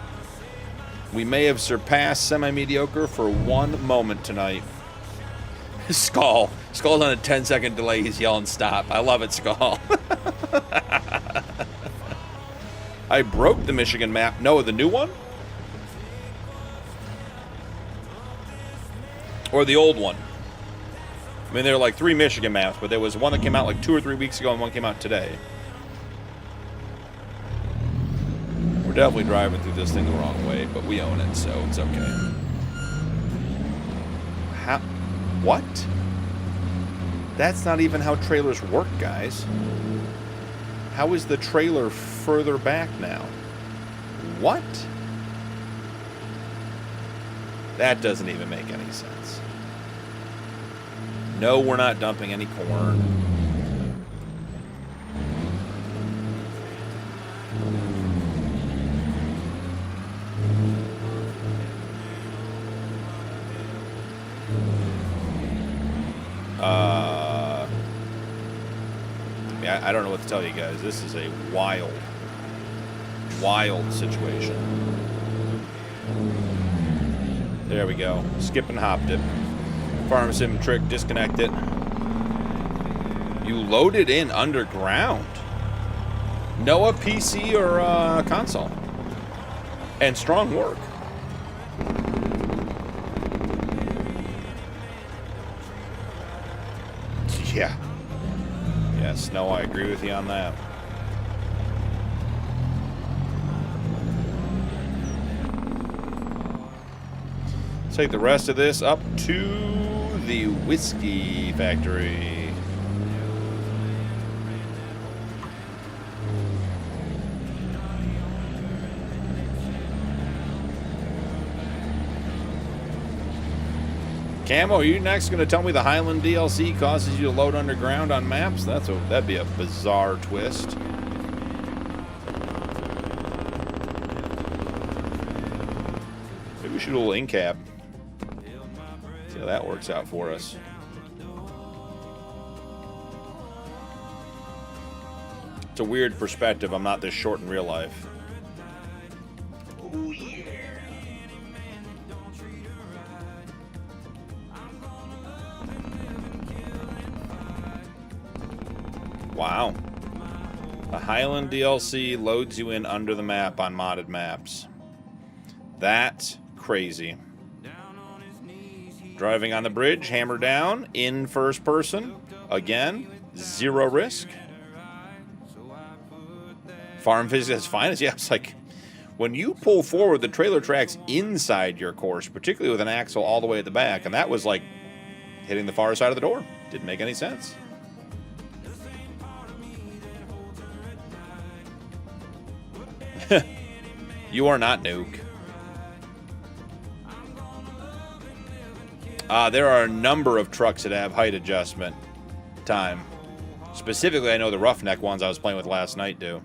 We may have surpassed semi-mediocre for one moment tonight. Skull. Skull's on a 10-second delay. He's yelling stop. I love it, Skull. I broke the Michigan map. No, the new one? Or the old one? I mean, there are like 3 Michigan maps, but there was one that came out like 2 or 3 weeks ago and one came out today. We're definitely driving through this thing the wrong way, but we own it, so it's okay. How? What? That's not even how trailers work, guys. How is the trailer further back now? What? That doesn't even make any sense. No, we're not dumping any corn. I don't know what to tell you guys. This is a wild, wild situation. There we go. Skip and hopped it. Farm sim trick, disconnect it. You loaded in underground. No a PC or console. And strong work. Yeah. Yes, no, I agree with you on that. Take the rest of this up to the whiskey factory. Camo, are you next going to tell me the Highland DLC causes you to load underground on maps? That'd be a bizarre twist. Maybe we should do a little in-cab. See how that works out for us. It's a weird perspective. I'm not this short in real life. Wow. The Highland DLC loads you in under the map on modded maps. That's crazy. Driving on the bridge, hammer down, in first person. Again, zero risk. Farm physics as fine as, yeah, it's like, when you pull forward, the trailer track's inside your course, particularly with an axle all the way at the back, and that was like hitting the far side of the door. Didn't make any sense. You are not Nuke. There are a number of trucks that have height adjustment time. Specifically, I know the Roughneck ones I was playing with last night do.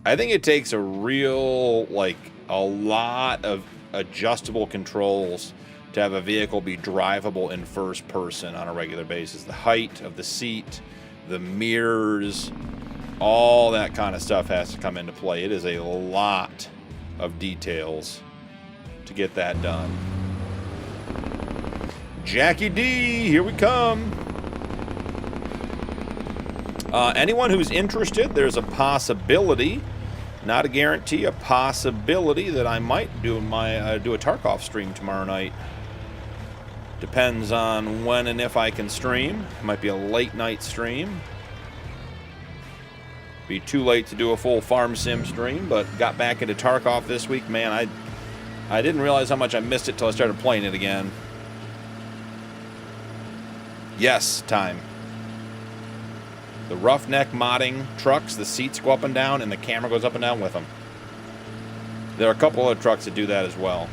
I think it takes a real, like, a lot of adjustable controls to have a vehicle be drivable in first person on a regular basis. The height of the seat, the mirrors, all that kind of stuff has to come into play. It is a lot of details to get that done. Jackie D, here we come. Anyone who's interested, there's a possibility, not a guarantee, a possibility that I might do a Tarkov stream tomorrow night. Depends on when and if I can stream. It might be a late night stream. Be too late to do a full farm sim stream, but got back into Tarkov this week. Man, I didn't realize how much I missed it till I started playing it again. Yes, time. The roughneck modding trucks, the seats go up and down, and the camera goes up and down with them. There are a couple other trucks that do that as well.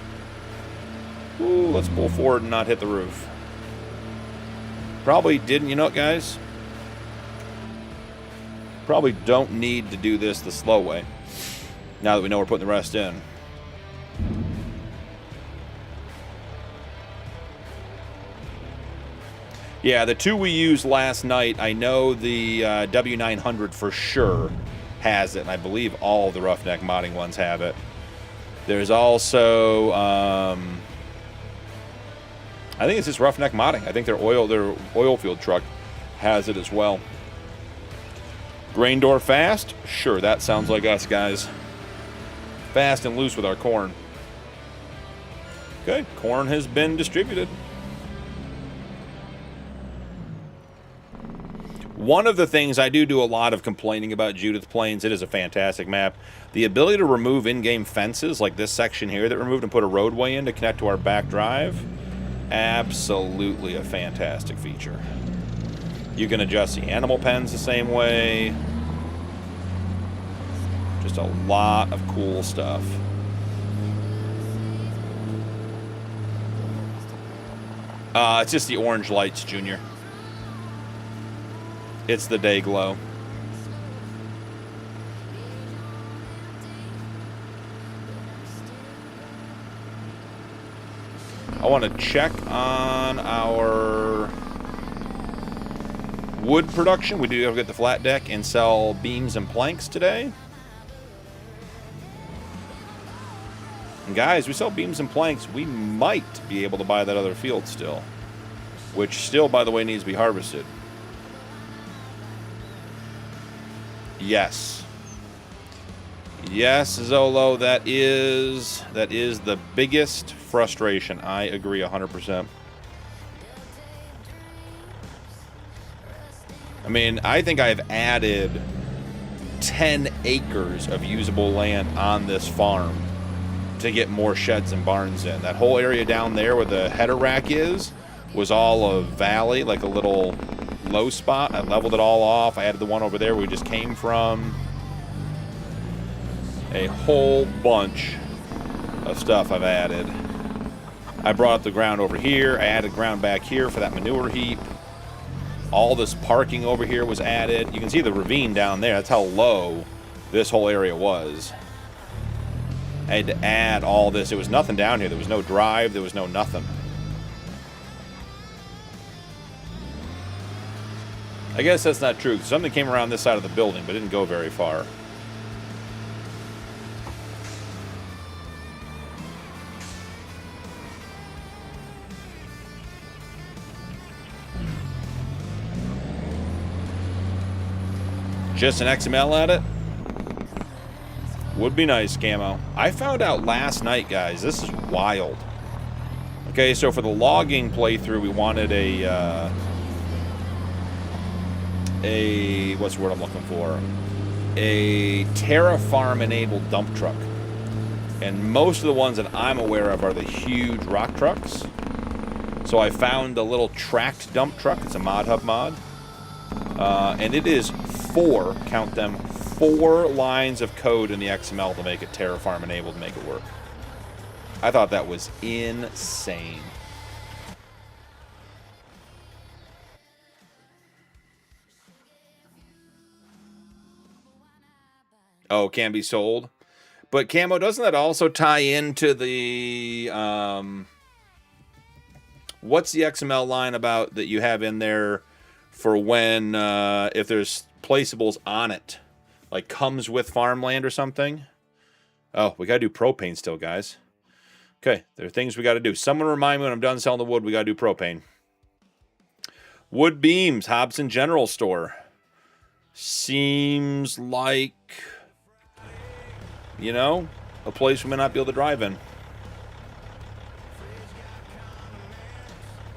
Ooh, let's pull forward and not hit the roof. Probably didn't, you know what, guys? Probably don't need to do this the slow way, now that we know we're putting the rest in. Yeah, the two we used last night, I know the W900 for sure has it, and I believe all the Roughneck modding ones have it. There's also, I think it's just Roughneck modding. I think their oil field truck has it as well. Grain door fast? Sure, that sounds like us, guys. Fast and loose with our corn. Okay, corn has been distributed. One of the things I do a lot of complaining about Judith Plains, it is a fantastic map. The ability to remove in-game fences, like this section here that removed and put a roadway in to connect to our back drive, absolutely a fantastic feature. You can adjust the animal pens the same way. Just a lot of cool stuff. It's just the orange lights, Junior. It's the day glow. I want to check on our wood production. We do have to get the flat deck and sell beams and planks today. And guys, we sell beams and planks. We might be able to buy that other field still, which still, by the way, needs to be harvested. Yes. Yes, Zolo, that is the biggest frustration. I agree 100%. I mean, I think I've added 10 acres of usable land on this farm to get more sheds and barns in. That whole area down there where the header rack is was all a valley, like a little low spot. I leveled it all off. I added the one over there where we just came from. A whole bunch of stuff I've added. I brought up the ground over here. I added ground back here for that manure heap. All this parking over here was added. You can see the ravine down there. That's how low this whole area was. I had to add all this. It was nothing down here. There was no drive. There was no nothing. I guess that's not true. Something came around this side of the building, but didn't go very far. Just an XML at it? Would be nice, Camo. I found out last night, guys. This is wild. Okay, so for the logging playthrough, we wanted a what's the word I'm looking for? A TerraFarm-enabled dump truck. And most of the ones that I'm aware of are the huge rock trucks. So I found a little tracked dump truck. It's a Mod Hub mod. And it is 4, count them, 4 lines of code in the XML to make it TerraFarm-enabled to make it work. I thought that was insane. Oh, can be sold. But Camo, doesn't that also tie into the what's the XML line about that you have in there for when if there's placeables on it, like comes with farmland or something? Oh, we gotta do propane still, guys. Okay, there are things we gotta do. Someone remind me when I'm done selling the wood, we gotta do propane. Wood beams, Hobson General Store. Seems like, you know, a place we may not be able to drive in.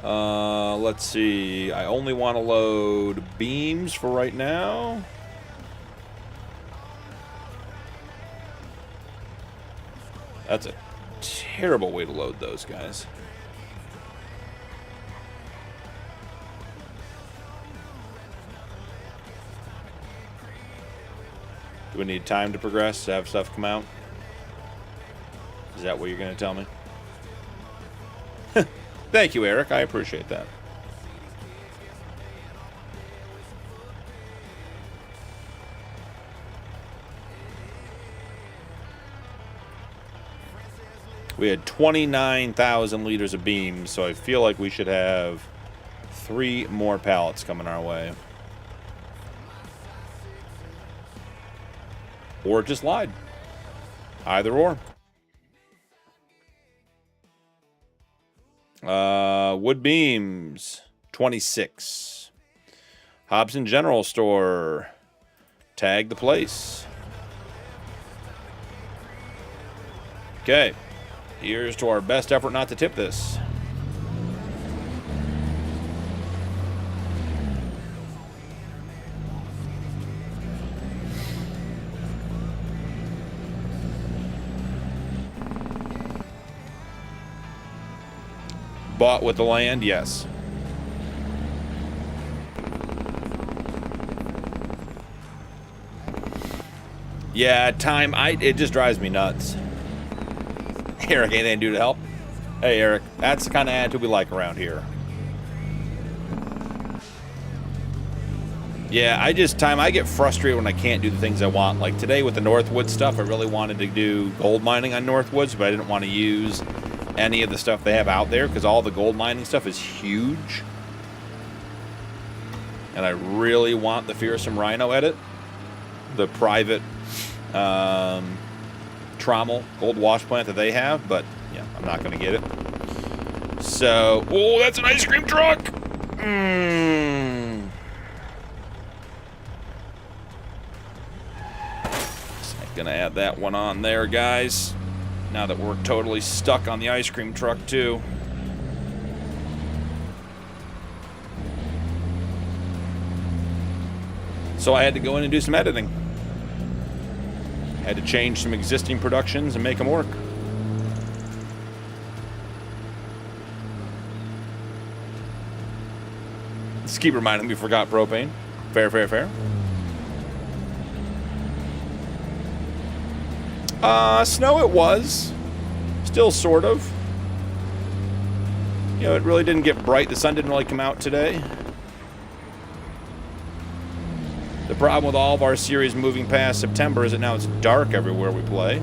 Let's see. I only want to load beams for right now. That's a terrible way to load those guys. Do we need time to progress, to have stuff come out? Is that what you're going to tell me? Thank you, Eric. I appreciate that. We had 29,000 liters of beams, so I feel like we should have 3 more pallets coming our way. Or it just lied. Either or. Wood beams, 26. Hobson General Store. Tag the place. Okay. Here's to our best effort not to tip this. Bought with the land, yes. Yeah, time. It just drives me nuts. Eric, anything to do to help? Hey, Eric, that's the kind of attitude we like around here. Yeah, I get frustrated when I can't do the things I want. Like today with the Northwood stuff, I really wanted to do gold mining on Northwoods, but I didn't want to use any of the stuff they have out there because all the gold mining stuff is huge. And I really want the Fearsome Rhino edit. The private trommel gold wash plant that they have, but yeah, I'm not going to get it. So, oh, that's an ice cream truck! So I'm going to add that one on there, guys. Now that we're totally stuck on the ice cream truck, too. So I had to go in and do some editing. Had to change some existing productions and make them work. Just keep reminding me we forgot propane. Fair, fair, fair. Snow it was. Still sort of. You know, it really didn't get bright. The sun didn't really come out today. The problem with all of our series moving past September is that now it's dark everywhere we play.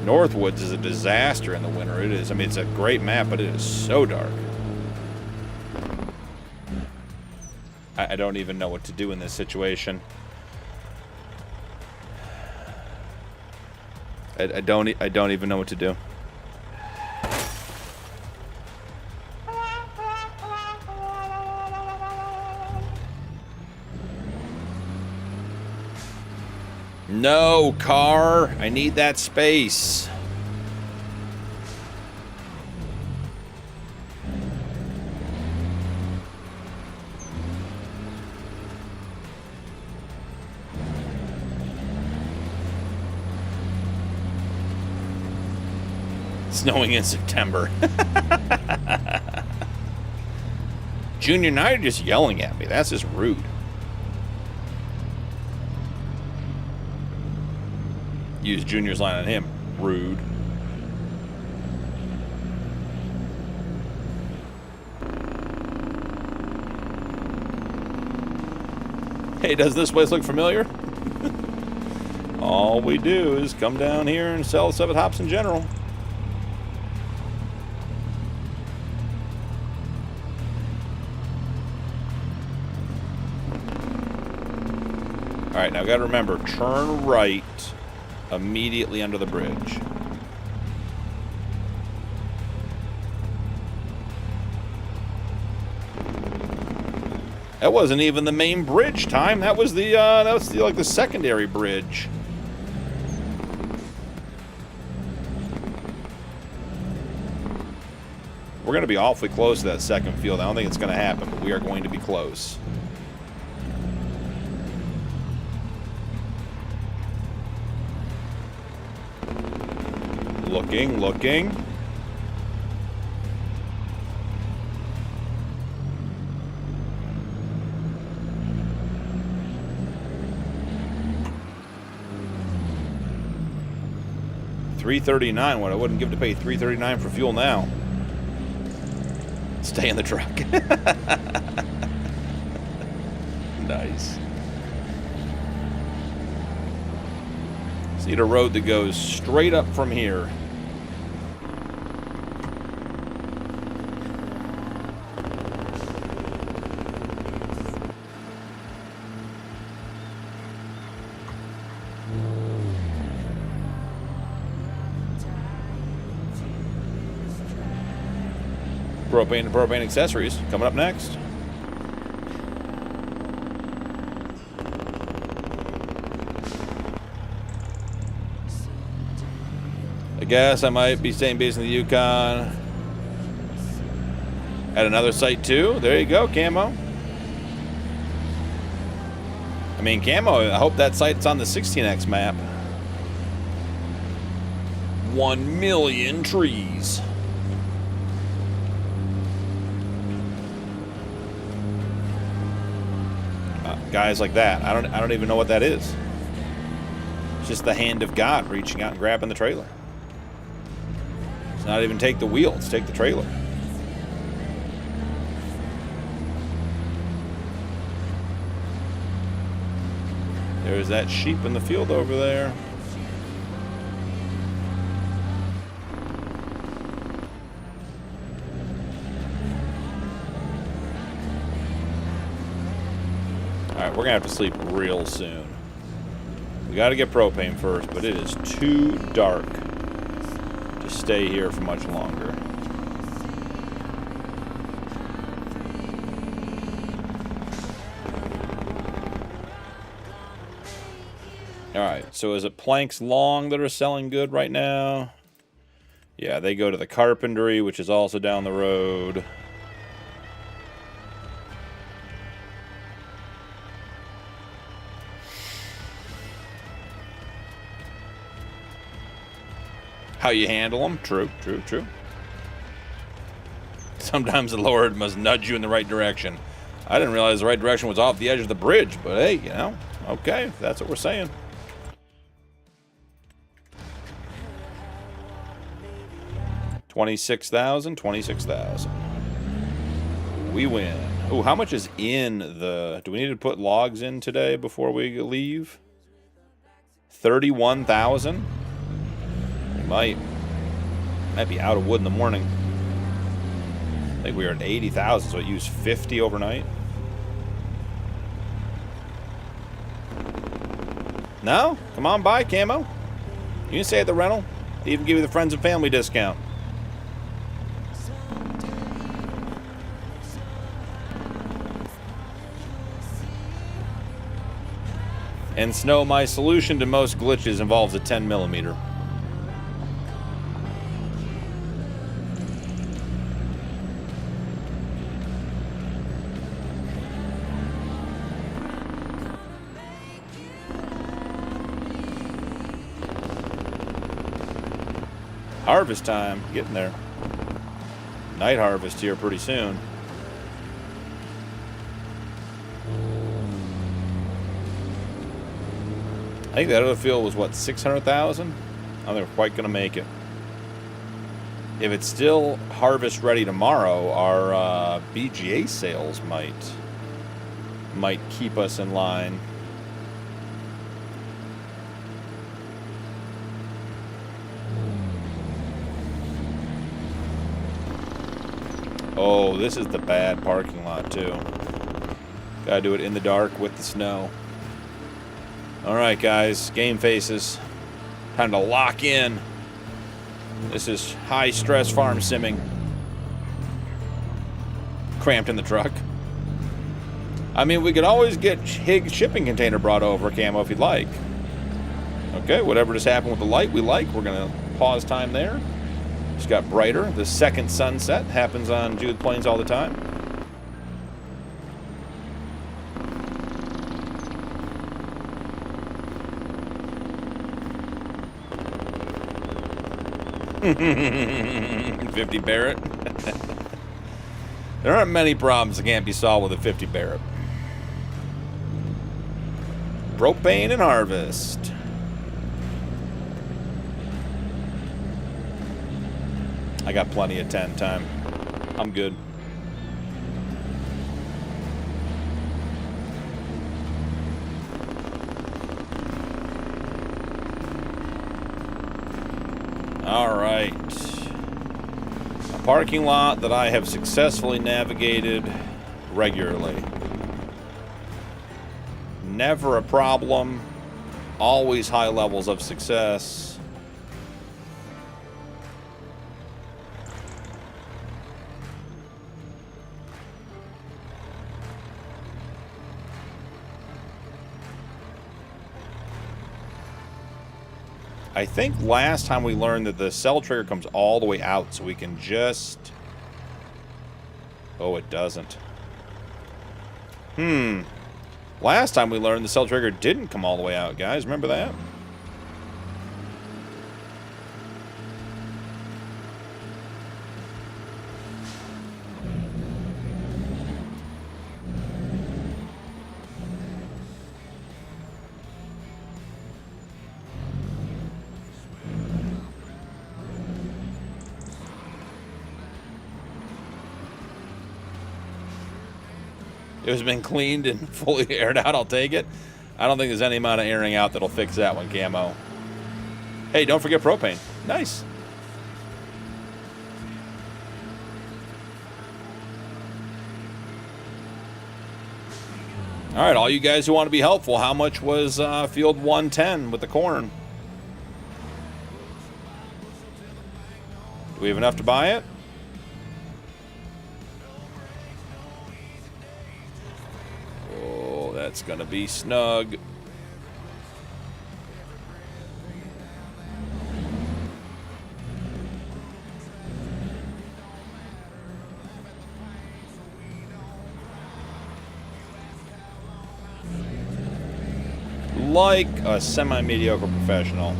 Northwoods is a disaster in the winter. It is. I mean, it's a great map, but it is so dark. I don't even know what to do in this situation. I don't even know what to do. No, car. I need that space. Snowing in September. Junior, now you're just yelling at me. That's just rude. Use Junior's line on him. Rude. Hey, does this place look familiar? All we do is come down here and sell stuff at Hobson General. Alright, now I've got to remember, turn right immediately under the bridge. That wasn't even the main bridge time. That was the like the secondary bridge. We're going to be awfully close to that second field. I don't think it's going to happen, but we are going to be close. Looking, looking. $3.39. What I wouldn't give to pay $3.39 for fuel now. Stay in the truck. Nice. See a road that goes straight up from here. Propane and propane accessories coming up next. I guess I might be staying based in the Yukon at another site too. There you go, Camo. I mean, Camo, I hope that site's on the 16X map. 1 million trees. Guys like that. I don't even know what that is. It's just the hand of God reaching out and grabbing the trailer. It's not even take the wheel, it's take the trailer. There's that sheep in the field over there. Alright, we're going to have to sleep real soon. We got to get propane first, but it is too dark to stay here for much longer. Alright, so is it planks long that are selling good right now? Yeah, they go to the carpentry, which is also down the road. How you handle them. True, true, true. Sometimes the Lord must nudge you in the right direction. I didn't realize the right direction was off the edge of the bridge, but hey, you know, okay, if that's what we're saying. $26,000. We win. Oh, how much is in the... Do we need to put logs in today before we leave? 31,000? Might be out of wood in the morning. I think we were at 80,000, so it used 50 overnight. No? Come on by, Camo. You can stay at the rental. They even give you the friends and family discount. And Snow, my solution to most glitches involves a 10mm. Harvest time, getting there. Night harvest here pretty soon. I think that other field was, what, 600,000? I don't think we're quite going to make it. If it's still harvest ready tomorrow, our BGA sales might keep us in line. Oh, this is the bad parking lot, too. Gotta do it in the dark with the snow. Alright, guys. Game faces. Time to lock in. This is high-stress farm simming. Cramped in the truck. I mean, we could always get Higgs shipping container brought over, Camo, if you'd like. Okay, whatever just happened with the light we like. We're going to pause time there. Just got brighter. The second sunset happens on Judith Plains all the time. $50 Barrett. There aren't many problems that can't be solved with a $50 Barrett. Propane and harvest. I got plenty of 10 time. I'm good. All right. A parking lot that I have successfully navigated regularly. Never a problem. Always high levels of success. I think last time we learned that the cell trigger comes all the way out, so we can just... Oh, it doesn't. Last time we learned the cell trigger didn't come all the way out, guys. Remember that? It has been cleaned and fully aired out. I'll take it. I don't think there's any amount of airing out that'll fix that one, Camo. Hey, don't forget propane. Nice. All right, all you guys who want to be helpful, how much was field 110 with the corn? Do we have enough to buy it? It's gonna be snug. Like a semi-mediocre professional.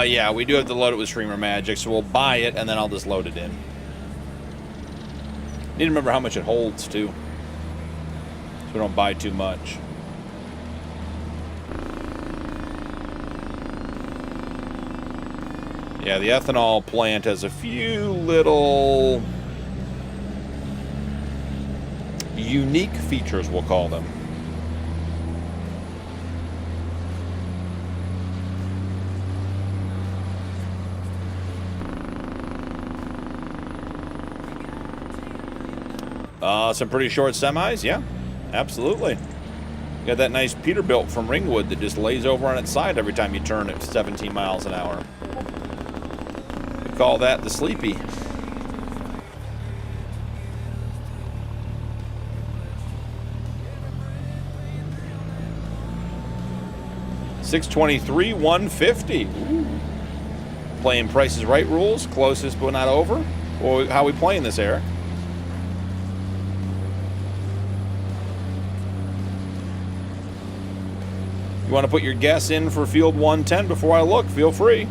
Yeah, we do have to load it with Streamer Magic, so we'll buy it, and then I'll just load it in. Need to remember how much it holds, too. So we don't buy too much. Yeah, the ethanol plant has a few little unique features, we'll call them. Some pretty short semis, yeah, absolutely. Got that nice Peterbilt from Ringwood that just lays over on its side every time you turn at 17 miles an hour. We call that the Sleepy. $623, $150. Playing Price is Right rules, closest but not over. Well, how are we playing this, Eric? You want to put your guess in for field 110 before I look? Feel free.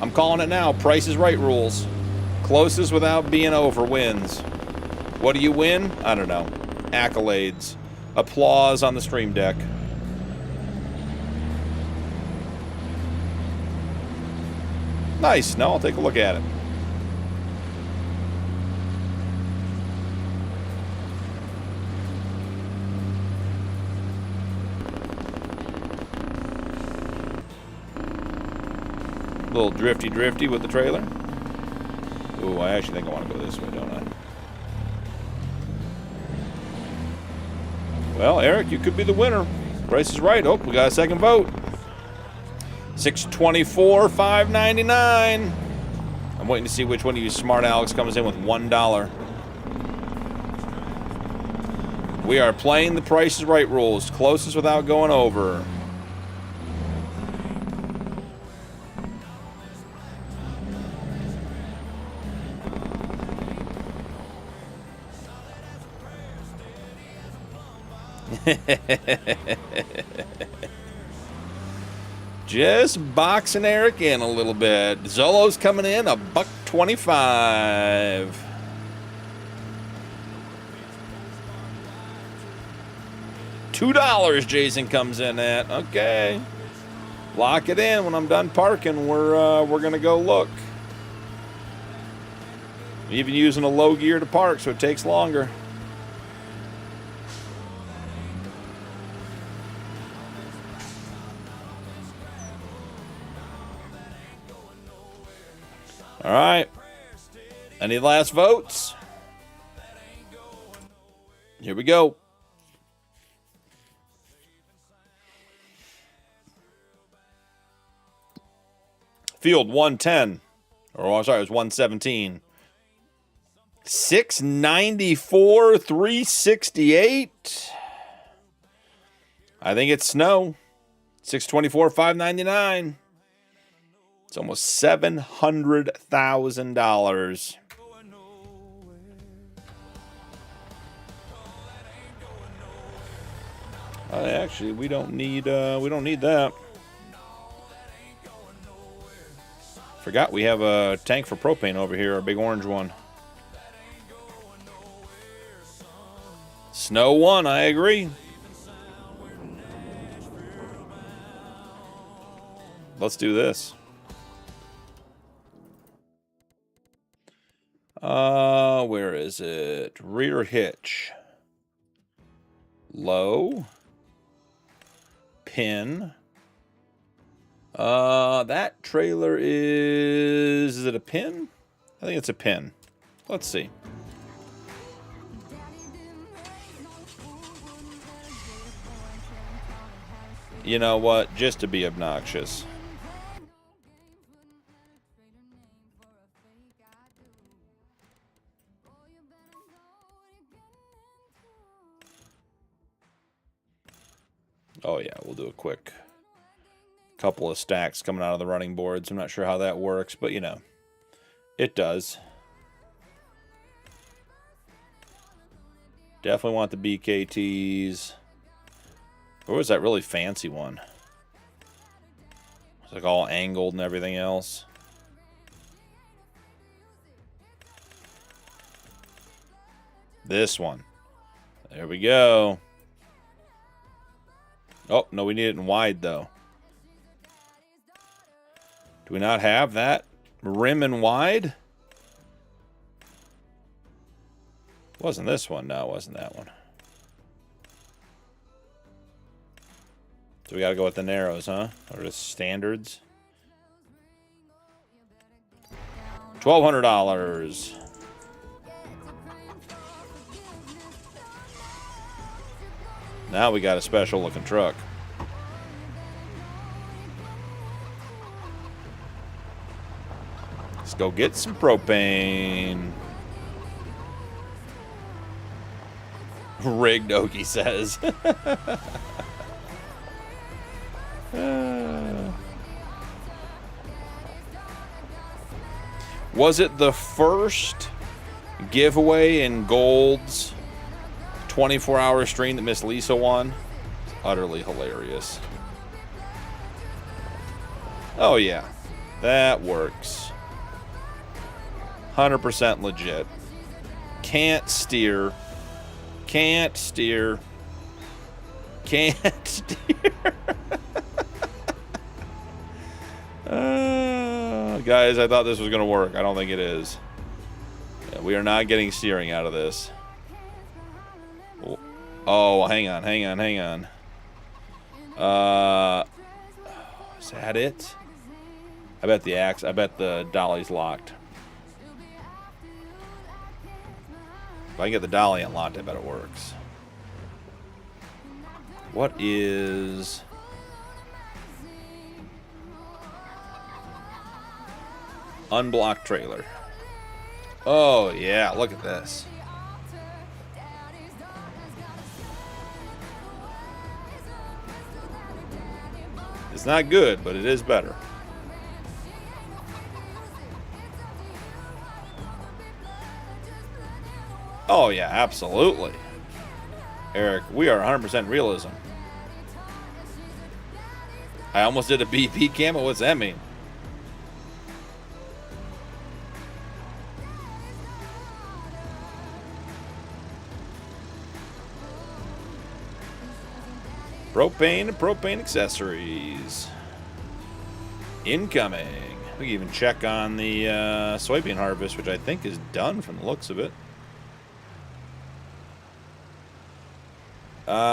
I'm calling it now. Price is Right rules. Closest without being over wins. What do you win? I don't know. Accolades. Applause on the stream deck. Nice. No, I'll take a look at it. A little drifty with the trailer. Ooh, I actually think I want to go this way, don't I? Well, Eric, you could be the winner. Price is Right. Oh, we got a second vote. $624, $599. I'm waiting to see which one of you smart Alex comes in with $1. We are playing the Price is Right rules. Closest without going over. Just boxing Eric in a little bit. Zolo's coming in $1.25. $2 Jason comes in at. Okay. Lock it in. When I'm done parking, we're gonna go look. I'm even using a low gear to park, so it takes longer. All right. Any last votes? Here we go. Field 110. Or I'm sorry, it was 117. 694, 368. I think it's snow. 624, 599. It's almost $700,000. Actually, we don't need that. Forgot we have a tank for propane over here, a big orange one. Snow 1, I agree. Let's do this. Where is it? Rear hitch. Low. Pin. That trailer is it a pin? I think it's a pin. Let's see. You know what? Just to be obnoxious. Oh yeah, we'll do a quick couple of stacks coming out of the running boards. I'm not sure how that works, but you know, it does. Definitely want the BKTs. Or was that really fancy one? It's like all angled and everything else. This one. There we go. Oh, no, we need it in wide, though. Do we not have that rim and wide? Wasn't this one? No, it wasn't that one. So we got to go with the narrows, huh? Or the standards? $1,200. Now we got a special looking truck. Let's go get some propane. Rigged Okie says. Was it the first giveaway in Gold's 24-hour stream that Miss Lisa won? It's utterly hilarious. Oh yeah, that works. 100% legit. Can't steer. Can't steer. Can't steer. Guys, I thought this was going to work. I don't think it is. Yeah, we are not getting steering out of this. Oh, hang on. Is that it? I bet the dolly's locked. If I can get the dolly unlocked, I bet it works. What is... Unblocked trailer. Oh, yeah, look at this. It's not good, but it is better. Oh, yeah, absolutely. Eric, we are 100% realism. I almost did a BP camo. What's that mean? Propane and propane accessories. Incoming. We can even check on the soybean harvest, which I think is done from the looks of it.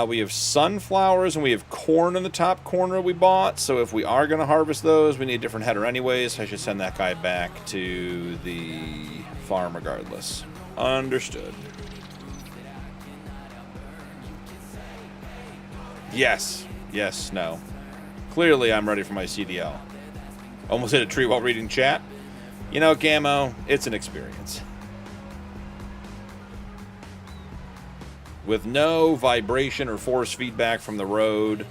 We have sunflowers and we have corn in the top corner we bought. So if we are going to harvest those, we need a different header anyways. I should send that guy back to the farm regardless. Understood. Yes. Yes, no. Clearly I'm ready for my CDL. Almost hit a tree while reading chat. You know, Camo, it's an experience. With no vibration or force feedback from the road,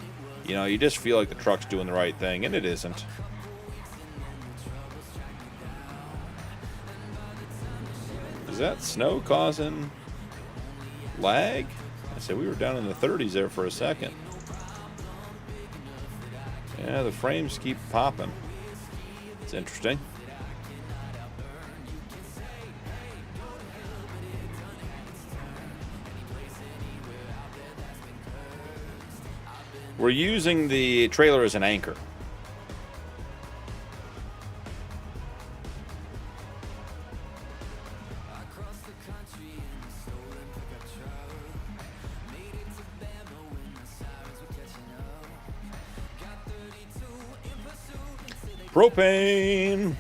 you know, you just feel like the truck's doing the right thing, and it isn't. Is that snow causing lag? I said we were down in the 30s there for a second. Yeah, the frames keep popping. It's interesting. We're using the trailer as an anchor. Propane.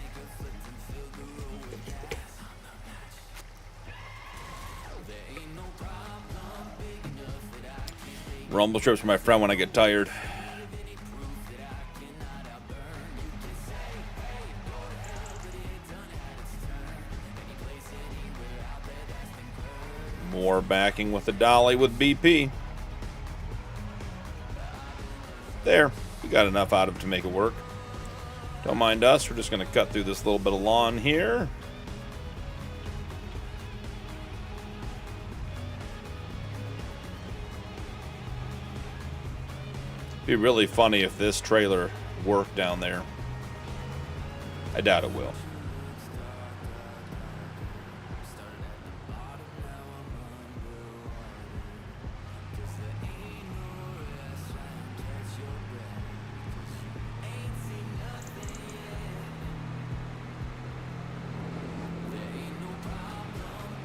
Rumble strips for my friend when I get tired. More backing with the dolly with BP. There. We got enough out of it to make it work. Don't mind us. We're just going to cut through this little bit of lawn here. Be really funny if this trailer worked down there. I doubt it will.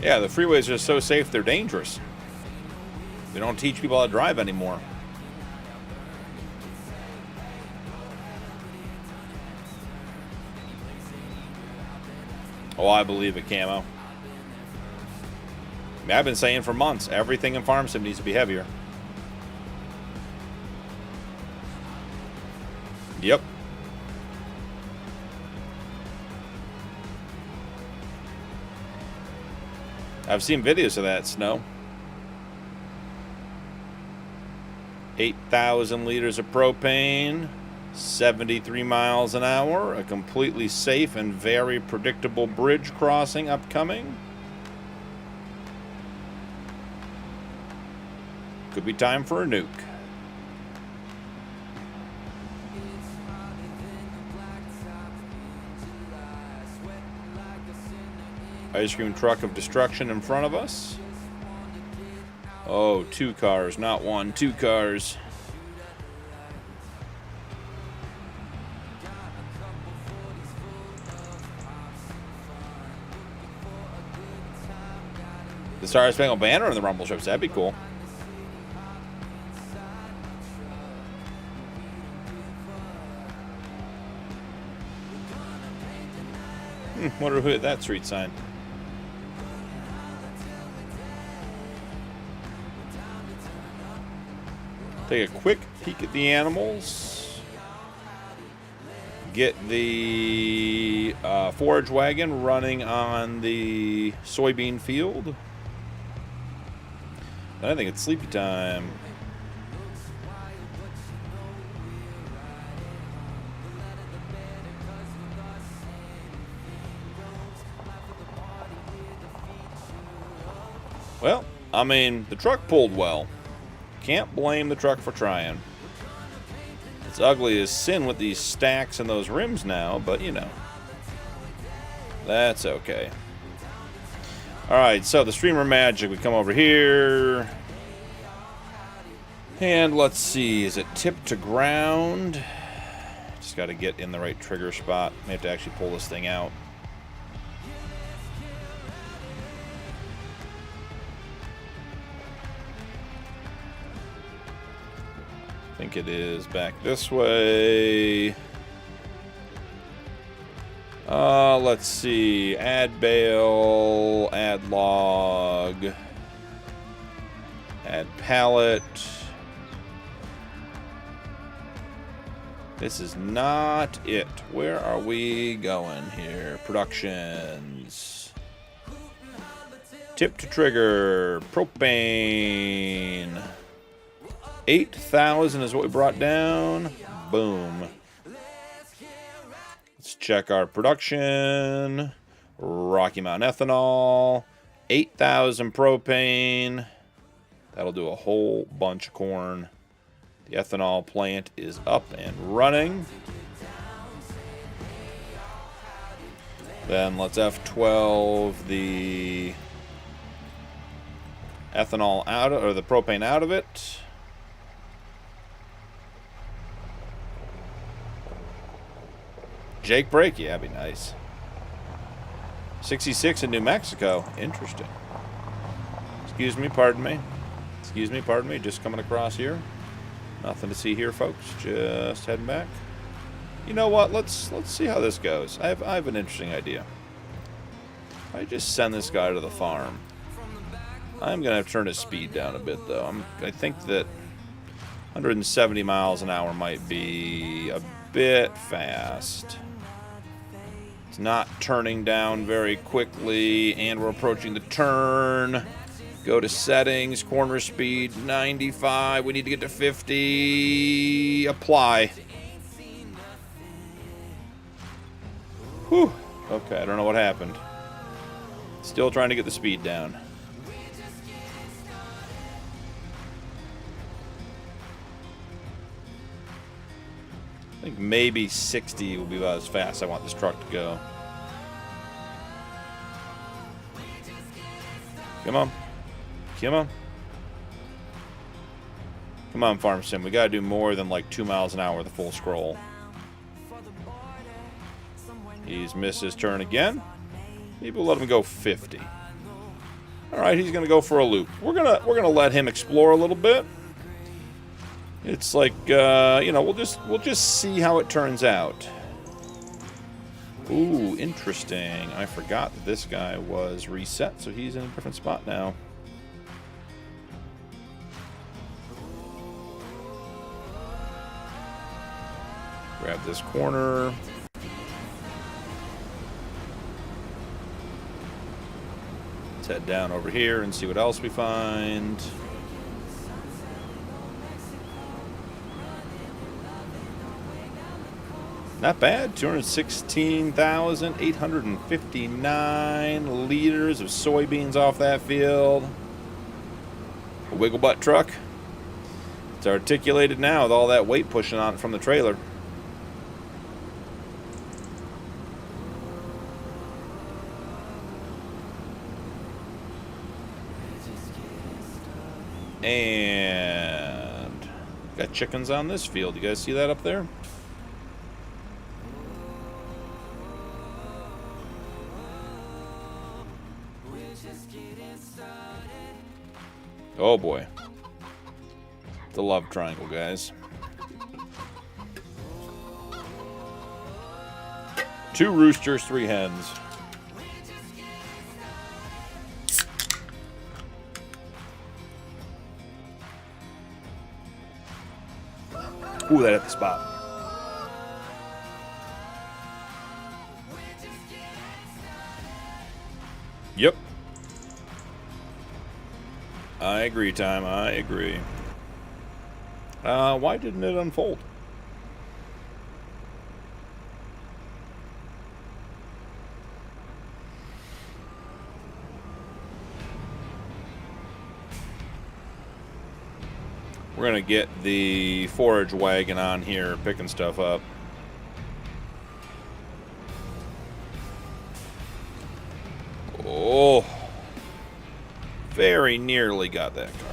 Yeah, the freeways are so safe, they're dangerous. They don't teach people how to drive anymore. Oh, I believe it, Camo. I mean, I've been saying for months, everything in Farmstick needs to be heavier. Yep. I've seen videos of that snow. 8,000 liters of propane, 73 miles an hour, a completely safe and very predictable bridge crossing upcoming. Could be time for a nuke. Ice cream truck of destruction in front of us. Oh, 2 cars, not 1, 2 cars. The Star Spangled Banner in the rumble strips, that'd be cool. Wonder who hit that street sign. Take a quick peek at the animals. get the forage wagon running on the soybean field. I think it's sleepy time. Well, I mean, the truck pulled well. Can't blame the truck for trying. It's ugly as sin with these stacks and those rims now, but you know. That's okay. Alright, so the streamer magic. We come over here. And let's see, is it tipped to ground? Just got to get in the right trigger spot. May have to actually pull this thing out. I think it is back this way. Let's see. Add bale, add log, add pallet. This is not it. Where are we going here? Productions. Tip to trigger. Propane. 8,000 is what we brought down. Boom. Let's check our production. Rocky Mountain ethanol. 8,000 propane. That'll do a whole bunch of corn. The ethanol plant is up and running. Then let's F12 the ethanol out of, or the propane out of it. Jake break, yeah, that'd be nice. 66 in New Mexico. Interesting. Excuse me, pardon me. Excuse me, pardon me. Just coming across here. Nothing to see here, folks. Just heading back. You know what? Let's see how this goes. I have an interesting idea. I just send this guy to the farm. I'm gonna have to turn his speed down a bit, though. I think that 170 miles an hour might be a bit fast. It's not turning down very quickly, and we're approaching the turn. Go to settings, corner speed 95. We need to get to 50. Apply. Whew. Okay, I don't know what happened. Still trying to get the speed down. I think maybe 60 will be about as fast as I want this truck to go. Come on. Come on. Come on, Farm Sim. We gotta do more than like 2 miles an hour with a full scroll. He's missed his turn again. Maybe we'll let him go 50. Alright, he's gonna go for a loop. We're gonna let him explore a little bit. It's like, you know, we'll just see how it turns out. Ooh, interesting. I forgot that this guy was reset, so he's in a different spot now. Grab this corner. Let's head down over here and see what else we find. Not bad. 216,859 liters of soybeans off that field. A wiggle butt truck. It's articulated now with all that weight pushing on it from the trailer. And got chickens on this field. You guys see that up there? Oh boy. The love triangle, guys. 2 roosters, 3 hens. Ooh, that hit the spot. I agree, Time. I agree. Why didn't it unfold? We're going to get the forage wagon on here, picking stuff up. Oh, very nearly got that car.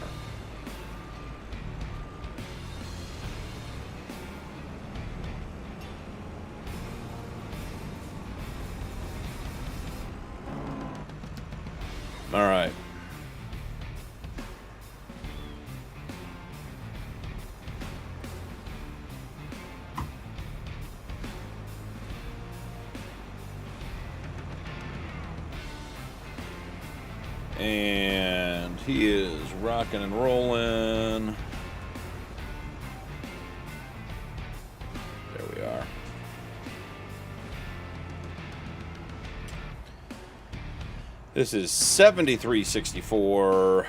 All right. And he is rocking and rolling. There we are. This is 7364.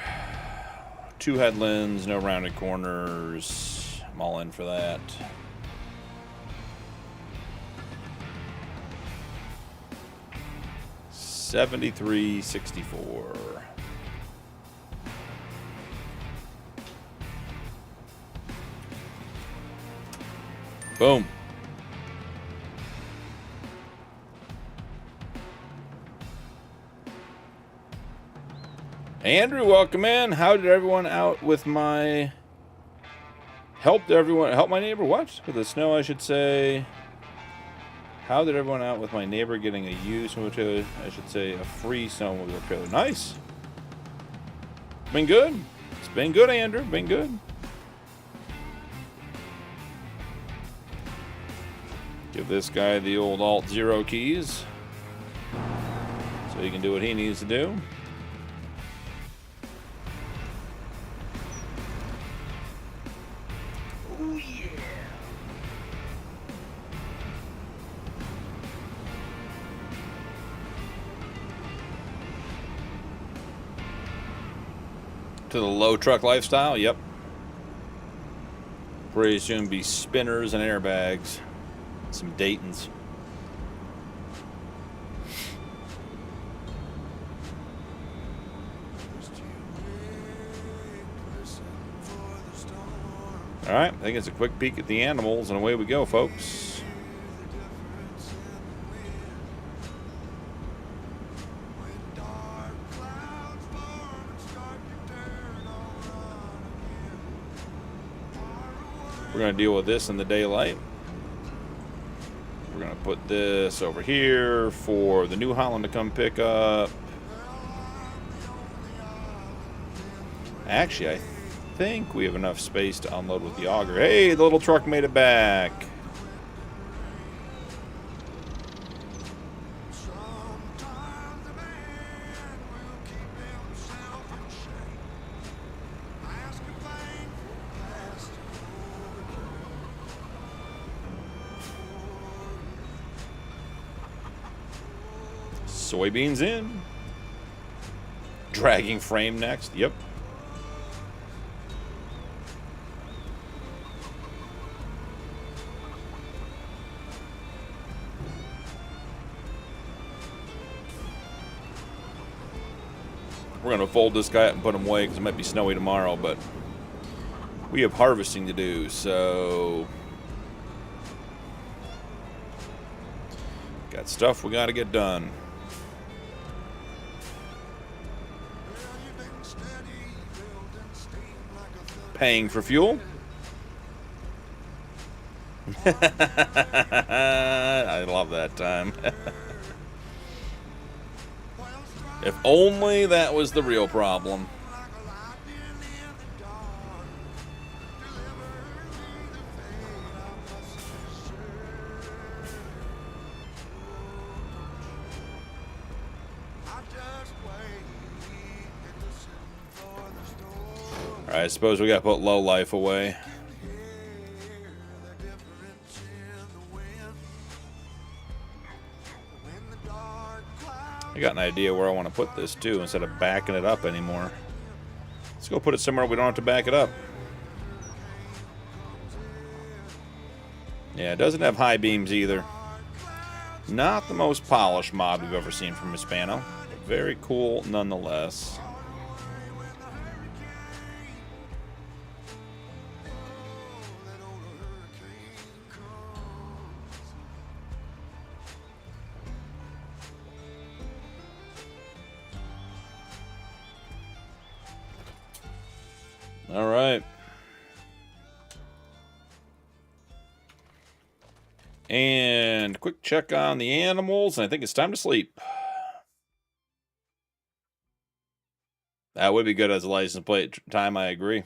2 headlands, no rounded corners. I'm all in for that. $73.64. Boom. Andrew, welcome in. How did everyone out with my... Help my neighbor? What? With the snow, I should say. How did everyone out with my neighbor getting a used snowmobile trailer? I should say a free snowmobile trailer. Nice. Been good. It's been good, Andrew. Been good. Give this guy the old Alt-0 keys so he can do what he needs to do. Oh, yeah. To the low truck lifestyle, yep. Pretty soon be spinners and airbags. Some Daytons. All right, I think it's a quick peek at the animals, and away we go, folks. We're going to deal with this in the daylight. We're going to put this over here for the New Holland to come pick up. Actually, I think we have enough space to unload with the auger. Hey, the little truck made it back. Soybeans in. Dragging frame next. Yep. We're going to fold this guy up and put him away because it might be snowy tomorrow, but we have harvesting to do, so got stuff we got to get done. Paying for fuel. I love that time. If only that was the real problem. Alright, I suppose we gotta put low life away. I got an idea where I want to put this too instead of backing it up anymore. Let's go put it somewhere we don't have to back it up. Yeah, it doesn't have high beams either. Not the most polished mod we've ever seen from Hispano, but very cool nonetheless. All right. And quick check on the animals, and I think it's time to sleep. That would be good as a license plate time, I agree.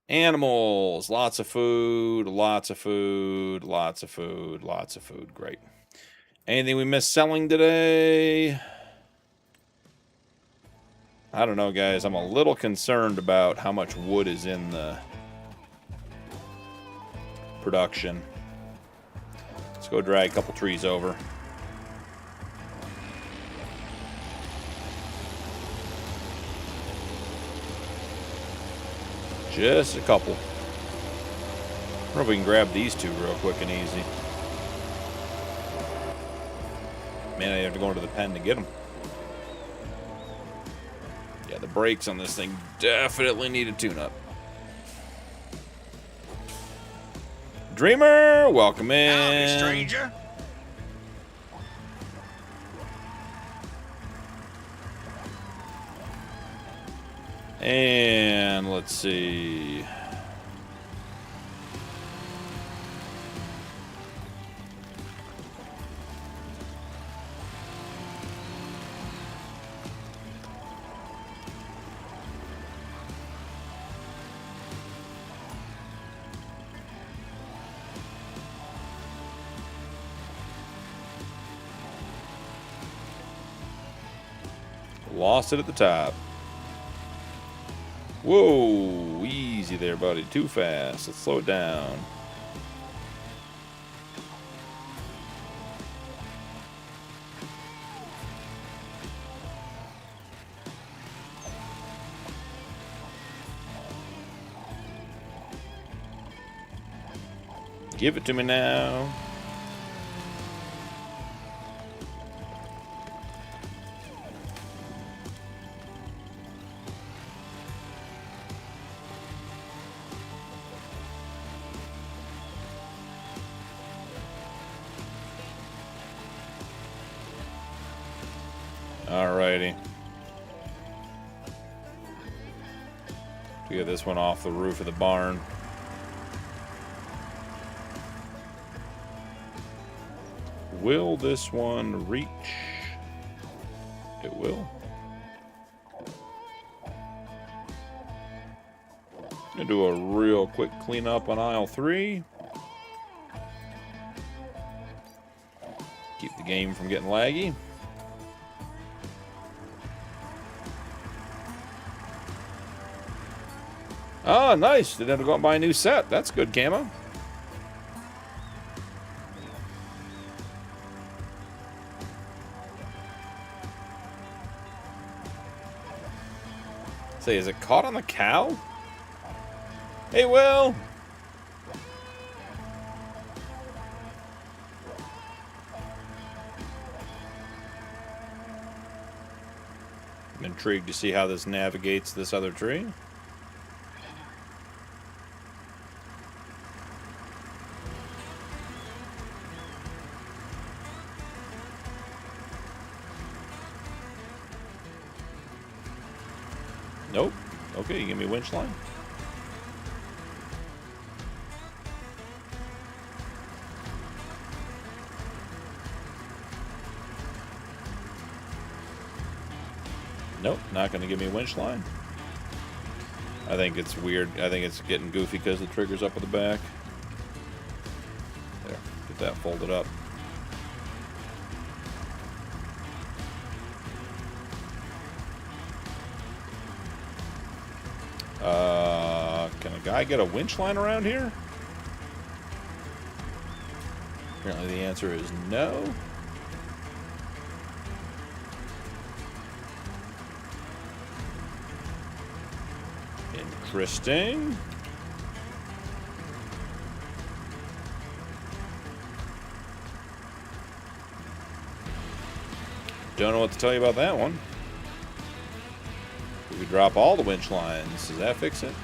Animals, lots of food, lots of food, lots of food, lots of food. Great. Anything we missed selling today? I don't know, guys. I'm a little concerned about how much wood is in the production. Let's go drag a couple trees over. Just a couple. I wonder if we can grab these two real quick and easy. Man, I have to go into the pen to get them. Yeah, the brakes on this thing definitely need a tune-up. Dreamer, welcome in. Howdy, stranger. And let's see. Lost it at the top. Whoa, easy there, buddy. Too fast. Let's slow it down. Give it to me now. Alrighty. To get this one off the roof of the barn. Will this one reach? It will. Gonna do a real quick cleanup on aisle 3. Keep the game from getting laggy. Ah, nice. Didn't have to go out and buy a new set. That's good camo. Say, is it caught on the cow? Hey, Will. I'm intrigued to see how this navigates this other tree. Nope. Okay, you give me a winch line. Nope, not going to give me a winch line. I think it's weird. I think it's getting goofy because the trigger's up at the back. There, get that folded up. Can a guy get a winch line around here? Apparently the answer is no. Interesting. Don't know what to tell you about that one. We could drop all the winch lines. Does that fix it?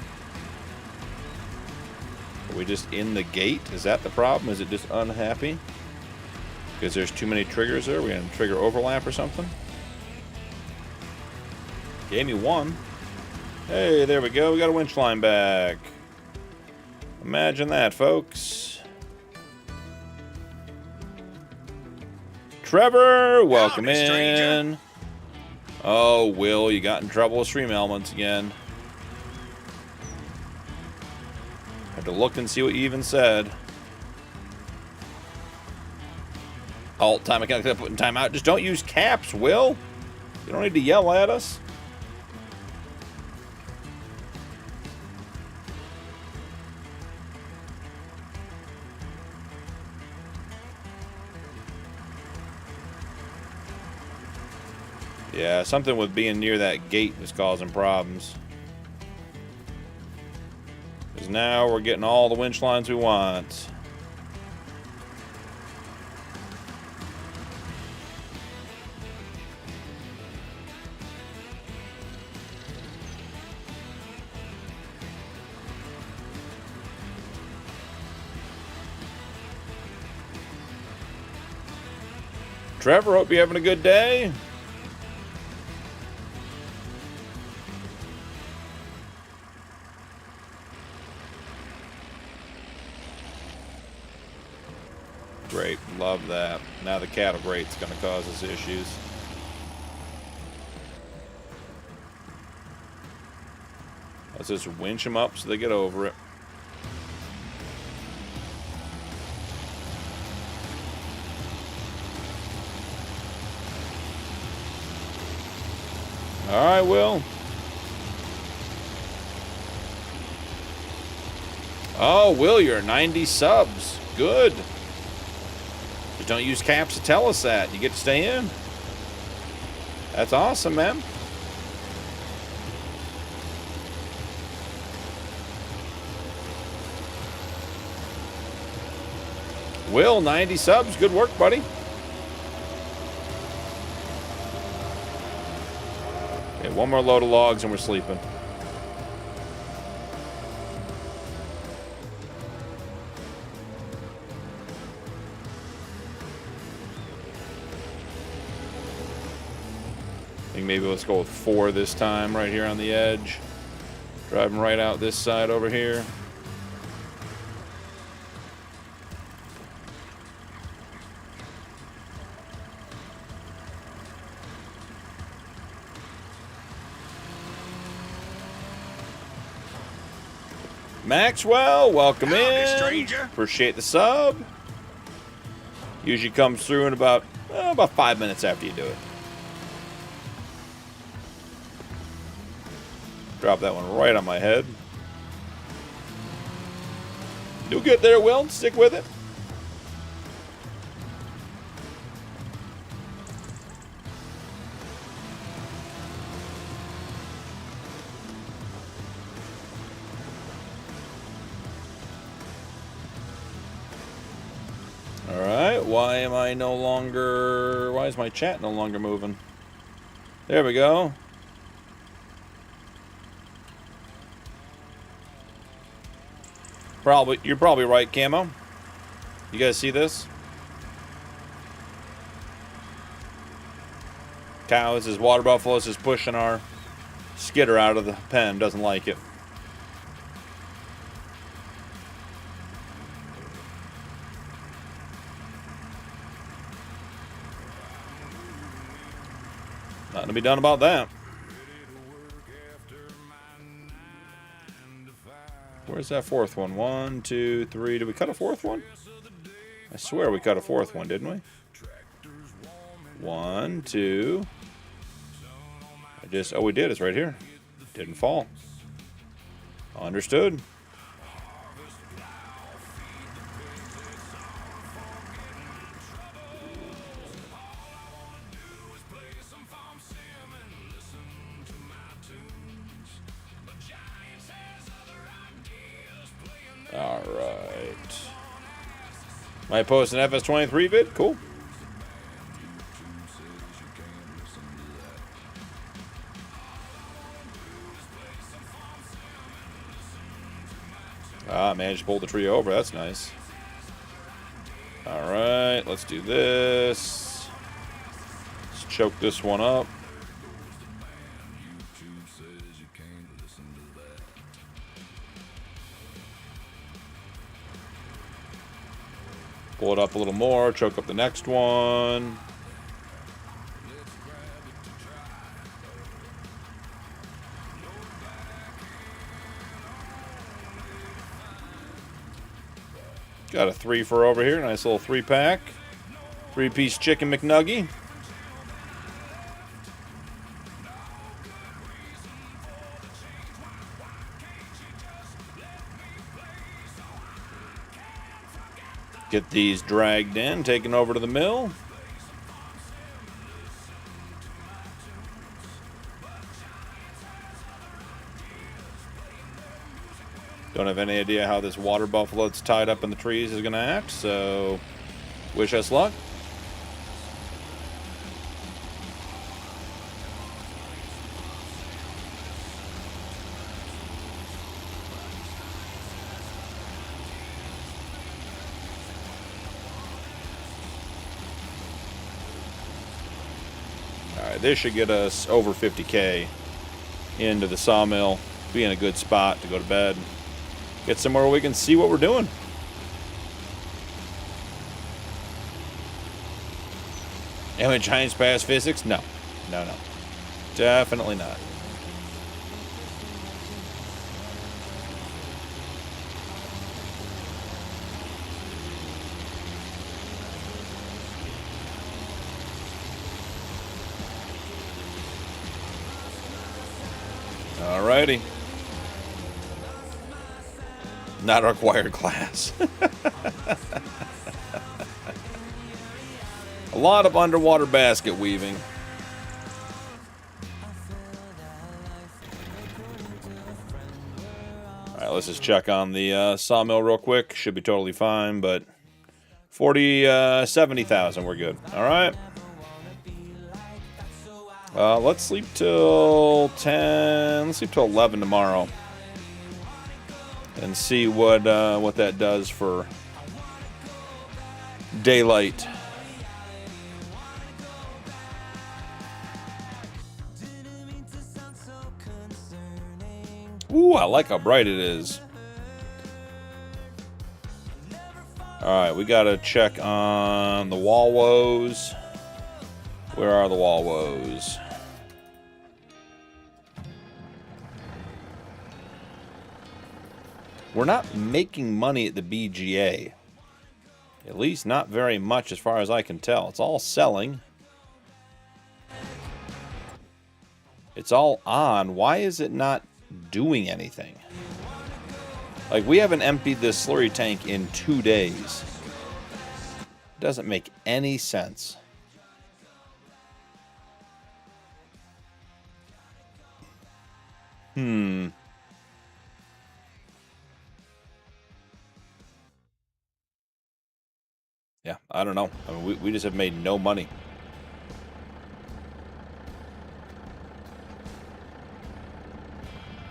Are we just in the gate? Is that the problem? Is it just unhappy? Because there's too many triggers there? Are we going to trigger overlap or something? Gave me one. Hey, there we go. We got a winch line back. Imagine that, folks. Trevor, welcome Howdy, stranger. in. Oh, Will, you got in trouble with Stream Elements again. Had to look and see what you even said. Alt time, I can't put in timeout. Just don't use caps, Will. You don't need to yell at us. Yeah, something with being near that gate was causing problems. Because now we're getting all the winch lines we want. Trevor, hope you're having a good day. Great, love that. Now the cattle grate's going to cause us issues. Let's just winch them up so they get over it. All right, Will. Oh, Will, you're 90 subs. Good. Just don't use caps to tell us that. You get to stay in. That's awesome, man. Will, 90 subs. Good work, buddy. Okay, one more load of logs and we're sleeping. I think maybe let's go with 4 this time right here on the edge. Driving right out this side over here. Maxwell, welcome Howdy, in. stranger. Appreciate the sub. Usually comes through in about 5 minutes after you do it. Drop that one right on my head. You'll get there, Will. Stick with it. All right. Why is my chat no longer moving? There we go. You're probably right, Camo. You guys see this? Cows, his water buffaloes is pushing our skidder out of the pen. Doesn't like it. Nothing to be done about that. Where's that fourth one? 1, 2, 3. Did we cut a fourth one? I swear we cut a fourth one, didn't we? 1, 2. Oh, we did. It's right here. Didn't fall. Understood. All right. Might post an FS23 vid. Cool. Ah, managed to pull the tree over. That's nice. All right, let's do this. Let's choke this one up. Pull it up a little more, choke up the next one. Got a 3 for over here. Nice little 3-pack. 3-piece chicken McNugget. Get these dragged in, taken over to the mill. Don't have any idea how this water buffalo that's tied up in the trees is going to act, so wish us luck. Alright, this should get us over 50K into the sawmill. Be in a good spot to go to bed. Get somewhere where we can see what we're doing. And when Giants pass physics? No. No, no. Definitely not. Alrighty. Not a required class. A lot of underwater basket weaving. Alright, let's just check on the sawmill real quick. Should be totally fine, but 70,000, we're good. Alright. Let's sleep till 10. Let's sleep till 11 tomorrow. And see what that does for daylight. Ooh, I like how bright it is. Alright, we gotta check on the wall woes. Where are the wall woes? We're not making money at the BGA. At least not very much as far as I can tell. It's all selling. It's all on. Why is it not doing anything? Like, we haven't emptied this slurry tank in 2 days. Doesn't make any sense. Yeah, I don't know. I mean, we just have made no money.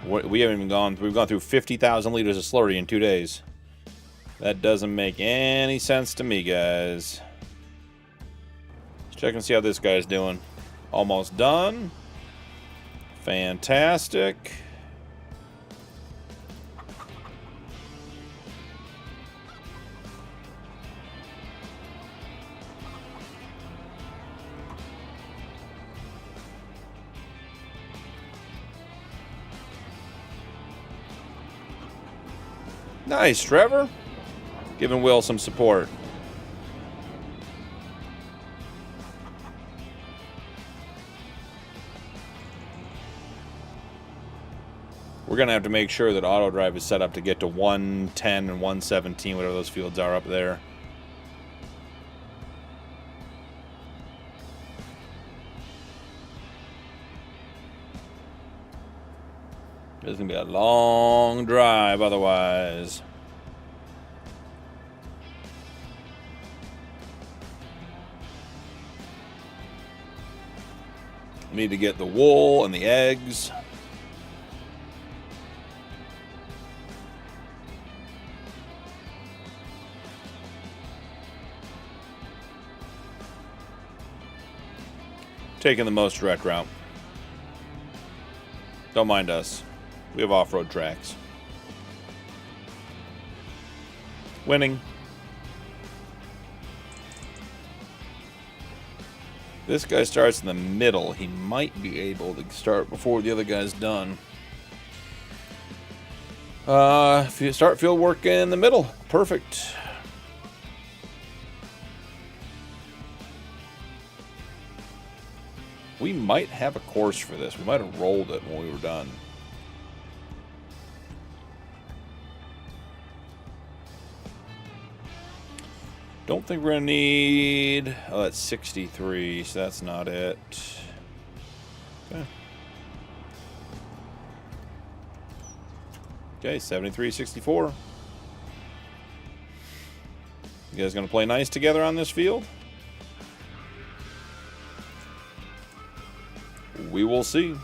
We haven't even gone. We've gone through 50,000 liters of slurry in 2 days. That doesn't make any sense to me, guys. Let's check and see how this guy's doing. Almost done. Fantastic. Nice, Trevor. Giving Will some support. We're going to have to make sure that auto drive is set up to get to 110 and 117, whatever those fields are up there. It's going to be a long drive otherwise. We need to get the wool and the eggs. Taking the most direct route. Don't mind us. We have off-road tracks. Winning. This guy starts in the middle. He might be able to start before the other guy's done. If you start field work in the middle, perfect. We might have a course for this. We might have rolled it when we were done. Don't think we're going to need... Oh, that's 63, so that's not it. Okay. Okay, 73, 64. You guys going to play nice together on this field? We will see.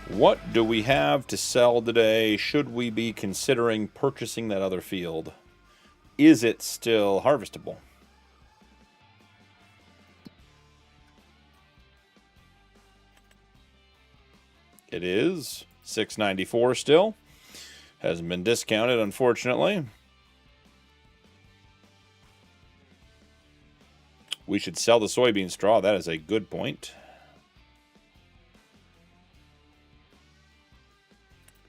What do we have to sell today? Should we be considering purchasing that other field? Is it still harvestable? It is. $6.94 still. Hasn't been discounted, unfortunately. We should sell the soybean straw. That is a good point.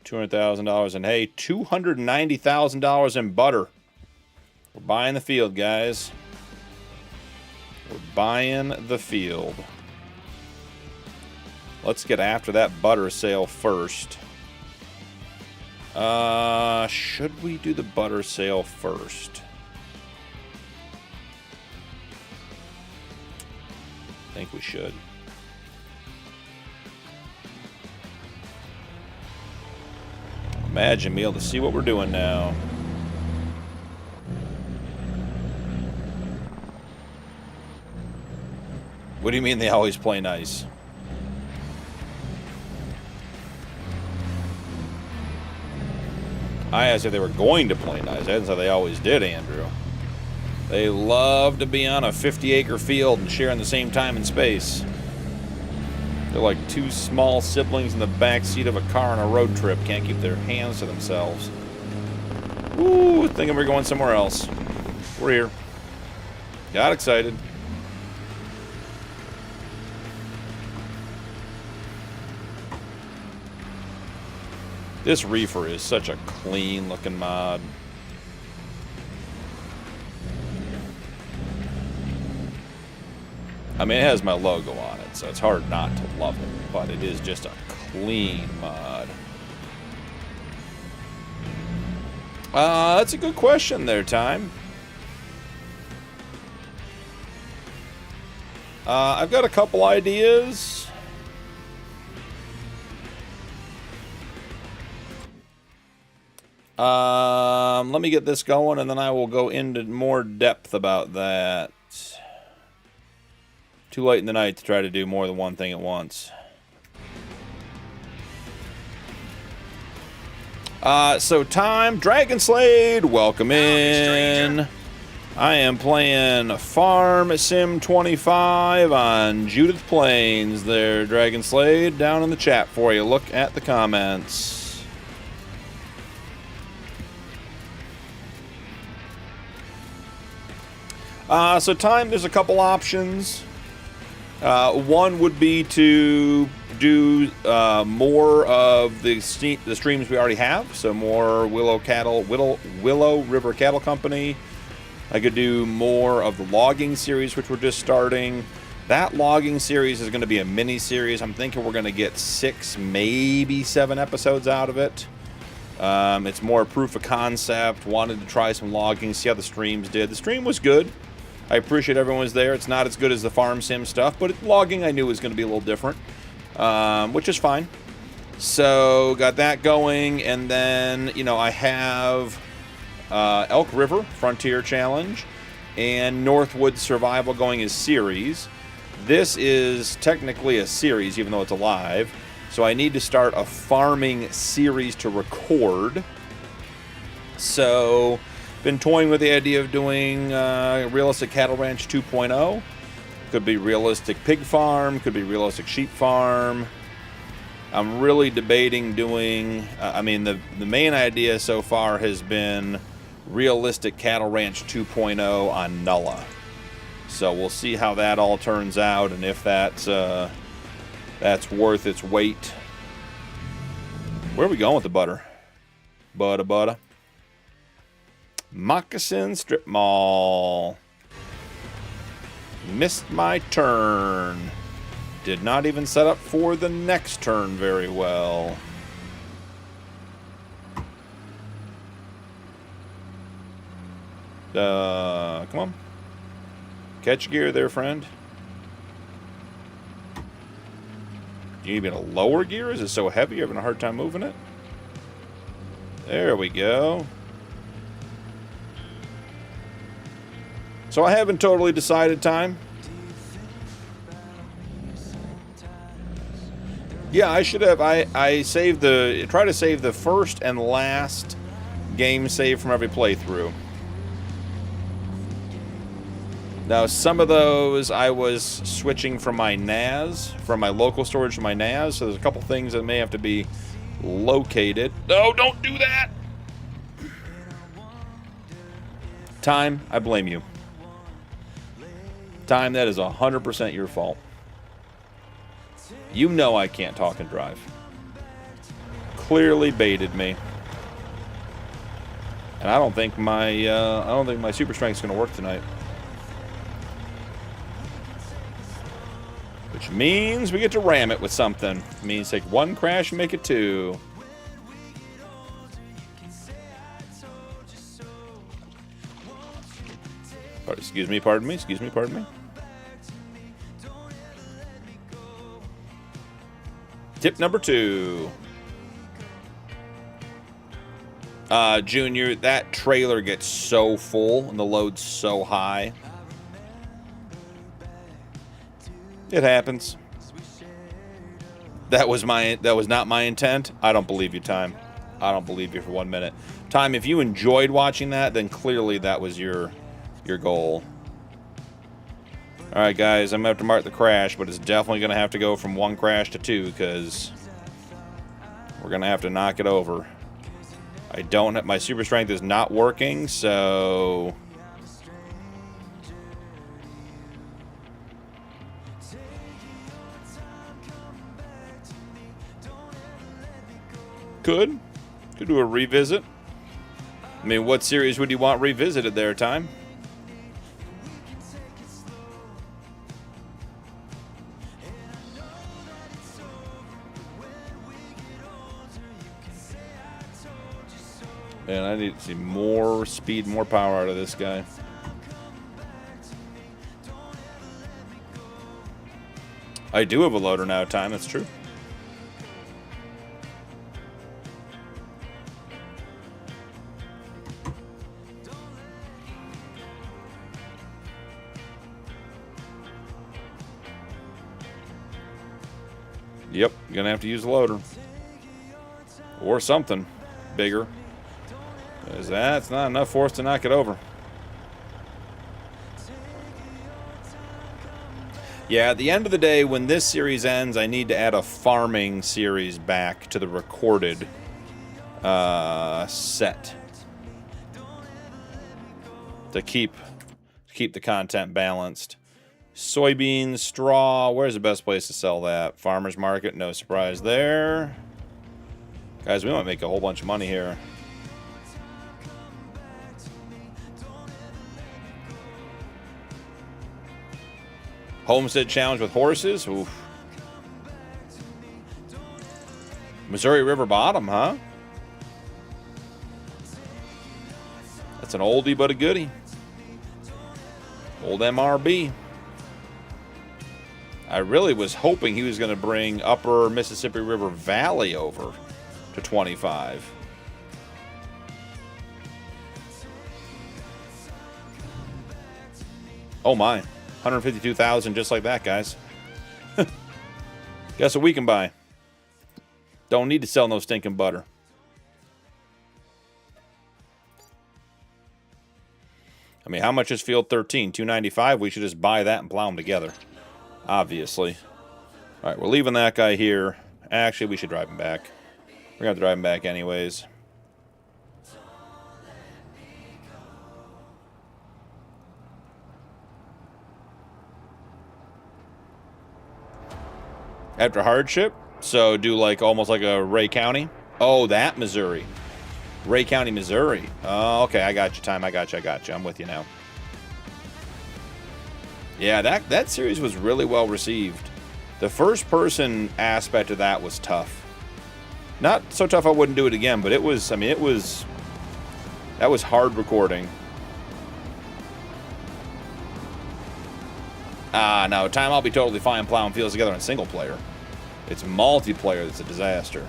$200,000 in hay. $290,000 in butter. We're buying the field, guys. We're buying the field. Let's get after that butter sale first. Should we do the butter sale first? I think we should. Imagine being able to see what we're doing now. What do you mean they always play nice? I asked if they were going to play nice. I didn't say they always did, Andrew. They love to be on a 50-acre field and sharing the same time and space. They're like two small siblings in the back seat of a car on a road trip. Can't keep their hands to themselves. Ooh, thinking we're going somewhere else. We're here. Got excited. This reefer is such a clean looking mod. I mean, it has my logo on it, so it's hard not to love it, but it is just a clean mod. That's a good question there, Time. I've got a couple ideas. Let me get this going, and then I will go into more depth about that. Too late in the night to try to do more than one thing at once. So Time, Dragon Slade, welcome in. I am playing Farm Sim 25 on Judith Plains there, Dragon Slade. Down in the chat for you. Look at the comments. So Time, there's a couple options. One would be to do more of the streams we already have. So more Willow River Cattle Company. I could do more of the logging series, which we're just starting. That logging series is going to be a mini series. I'm thinking we're going to get 6, maybe 7 episodes out of it. It's more proof of concept. Wanted to try some logging, see how the streams did. The stream was good. I appreciate everyone was there. It's not as good as the Farm Sim stuff, but logging I knew was going to be a little different, which is fine. So got that going, and then, you know, I have Elk River Frontier Challenge and Northwood Survival going as series. This is technically a series, even though it's a live. So I need to start a farming series to record. So, been toying with the idea of doing Realistic Cattle Ranch 2.0. Could be Realistic Pig Farm, could be Realistic Sheep Farm. I'm really debating doing, the main idea so far has been Realistic Cattle Ranch 2.0 on Nulla. So we'll see how that all turns out, and if that's worth its weight. Where are we going with the butter? Butter. Moccasin Strip Mall. Missed my turn. Did not even set up for the next turn very well. Come on. Catch gear there, friend. You need me to lower gear? Is it so heavy you're having a hard time moving it? There we go. So I haven't totally decided time. Yeah, I should have. I saved try to save the first and last game save from every playthrough. Now, some of those I was switching from my NAS, from my local storage to my NAS, so there's a couple things that may have to be located. No, don't do that! Time, I blame you. Time, that is 100% your fault. You know I can't talk and drive. Clearly baited me. And I don't think my super strength is going to work tonight. Which means we get to ram it with something. It means take one crash and make it two. Pardon me. Tip number 2. Junior, that trailer gets so full and the load's so high. It happens. That was not my intent. I don't believe you, Time. I don't believe you for 1 minute. Time, if you enjoyed watching that, then clearly that was your goal. Alright, guys, I'm going to have to mark the crash, but it's definitely going to have to go from 1 crash to 2, because we're going to have to knock it over. My super strength is not working, so... Could do a revisit. I mean, what series would you want revisited there, Time? Man, I need to see more speed, more power out of this guy. I do have a loader now, Time. That's true. Yep, you're gonna have to use a loader. Or something bigger. Because that's not enough for us to knock it over. Yeah, at the end of the day, when this series ends, I need to add a farming series back to the recorded set. To keep the content balanced. Soybeans, straw, where's the best place to sell that? Farmer's market, no surprise there. Guys, we might make a whole bunch of money here. Homestead challenge with horses? Oof. Missouri River bottom, huh? That's an oldie but a goodie. Old MRB. I really was hoping he was going to bring upper Mississippi River Valley over to 25. Oh my, 152,000 just like that, guys. Guess what we can buy? Don't need to sell no stinking butter. I mean, how much is field 13? 295. We should just buy that and plow them together. Obviously. All right, we're leaving that guy here. Actually, we should drive him back. We're going to drive him back anyways. After hardship, so do like almost like a Ray County. Oh, that Missouri. Ray County, Missouri. Oh, okay, I got you, Time. I got you. I'm with you now. Yeah, that series was really well received. The first person aspect of that was tough. Not so tough I wouldn't do it again, but it was, I mean, that was hard recording. No, Time I'll be totally fine plowing fields together in single player. It's multiplayer that's a disaster.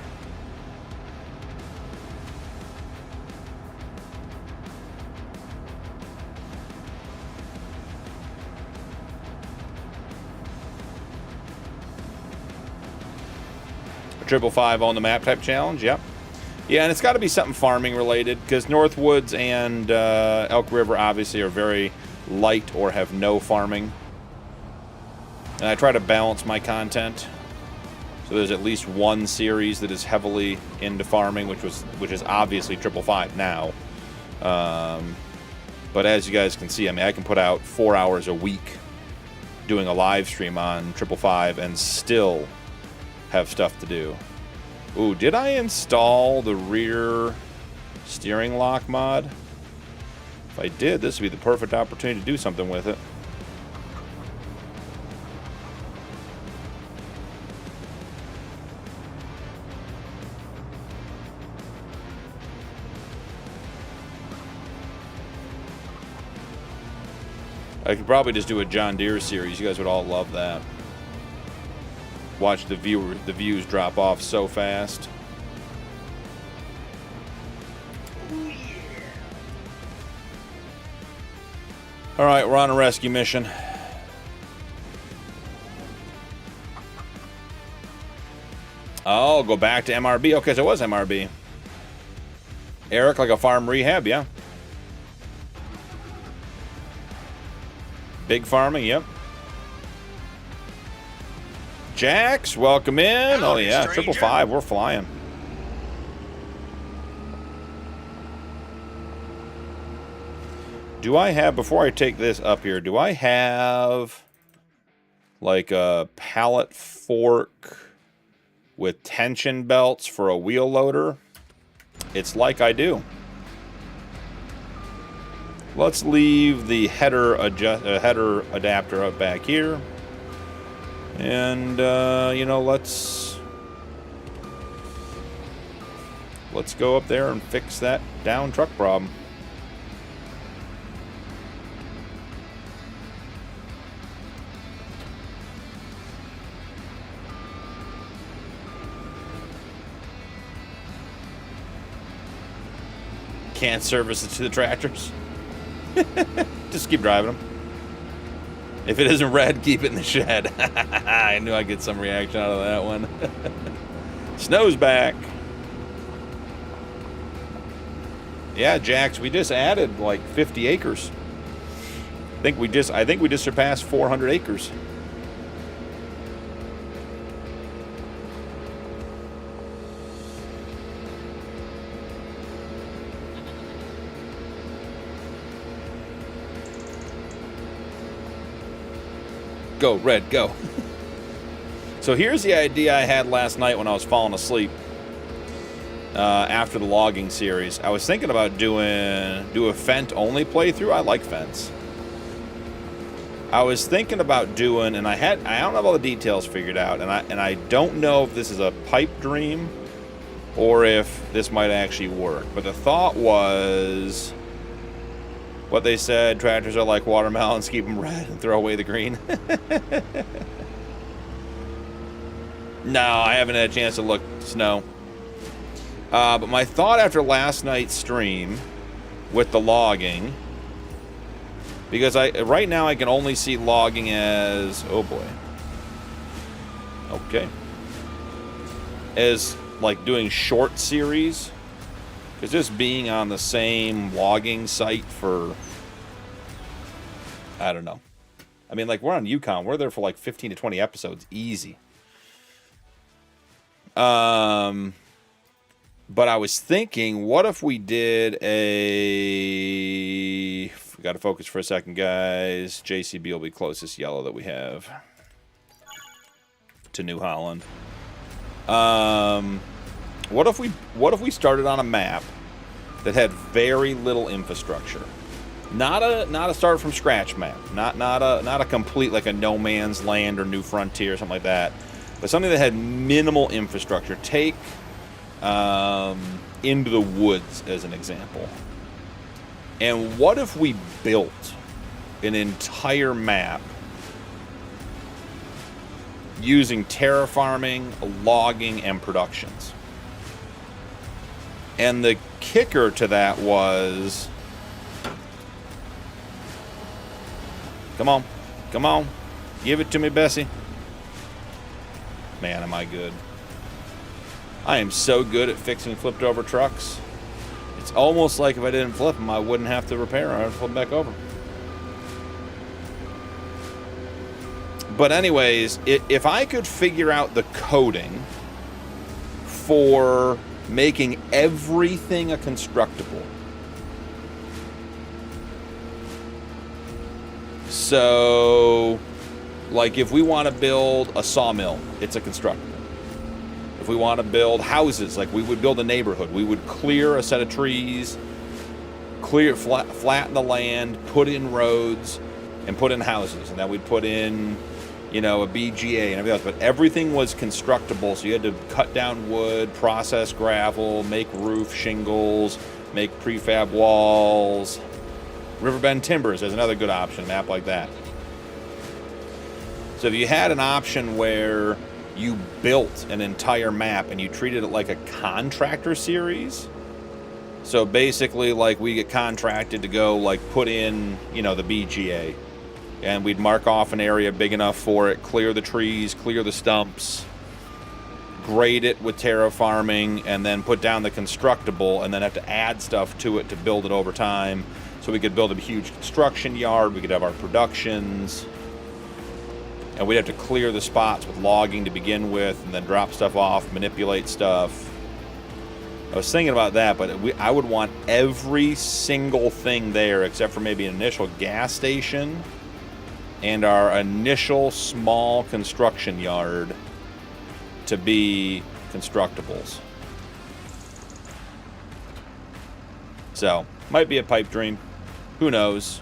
A 555 on the map type challenge, yep. Yeah, and it's got to be something farming related, because Northwoods and Elk River obviously are very light or have no farming. And I try to balance my content. So there's at least one series that is heavily into farming, which is obviously 555 now. But as you guys can see, I mean, I can put out 4 hours a week doing a live stream on 555 and still have stuff to do. Ooh, did I install the rear steering lock mod? If I did, this would be the perfect opportunity to do something with it. I could probably just do a John Deere series. You guys would all love that. Watch the views drop off so fast. All right, we're on a rescue mission. Oh, go back to MRB. Okay, so it was MRB. Eric, like a farm rehab, yeah. Big farming, yep. Jax, welcome in. Howdy, Oh yeah, stranger. 555, we're flying. Do I have, before I take this up here, do I have like a pallet fork with tension belts for a wheel loader? It's like I do. Let's leave the header adapter up back here. And, you know, let's go up there and fix that down truck problem. Can't service it to the tractors. Just keep driving them. If it isn't red, keep it in the shed. I knew I'd get some reaction out of that one. Snow's back. Yeah, Jax, we just added like 50 acres. I think we just surpassed 400 acres. Go, Red, go. So here's the idea I had last night when I was falling asleep after the logging series. I was thinking about do a Fent only playthrough. I like Fents. I was thinking about doing, and I don't have all the details figured out, and I don't know if this is a pipe dream or if this might actually work. But the thought was, what they said, tractors are like watermelons, keep them red and throw away the green. No, I haven't had a chance to look snow. But my thought after last night's stream with the logging, because right now I can only see logging as, oh boy, okay, as like doing short series, because just being on the same logging site for, I don't know. I mean, like, we're on Yukon, we're there for like 15 to 20 episodes, easy. But I was thinking, what if we did a... We got to focus for a second, guys. JCB will be closest yellow that we have to New Holland. What if we started on a map that had very little infrastructure? Not a start from scratch map. Not a complete, like a No Man's Land or New Frontier or something like that. But something that had minimal infrastructure. Take Into the Woods as an example. And what if we built an entire map using terraforming, logging, and productions? And the kicker to that was... Come on. Come on. Give it to me, Bessie. Man, am I good. I am so good at fixing flipped over trucks. It's almost like if I didn't flip them, I wouldn't have to repair them. I'd flip them back over. But anyways, if I could figure out the coding for making everything a constructible. So, like if we want to build a sawmill, it's a constructible. If we want to build houses, like we would build a neighborhood, we would clear a set of trees, flatten the land, put in roads, and put in houses. And then we'd put in, you know, a BGA and everything else. But everything was constructible, so you had to cut down wood, process gravel, make roof shingles, make prefab walls. Riverbend Timbers is another good option, a map like that. So if you had an option where you built an entire map and you treated it like a contractor series, so basically like we get contracted to go like put in, you know, the BGA, and we'd mark off an area big enough for it, clear the trees, clear the stumps, grade it with terraforming, and then put down the constructible, and then have to add stuff to it to build it over time. So we could build a huge construction yard, we could have our productions, and we'd have to clear the spots with logging to begin with, and then drop stuff off, manipulate stuff. I was thinking about that, but I would want every single thing there, except for maybe an initial gas station and our initial small construction yard, to be constructibles. So, might be a pipe dream. Who knows?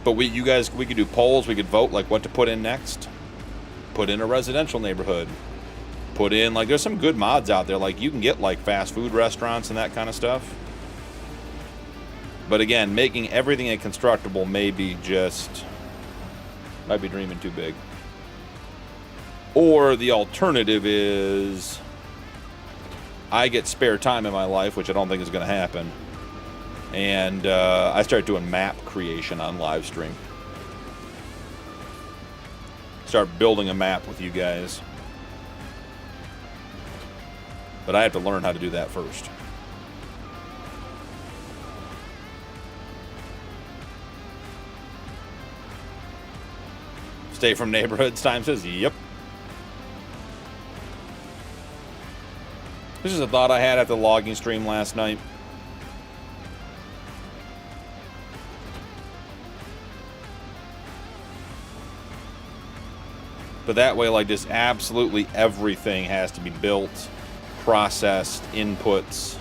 But we could do polls, we could vote like what to put in next. Put in a residential neighborhood. Put in, like, there's some good mods out there, like you can get like fast food restaurants and that kind of stuff. But again, making everything a constructible might be dreaming too big. Or the alternative is I get spare time in my life, which I don't think is going to happen, and I start doing map creation on live stream. Start building a map with you guys. But I have to learn how to do that first. Stay from neighborhoods, Time says, yep. This is a thought I had after the logging stream last night. But that way, like, just absolutely everything has to be built, processed, inputs.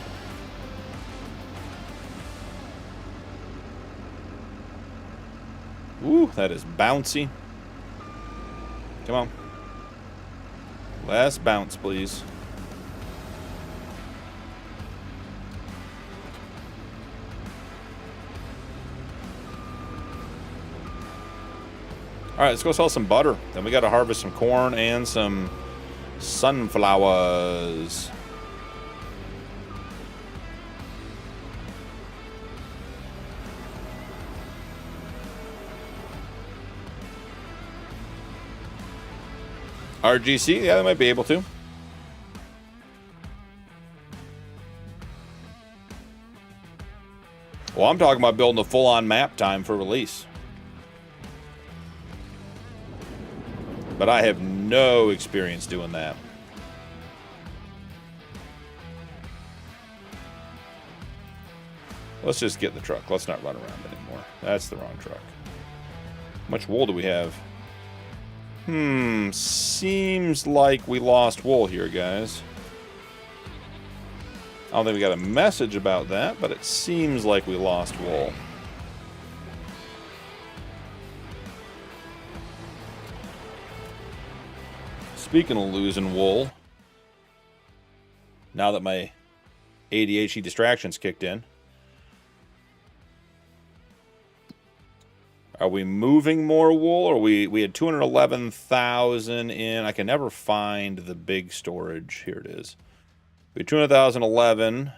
Ooh, that is bouncy. Come on. Less bounce, please. All right, let's go sell some butter. Then we got to harvest some corn and some sunflowers. RGC, yeah, they might be able to. Well, I'm talking about building a full-on map time for release. But I have no experience doing that. Let's just get in the truck. Let's not run around anymore. That's the wrong truck. How much wool do we have? Seems like we lost wool here, guys. I don't think we got a message about that, but it seems like we lost wool. Speaking of losing wool, now that my ADHD distractions kicked in, are we moving more wool? Or we had 211,000 in. I can never find the big storage. Here it is. We had 200,011.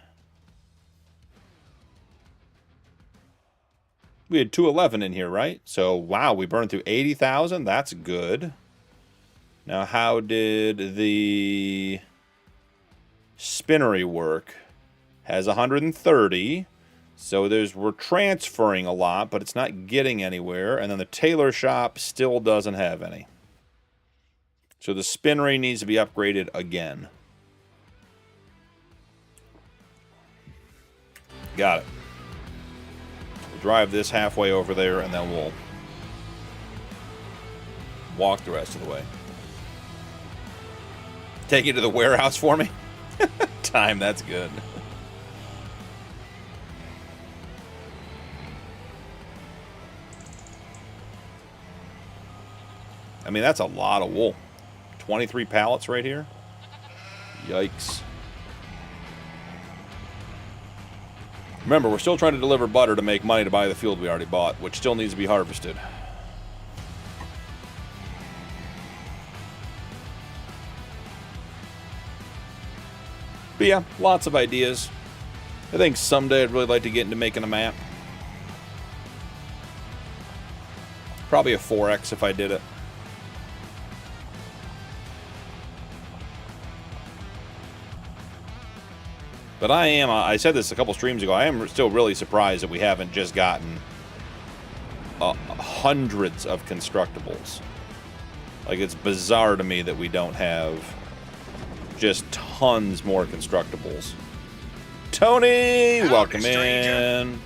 We had 211 in here, right? So, wow, we burned through 80,000. That's good. Now, how did the spinnery work? Has 130. So we're transferring a lot, but it's not getting anywhere. And then the tailor shop still doesn't have any. So the spinnery needs to be upgraded again. Got it. We'll drive this halfway over there, and then we'll walk the rest of the way. Take you to the warehouse for me? Time, that's good. I mean, that's a lot of wool. 23 pallets right here. Yikes. Remember, we're still trying to deliver butter to make money to buy the field we already bought, which still needs to be harvested. But yeah, lots of ideas. I think someday I'd really like to get into making a map. Probably a 4X if I did it. But I said this a couple streams ago, I am still really surprised that we haven't just gotten hundreds of constructibles. Like, it's bizarre to me that we don't have just tons more constructibles. Tony, welcome in.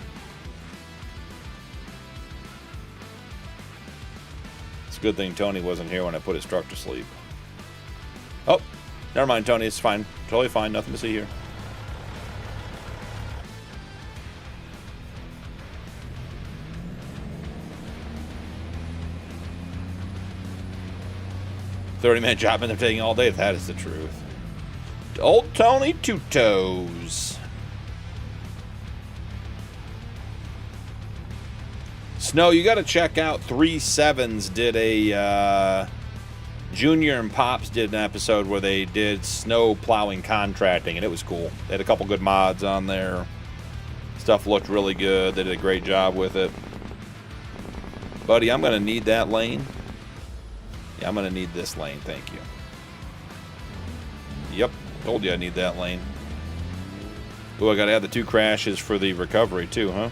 It's a good thing Tony wasn't here when I put his truck to sleep. Oh, never mind, Tony, it's fine. Totally fine, nothing to see here. $30-minute job and they're taking all day. That is the truth. Old Tony Two Toes. Snow, you got to check out 3-7s did a Junior and Pops did an episode where they did snow plowing contracting, and it was cool. They had a couple good mods on there. Stuff looked really good. They did a great job with it. Buddy, I'm going to need that lane. Yeah, I'm going to need this lane, thank you. Yep, told you I need that lane. Ooh, I got to add the 2 crashes for the recovery too, huh?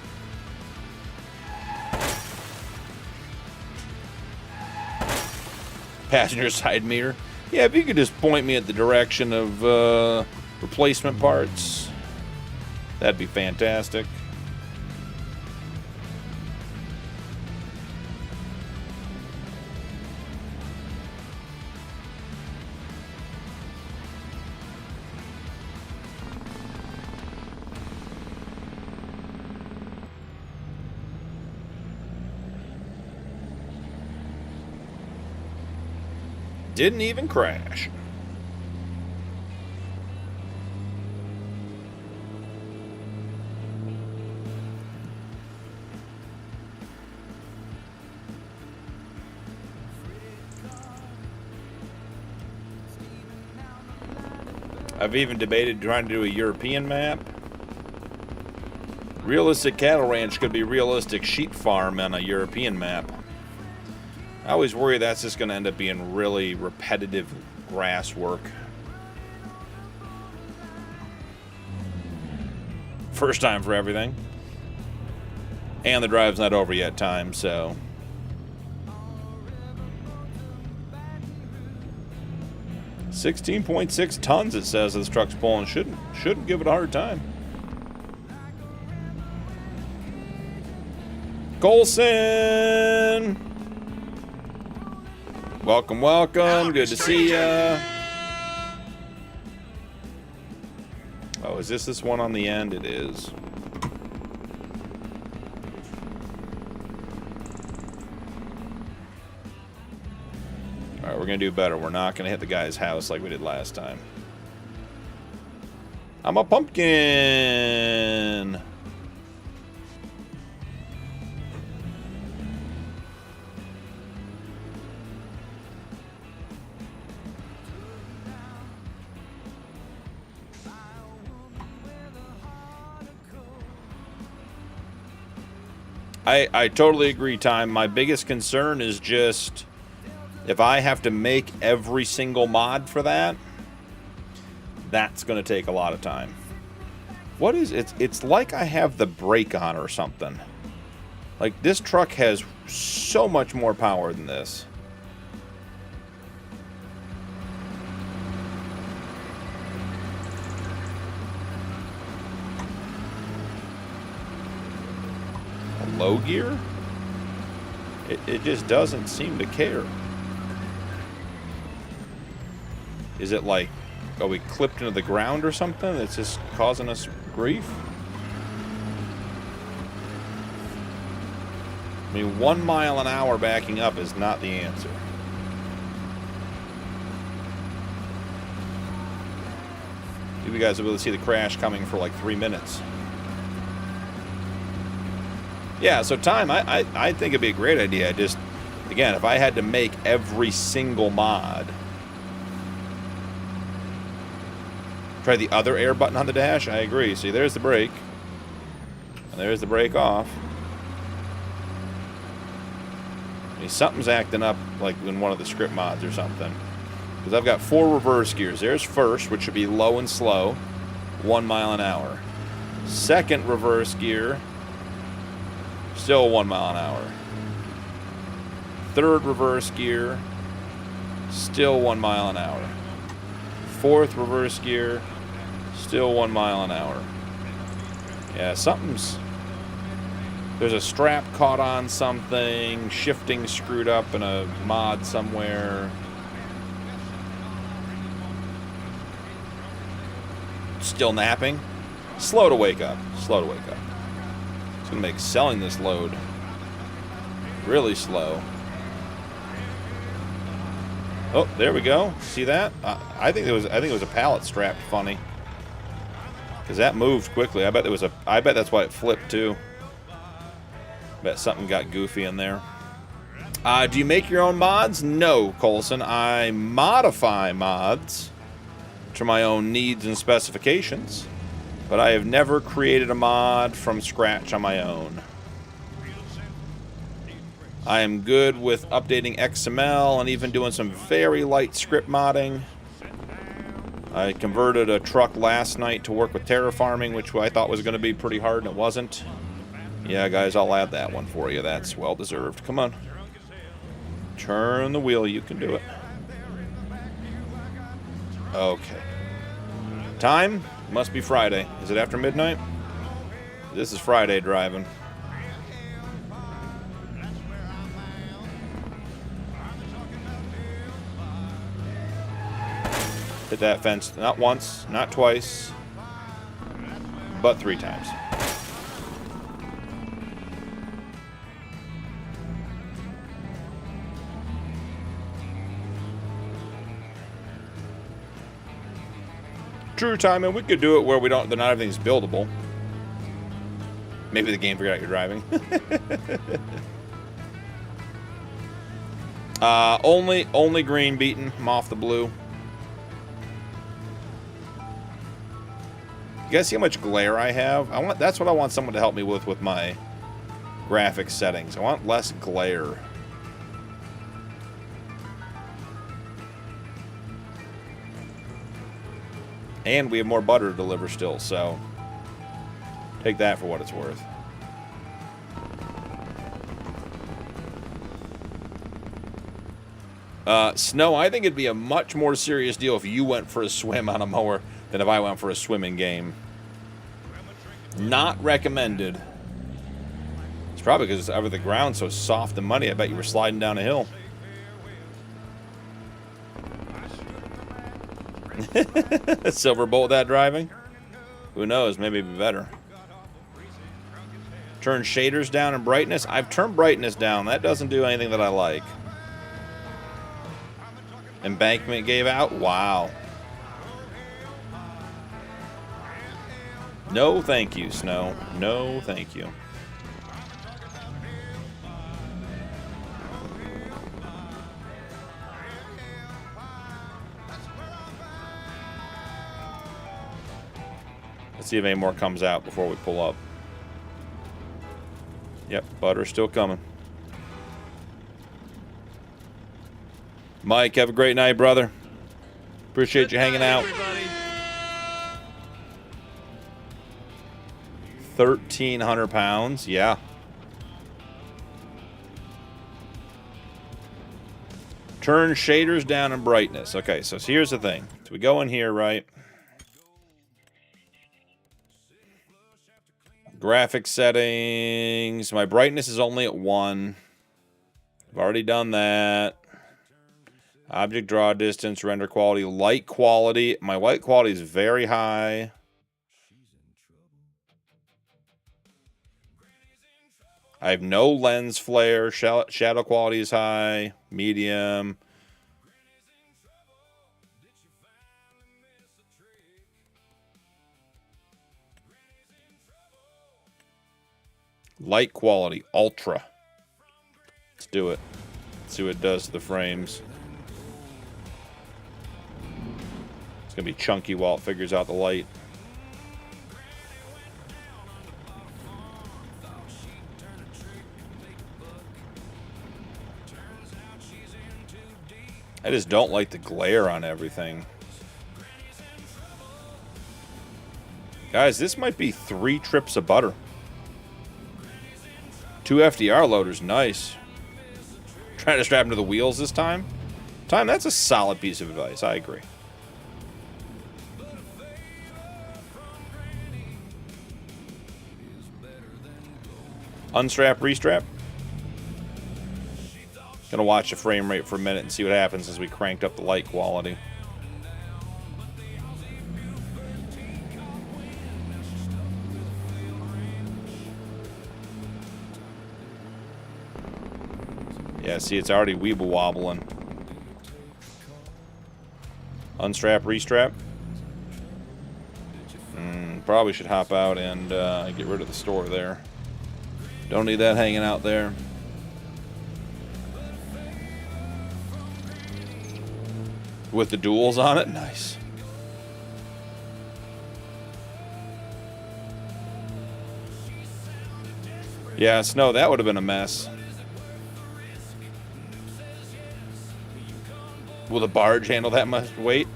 Passenger side mirror. Yeah, if you could just point me at the direction of replacement parts, that'd be fantastic. Didn't even crash. I've even debated trying to do a European map. Realistic cattle ranch could be realistic sheep farm on a European map. I always worry that's just going to end up being really repetitive grass work. First time for everything. And the drive's not over yet time, so... 16.6 tons, it says, this truck's pulling. Shouldn't give it a hard time. Colson! Welcome, welcome. Good to see ya. Oh, is this one on the end? It is. Alright, we're gonna do better. We're not gonna hit the guy's house like we did last time. I'm a pumpkin! I totally agree, Time. My biggest concern is just if I have to make every single mod for that, that's going to take a lot of time. What is it? It's like I have the brake on or something. Like, this truck has so much more power than this. Low gear? It just doesn't seem to care. Is it like, are we clipped into the ground or something that's just causing us grief? I mean, 1 mile an hour backing up is not the answer. You guys will be able to see the crash coming for like 3 minutes. Yeah, so Time, I think it'd be a great idea. Just, again, if I had to make every single mod. Try the other air button on the dash. I agree. See, there's the brake. And there's the brake off. I mean, something's acting up like in one of the script mods or something. Because I've got 4 reverse gears. There's first, which should be low and slow. 1 mile an hour. Second reverse gear. Still 1 mile an hour. Third reverse gear. Still 1 mile an hour. Fourth reverse gear. Still 1 mile an hour. Yeah, something's... There's a strap caught on something. Shifting screwed up in a mod somewhere. Still napping. Slow to wake up. Slow to wake up. It's gonna make selling this load really slow. Oh, there we go. See that? I think it was a pallet strapped funny, because that moved quickly. I bet that's why it flipped too. Bet something got goofy in there. Do you make your own mods? No, Colson. I modify mods to my own needs and specifications. But I have never created a mod from scratch on my own. I am good with updating XML and even doing some very light script modding. I converted a truck last night to work with terraforming, which I thought was going to be pretty hard, and it wasn't. Yeah, guys, I'll add that one for you. That's well-deserved. Come on. Turn the wheel. You can do it. Okay. Time? Must be Friday. Is it after midnight? This is Friday driving. Hit that fence not once, not twice, but 3 times. True, Time, and we could do it where not everything's buildable. Maybe the game figured out you're driving. Only green beaten. I'm off the blue. You guys see how much glare I have? That's what I want someone to help me with my graphics settings. I want less glare. And we have more butter to deliver still, so take that for what it's worth. Snow, I think it'd be a much more serious deal if you went for a swim on a mower than if I went for a swimming game. Not recommended. It's probably because the ground's so soft and muddy, I bet you were sliding down a hill. Silver bolt that driving? Who knows, maybe it'd be better. Turn shaders down and brightness. I've turned brightness down. That doesn't do anything that I like. Embankment gave out? Wow. No thank you, Snow. No thank you. Let's see if any more comes out before we pull up. Yep, butter's still coming. Mike, have a great night, brother. Appreciate you hanging out. Everybody. 1,300 pounds, yeah. Turn shaders down and brightness. Okay, so here's the thing. So we go in here, right? Graphic settings. My brightness is only at 1. I've already done that. Object draw distance, render quality, light quality. My light quality is very high. I have no lens flare. Shadow quality is high. Medium. Light quality, ultra. Let's do it. Let's see what it does to the frames. It's going to be chunky while it figures out the light. I just don't like the glare on everything. Guys, this might be 3 trips of butter. 2 FDR loaders, nice. Trying to strap them to the wheels this time? That's a solid piece of advice. I agree. Unstrap, restrap. Gonna watch the frame rate for a minute and see what happens as we cranked up the light quality. Yeah, see, it's already weeble wobbling. Unstrap, restrap. Probably should hop out and get rid of the store there. Don't need that hanging out there. With the duals on it, nice. Yeah, Snow, that would have been a mess. Will the barge handle that much weight?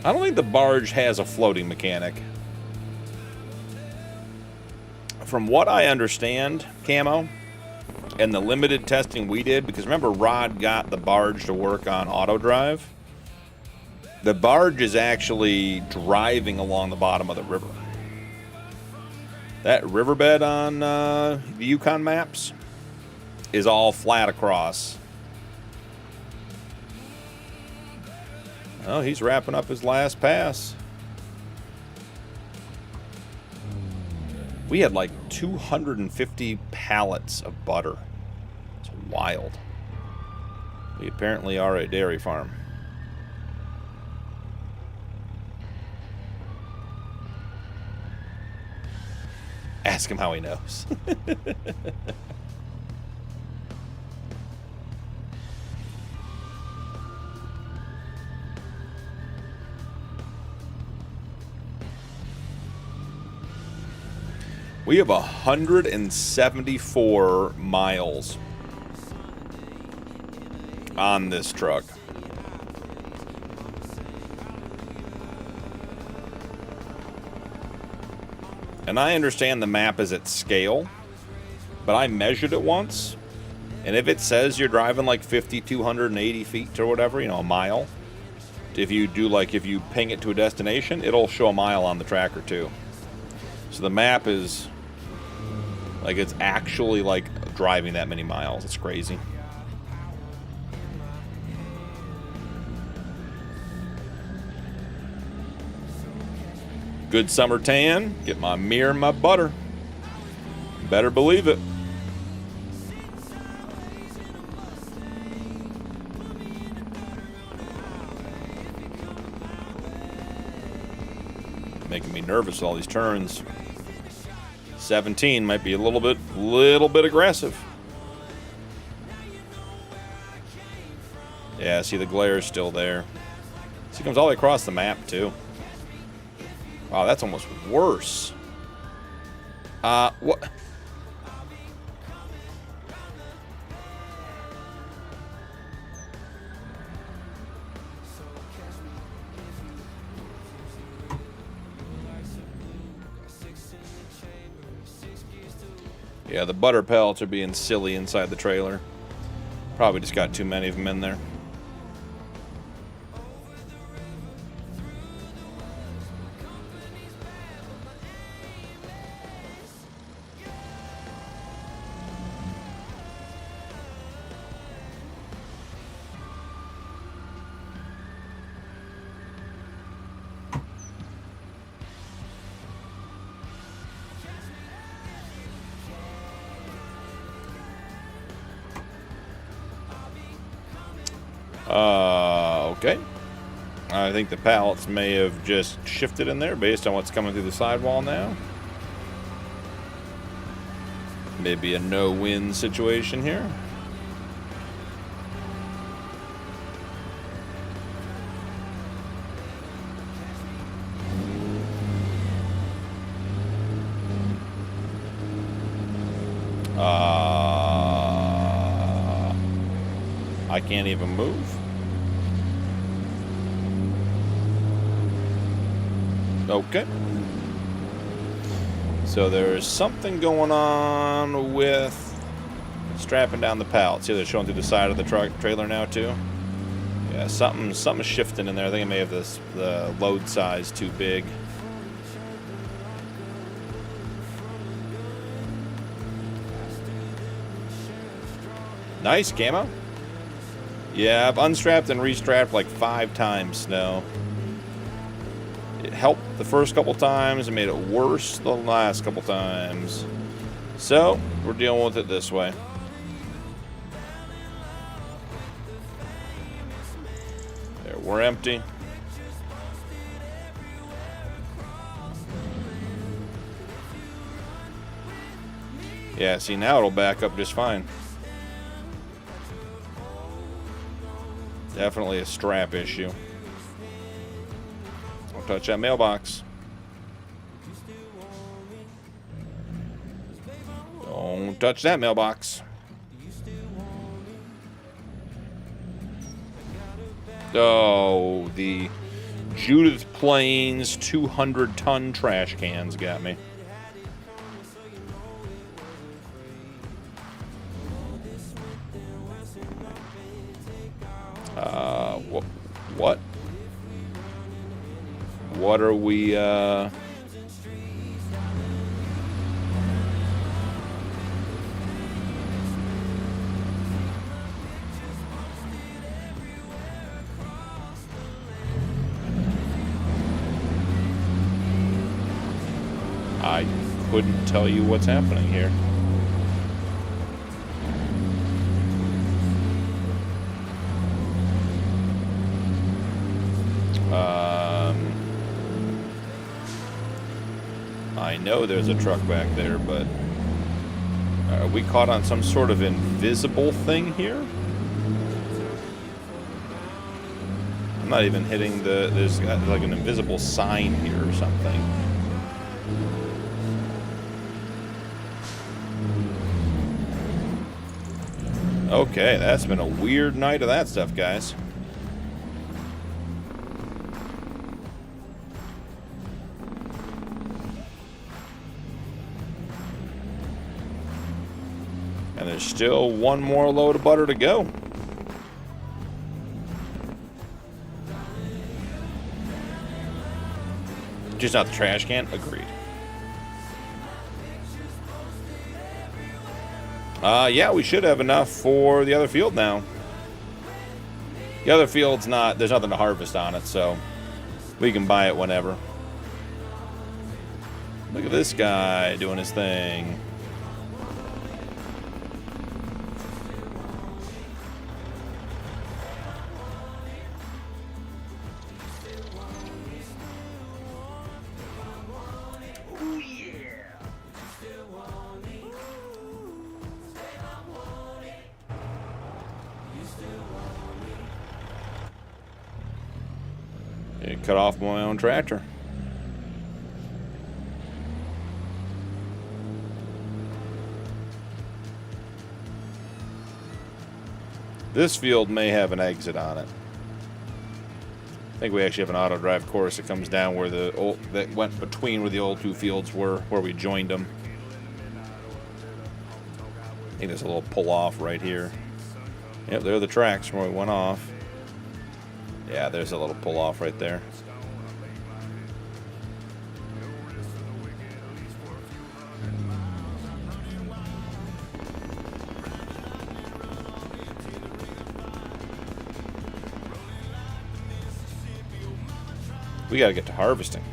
I don't think the barge has a floating mechanic. From what I understand, Camo, and the limited testing we did, because remember Rod got the barge to work on auto drive. The barge is actually driving along the bottom of the river. That riverbed on the Yukon maps is all flat across. Oh, he's wrapping up his last pass. We had like 250 pallets of butter. It's wild. We apparently are a dairy farm. Ask him how he knows. We have 174 miles on this truck. And I understand the map is at scale, but I measured it once, and if it says you're driving like 5,280 feet or whatever, you know, a mile, if you ping it to a destination, it'll show a mile on the tracker too. So the map is like, it's actually like driving that many miles. It's crazy. Good summer tan. Get my mirror and my butter. Better believe it. Making me nervous with all these turns. 17 might be a little bit aggressive. Yeah, see, the glare is still there. See, it comes all the way across the map too. Wow, that's almost worse. What? Yeah, the butter pellets are being silly inside the trailer. Probably just got too many of them in there. Okay. I think the pallets may have just shifted in there based on what's coming through the sidewall now. Maybe a no-win situation here. I can't even move. Okay. So there's something going on with strapping down the pallets. See, they're showing through the side of the trailer now too. Yeah, something's shifting in there. I think I may have the load size too big. Nice camo. Yeah, I've unstrapped and restrapped like 5 times now. It helped the first couple times and made it worse the last couple times. So, we're dealing with it this way. There, we're empty. Yeah, see, now it'll back up just fine. Definitely a strap issue. Don't touch that mailbox. Don't touch that mailbox. Oh, the Judith Plains 200-ton trash cans got me. What? What are we, I couldn't tell you what's happening here. I know there's a truck back there, but are we caught on some sort of invisible thing here? I'm not even hitting there's like an invisible sign here or something. Okay, that's been a weird night of that stuff, guys. And there's still one more load of butter to go. Just not the trash can. Agreed. Yeah, we should have enough for the other field now. The other field's not, there's nothing to harvest on it, so we can buy it whenever. Look at this guy doing his thing. Cut off my own tractor. This field may have an exit on it. I think we actually have an auto drive course that comes down where the old, that went between where the old two fields were, where we joined them. I think there's a little pull off right here. Yep, there are the tracks where we went off. Yeah, there's a little pull off right there. We gotta get to harvesting.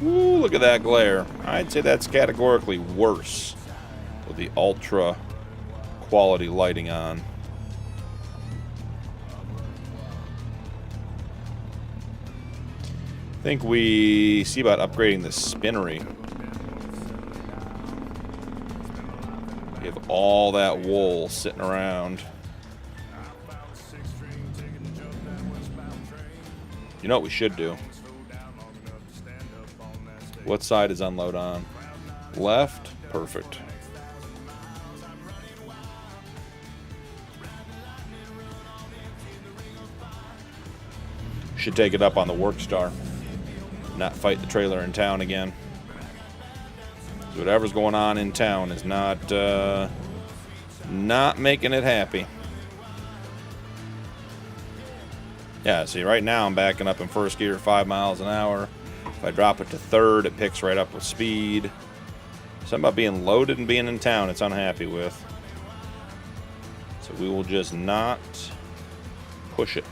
Ooh, look at that glare. I'd say that's categorically worse with the ultra quality lighting on. I think we see about upgrading the spinnery. We have all that wool sitting around. You know what we should do? What side is unload on? Left? Perfect. Should take it up on the Workstar. Not fight the trailer in town again. So whatever's going on in town is not making it happy. Yeah, see, right now I'm backing up in first gear 5 miles an hour. If I drop it to third, it picks right up with speed. Something about being loaded and being in town it's unhappy with. So we will just not push it.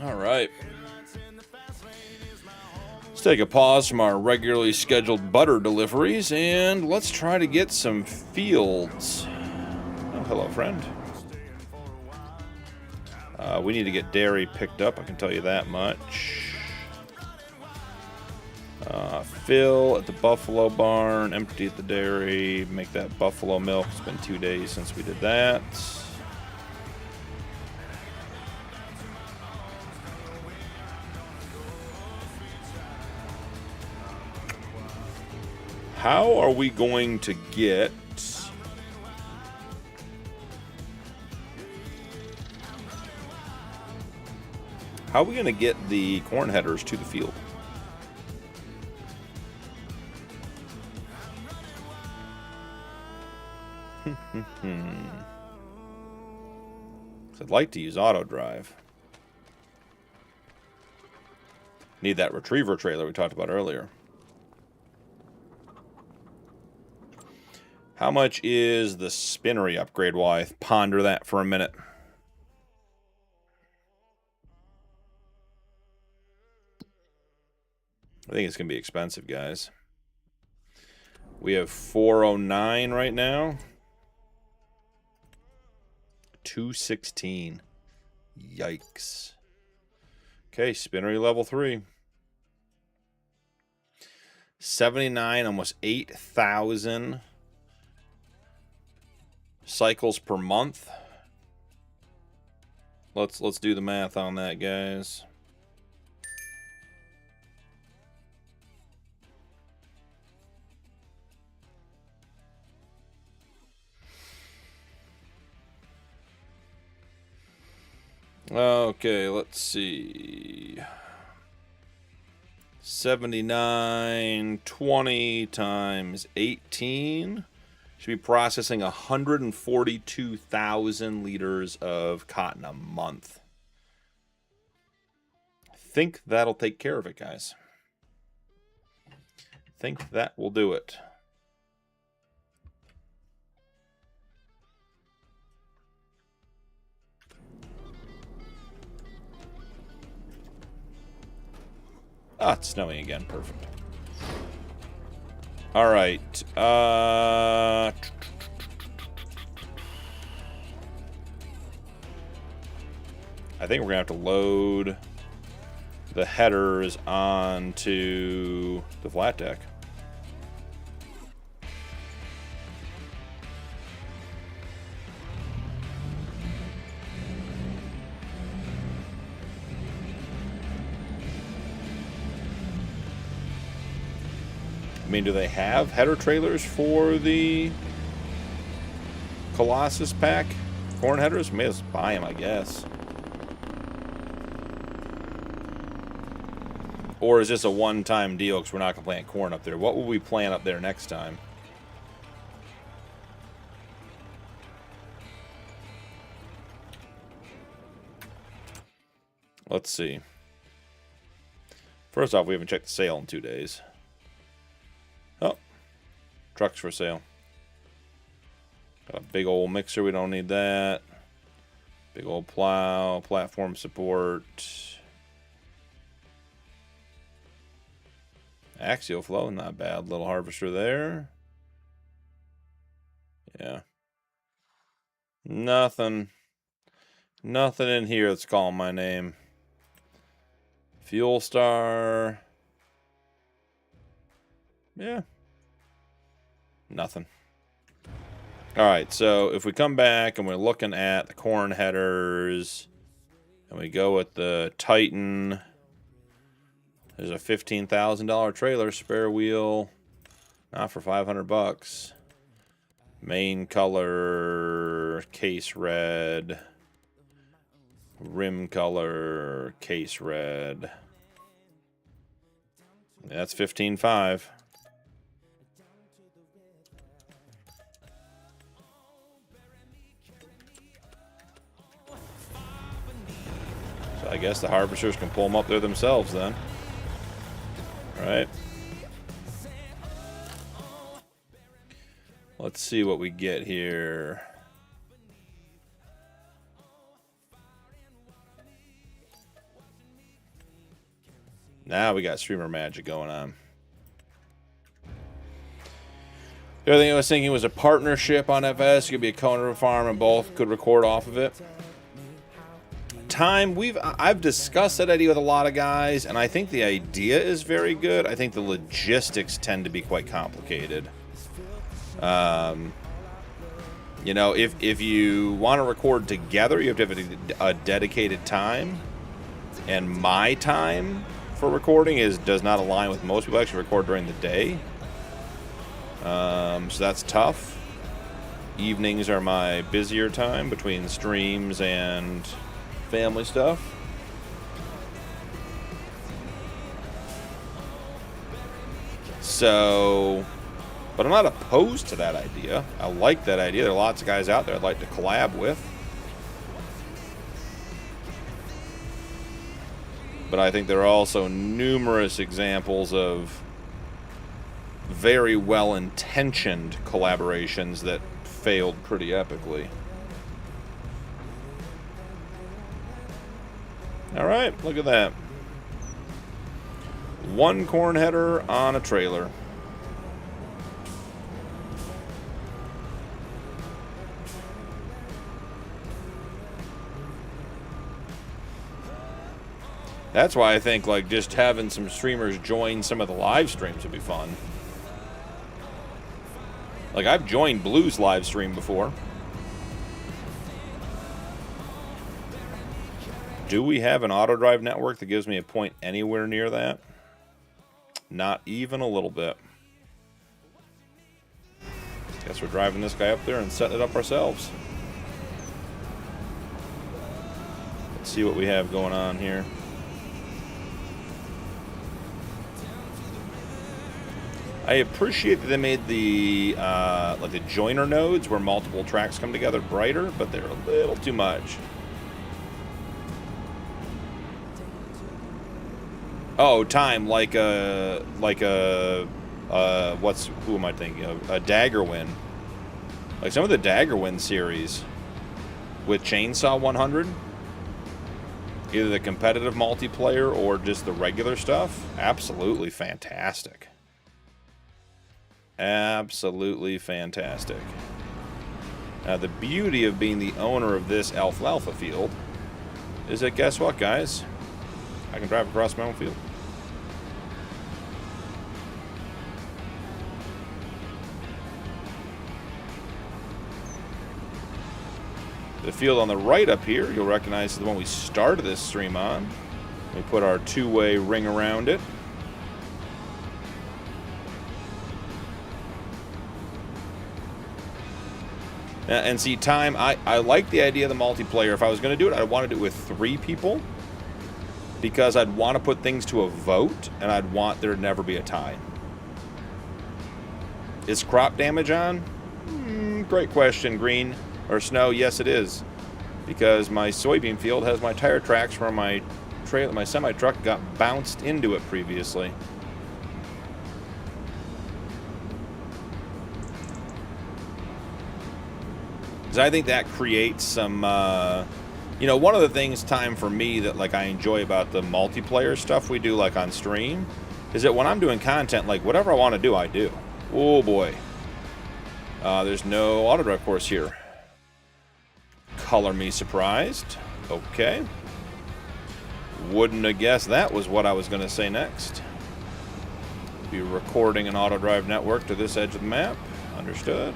All right. Let's take a pause from our regularly scheduled butter deliveries and let's try to get some fields. Oh, hello, friend. We need to get dairy picked up, I can tell you that much. Fill at the buffalo barn, empty at the dairy, make that buffalo milk. It's been 2 days since we did that. How are we going to get the corn headers to the field? I'd like to use auto drive. Need that retriever trailer we talked about earlier. How much is the spinnery upgrade? While I ponder that for a minute. I think it's going to be expensive, guys. We have 409 right now. 216. Yikes. Okay, spinnery level 3. 79, almost 8,000 cycles per month. Let's do the math on that, guys. Okay, let's see. 7920 times 18 should be processing 142,000 liters of cotton a month. I think that'll take care of it, guys. I think that will do it. Ah, it's snowing again. Perfect. All right. I think we're going to have to load the headers onto the flat deck. I mean, do they have header trailers for the Colossus pack? Corn headers? May as well buy them, I guess. Or is this a one-time deal because we're not going to plant corn up there? What will we plant up there next time? Let's see. First off, we haven't checked the sale in 2 days. Oh, trucks for sale. Got a big old mixer, we don't need that. Big old plow, platform support. Axial flow, not bad. Little harvester there. Yeah. Nothing in here that's calling my name. Fuel star. Yeah. Nothing. Alright, so if we come back and we're looking at the corn headers and we go with the Titan, there's a $15,000 trailer, spare wheel, not for $500. Main color, case red. Rim color, case red. That's $15,500. So I guess the harvesters can pull them up there themselves then. Right. Let's see what we get here. Now we got streamer magic going on. The other thing I was thinking was a partnership on FS. It could be a Conner farm and both could record off of it. Time, I've discussed that idea with a lot of guys, and I think the idea is very good. I think the logistics tend to be quite complicated. You know, if you want to record together, you have to have a dedicated time, and my time for recording does not align with most people. Actually record during the day, so that's tough. Evenings are my busier time between streams and family stuff. So, but I'm not opposed to that idea. I like that idea. There are lots of guys out there I'd like to collab with. But I think there are also numerous examples of very well-intentioned collaborations that failed pretty epically. All right, look at that. One corn header on a trailer. That's why I think like just having some streamers join some of the live streams would be fun. Like I've joined Blue's live stream before. Do we have an auto drive network that gives me a point anywhere near that? Not even a little bit. Guess we're driving this guy up there and setting it up ourselves. Let's see what we have going on here. I appreciate that they made the like the joiner nodes where multiple tracks come together brighter, but they're a little too much. Oh, time like a who am I thinking of? A Daggerwind. Like some of the Daggerwind series with Chainsaw 100. Either the competitive multiplayer or just the regular stuff. Absolutely fantastic. Absolutely fantastic. Now the beauty of being the owner of this alfalfa field is that guess what, guys? I can drive across my own field. The field on the right up here, you'll recognize the one we started this stream on. We put our two-way ring around it. And see, time, I like the idea of the multiplayer. If I was going to do it, I'd want to do it with 3 people. Because I'd want to put things to a vote, and I'd want there to never be a tie. Is crop damage on? Great question, Green. Or Snow, yes it is. Because my soybean field has my tire tracks from my trailer, my semi-truck got bounced into it previously. Because I think that creates some, you know, one of the things, time for me, that like I enjoy about the multiplayer stuff we do like on stream, is that when I'm doing content, like whatever I want to do, I do. Oh boy. There's no auto drive course here. Color me surprised. Okay. Wouldn't have guessed that was what I was going to say next. Be recording an auto drive network to this edge of the map. Understood.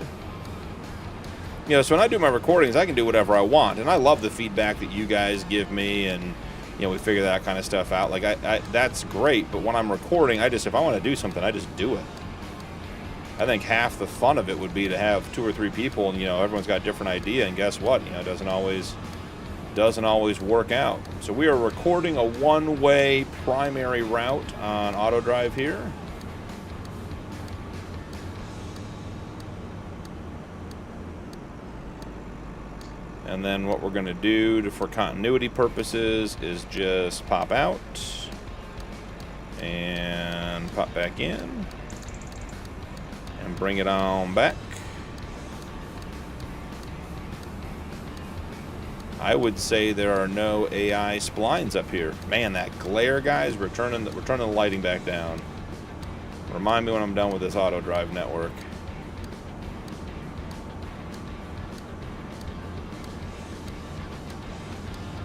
You know, so when I do my recordings, I can do whatever I want, and I love the feedback that you guys give me, and you know, we figure that kind of stuff out. Like that's great, but when I'm recording, if I want to do something, I just do it. I think half the fun of it would be to have 2 or 3 people, and you know, everyone's got a different idea, and guess what? You know, it doesn't always work out. So we are recording a one-way primary route on auto drive here. And then what we're going to do for continuity purposes is just pop out and pop back in and bring it on back. I would say there are no AI splines up here. Man, that glare, guys, we're turning the lighting back down. Remind me when I'm done with this auto drive network.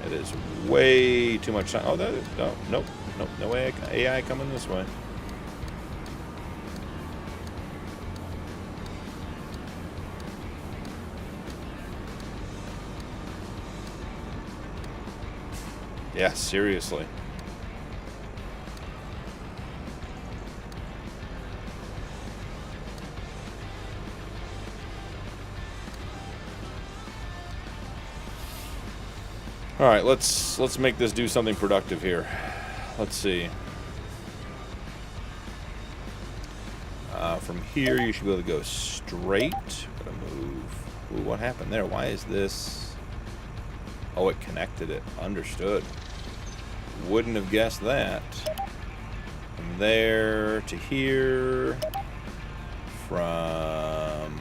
It is way too much time. Oh, nope, no AI coming this way. Yeah, seriously. All right, let's make this do something productive here. Let's see. From here, you should be able to go straight. Gotta move. Ooh, what happened there? Why is this? Oh, it connected it. Understood. Wouldn't have guessed that. From there to here. From...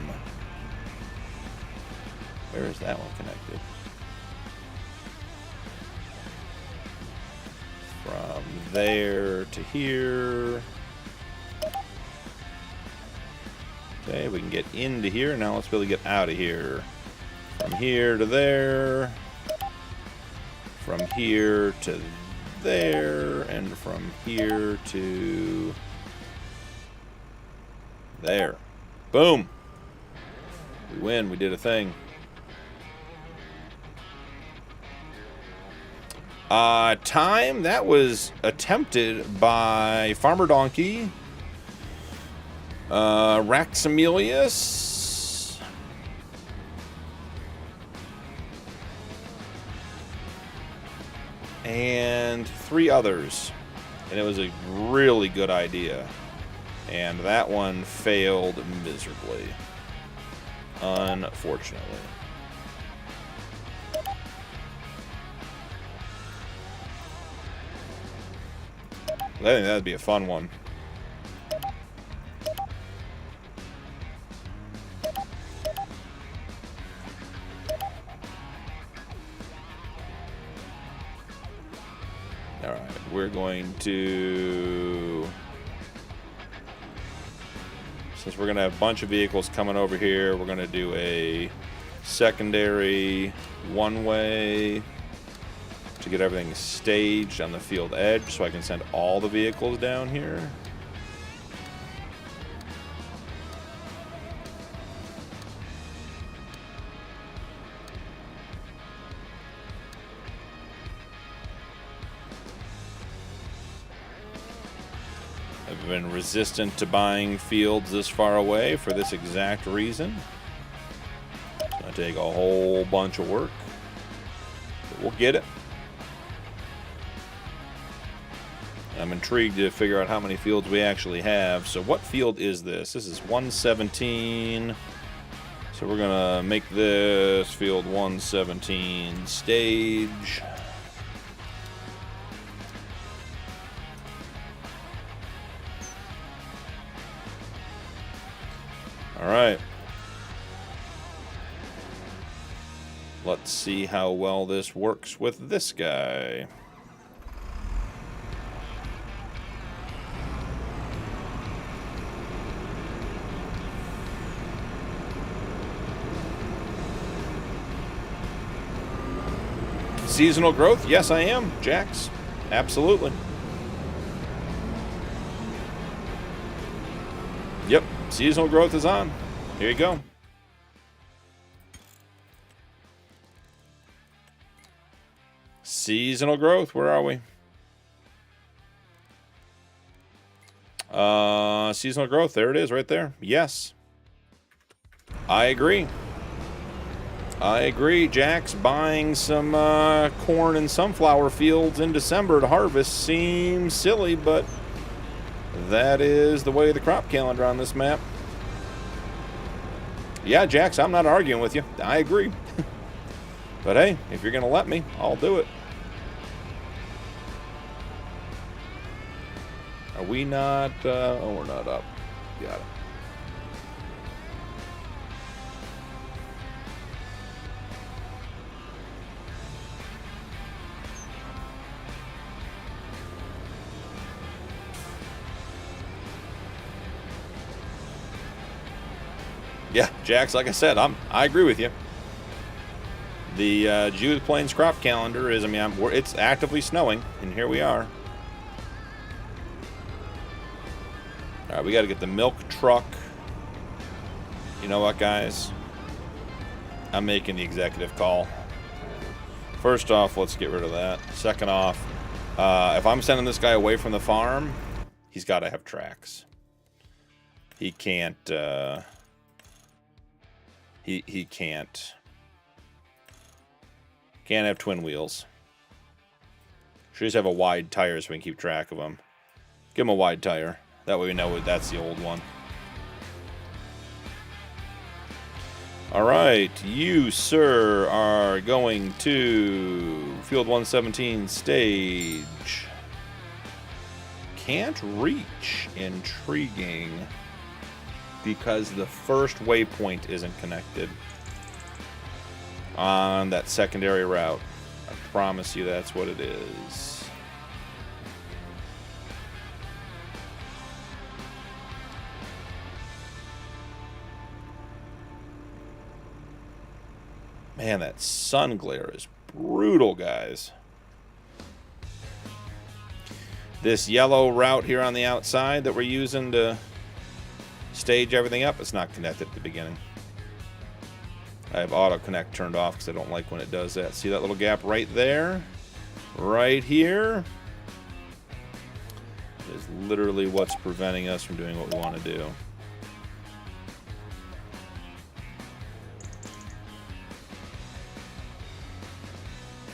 Where is that one connected? From there to here. Okay, we can get into here. Now let's be able to get out of here. From here to there. From here to there. And from here to there. Boom. We win. We did a thing. Time, that was attempted by Farmer Donkey, Raxamelius, and 3 others. And it was a really good idea. And that one failed miserably. Unfortunately. I think that'd be a fun one. Alright, we're going to... Since we're going to have a bunch of vehicles coming over here, we're going to do a secondary one-way to get everything staged on the field edge so I can send all the vehicles down here. I've been resistant to buying fields this far away for this exact reason. It's going to take a whole bunch of work, but we'll get it. I'm intrigued to figure out how many fields we actually have. So what field is this? This is 117. So we're going to make this field 117 stage. All right. Let's see how well this works with this guy. Seasonal growth? Yes, I am, Jax. Absolutely. Yep, seasonal growth is on. Here you go. Seasonal growth, where are we? Seasonal growth, there it is right there. Yes. I agree. I agree, Jax. Buying some corn and sunflower fields in December to harvest seems silly, but that is the way of the crop calendar on this map. Yeah, Jax, I'm not arguing with you. I agree. But hey, if you're going to let me, I'll do it. Are we not... oh, we're not up. Got it. Yeah, Jax, like I said, I agree with you. The Judith Plains crop calendar is, I mean, it's actively snowing, and here we are. All right, we got to get the milk truck. You know what, guys? I'm making the executive call. First off, let's get rid of that. Second off, if I'm sending this guy away from the farm, he's got to have tracks. He can't... He can't have twin wheels. Should just have a wide tire so we can keep track of him. Give him a wide tire. That way we know that's the old one. All right, you, sir, are going to field 117 stage. Can't reach. Intriguing. Because the first waypoint isn't connected on that secondary route. I promise you that's what it is. Man, that sun glare is brutal, guys. This yellow route here on the outside that we're using to stage everything up, it's not connected at the beginning. I have auto connect turned off because I don't like when it does that. See that little gap right there? Right here is literally what's preventing us from doing what we want to do.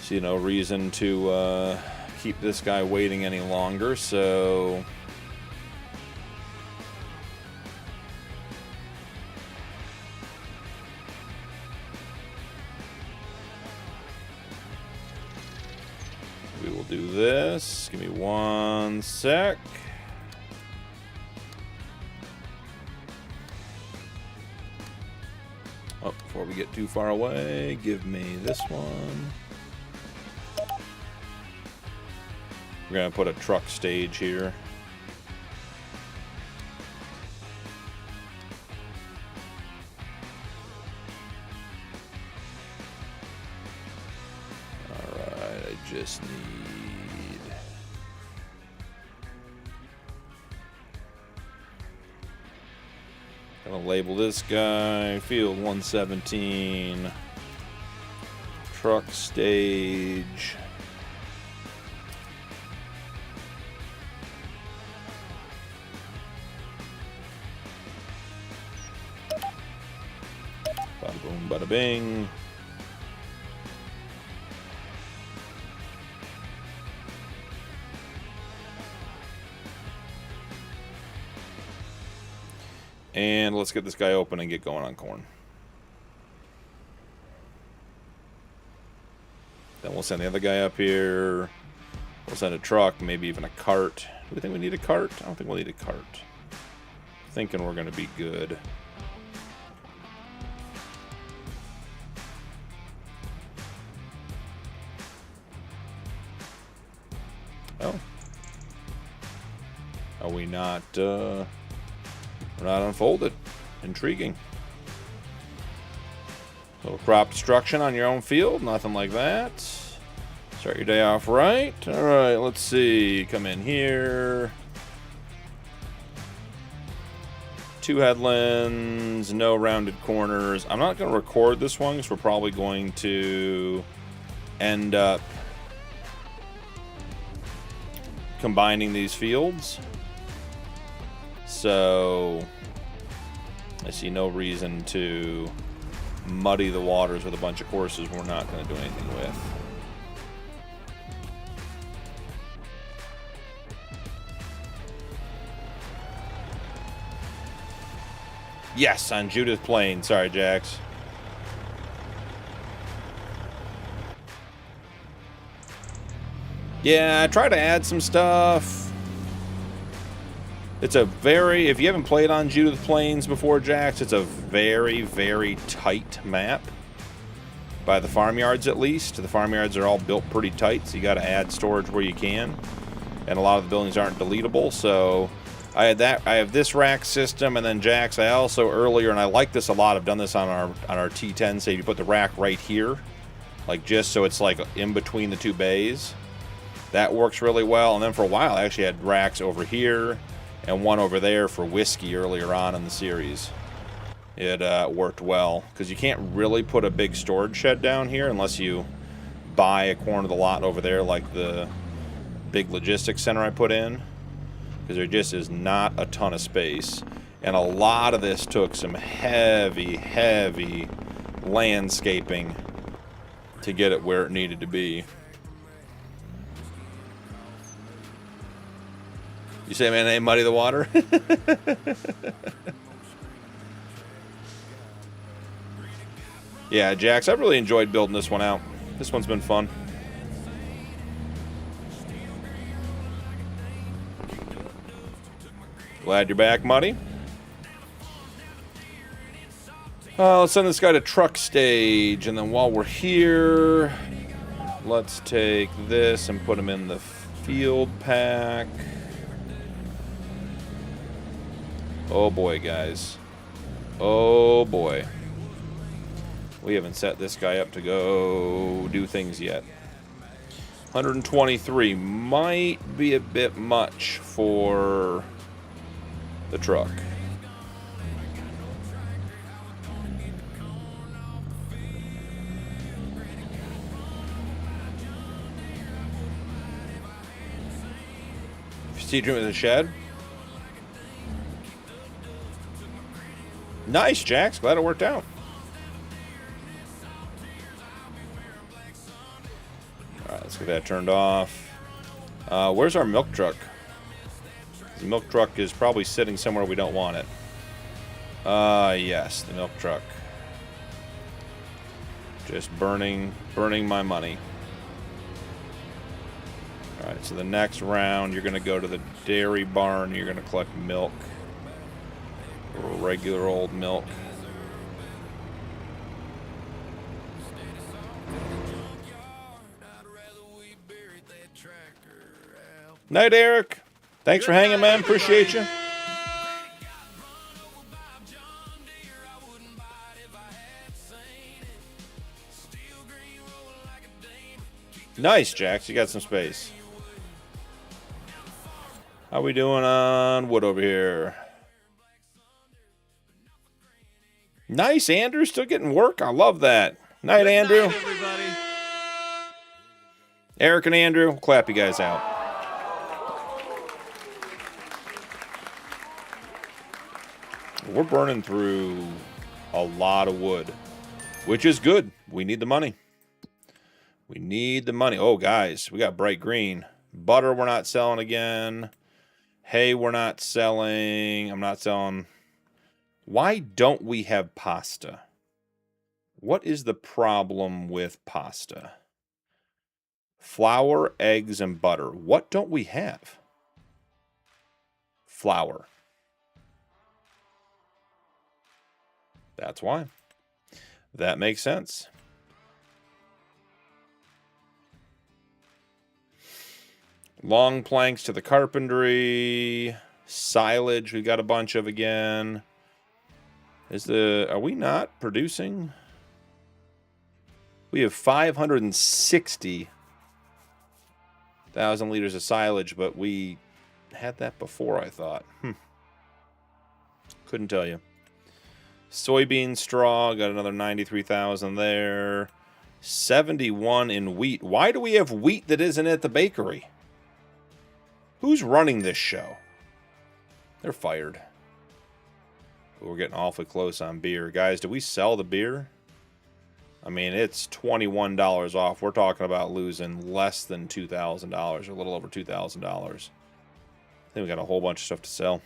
See no reason to keep this guy waiting any longer, so we will do this. Give me 1 sec. Oh, before we get too far away, give me this one. We're going to put a truck stage here. Alright, I just need... Gonna label this guy Field 117. Truck stage. Bada boom, bada bing. And let's get this guy open and get going on corn. Then we'll send the other guy up here. We'll send a truck, maybe even a cart. Do we think we need a cart? I don't think we'll need a cart. Thinking we're going to be good. Oh. Are we not... We're not unfolded. Intriguing. Little crop destruction on your own field. Nothing like that. Start your day off right. Alright, let's see. Come in here. 2 headlands. No rounded corners. I'm not going to record this one because we're probably going to end up combining these fields. So I see no reason to muddy the waters with a bunch of courses we're not going to do anything with. Yes, on Judith Plain. Sorry, Jax. Yeah, I try to add some stuff. It's a very, if you haven't played on Judith Plains before, Jax, it's a very, very tight map. By the farmyards, at least. The farmyards are all built pretty tight, so you got to add storage where you can. And a lot of the buildings aren't deletable, so I had that. I have this rack system, and then Jax, I also earlier, and I like this a lot. I've done this on our T10. Say you put the rack right here, like just so it's like in between the 2 bays. That works really well. And then for a while, I actually had racks over here and one over there for whiskey earlier on in the series. It worked well, because you can't really put a big storage shed down here unless you buy a corner of the lot over there, like the big logistics center I put in, because there just is not a ton of space. And a lot of this took some heavy, heavy landscaping to get it where it needed to be. You say, man, they muddy the water? Yeah, Jax, I've really enjoyed building this one out. This one's been fun. Glad you're back, Muddy. Let's send this guy to truck stage, and then while we're here, let's take this and put him in the field pack. Oh boy, guys. Oh boy. We haven't set this guy up to go do things yet. 123 might be a bit much for the truck. See him in the shed. Nice, Jax. Glad it worked out. Get that turned off. Where's our milk truck? The milk truck is probably sitting somewhere we don't want it. Yes, the milk truck. Just burning my money. Alright, so the next round, you're going to go to the dairy barn. You're going to collect milk. Or regular old milk. Night, Eric. Thanks for hanging, man. Appreciate you. Nice, Jax. You got some space. How we doing on wood over here? Nice, Andrew. Still getting work. I love that. Night, Andrew. Night, everybody. Eric and Andrew, we'll clap you guys out. We're burning through a lot of wood, which is good. We need the money. We need the money. Oh, guys, we got bright green. Butter we're not selling again. Hay we're not selling. I'm not selling. Why don't we have pasta? What is the problem with pasta? Flour, eggs, and butter. What don't we have? Flour. That's why. That makes sense. Long planks to the carpentry. Silage we got a bunch of again. Are we not producing? We have 560,000 liters of silage, but we had that before, I thought. Couldn't tell you. Soybean straw, got another 93,000 there. 71 in wheat. Why do we have wheat that isn't at the bakery? Who's running this show? They're fired. We're getting awfully close on beer. Guys, do we sell the beer? I mean, it's $21 off. We're talking about losing less than $2,000, or a little over $2,000. I think we got a whole bunch of stuff to sell.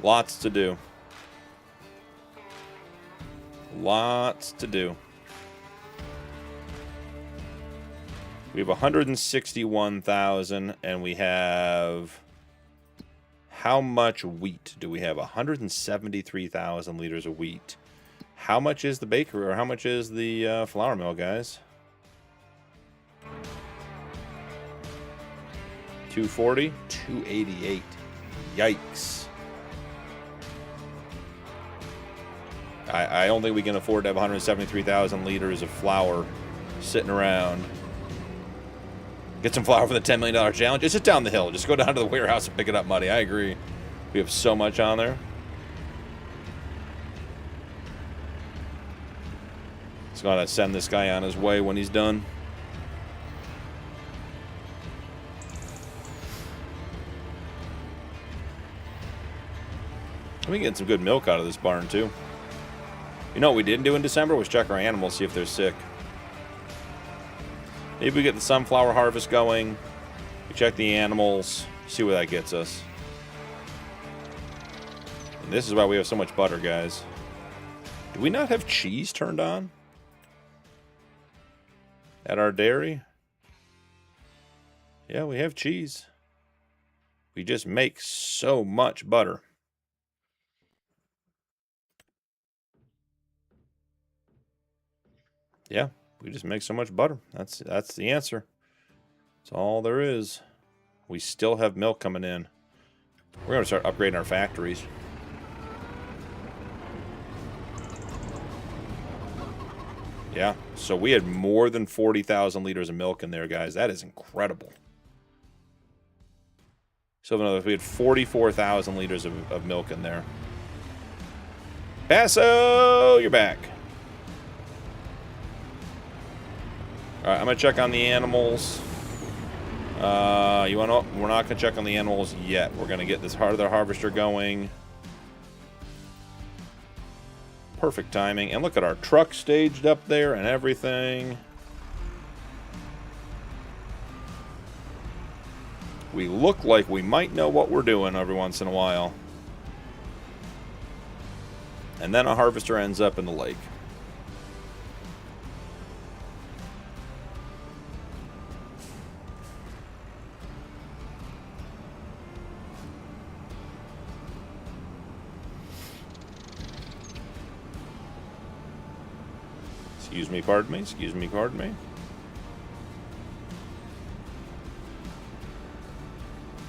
Lots to do. Lots to do. We have 161,000, and we have... How much wheat do we have? 173,000 liters of wheat. How much is the bakery, or how much is the flour mill, guys? 240? 288. Yikes. I don't think we can afford to have 173,000 liters of flour sitting around. Get some flour for the $10 million challenge. It's just down the hill. Just go down to the warehouse and pick it up, Muddy. I agree. We have so much on there. Just gotta send this guy on his way when he's done. We get some good milk out of this barn, too. You know what we didn't do in December was check our animals, see if they're sick. Maybe we get the sunflower harvest going. We check the animals, see where that gets us. And this is why we have so much butter, guys. Do we not have cheese turned on at our dairy? Yeah, we have cheese. We just make so much butter. Yeah, we just make so much butter. That's the answer. That's all there is. We still have milk coming in. We're going to start upgrading our factories. Yeah, so we had more than 40,000 liters of milk in there, guys. That is incredible. So in other words, we had 44,000 liters of milk in there. Paso, you're back. All right, I'm going to check on the animals. You want to? We're not going to check on the animals yet. We're going to get this other harvester going. Perfect timing. And look at our truck staged up there and everything. We look like we might know what we're doing every once in a while. And then a harvester ends up in the lake. Excuse me, pardon me, excuse me, pardon me.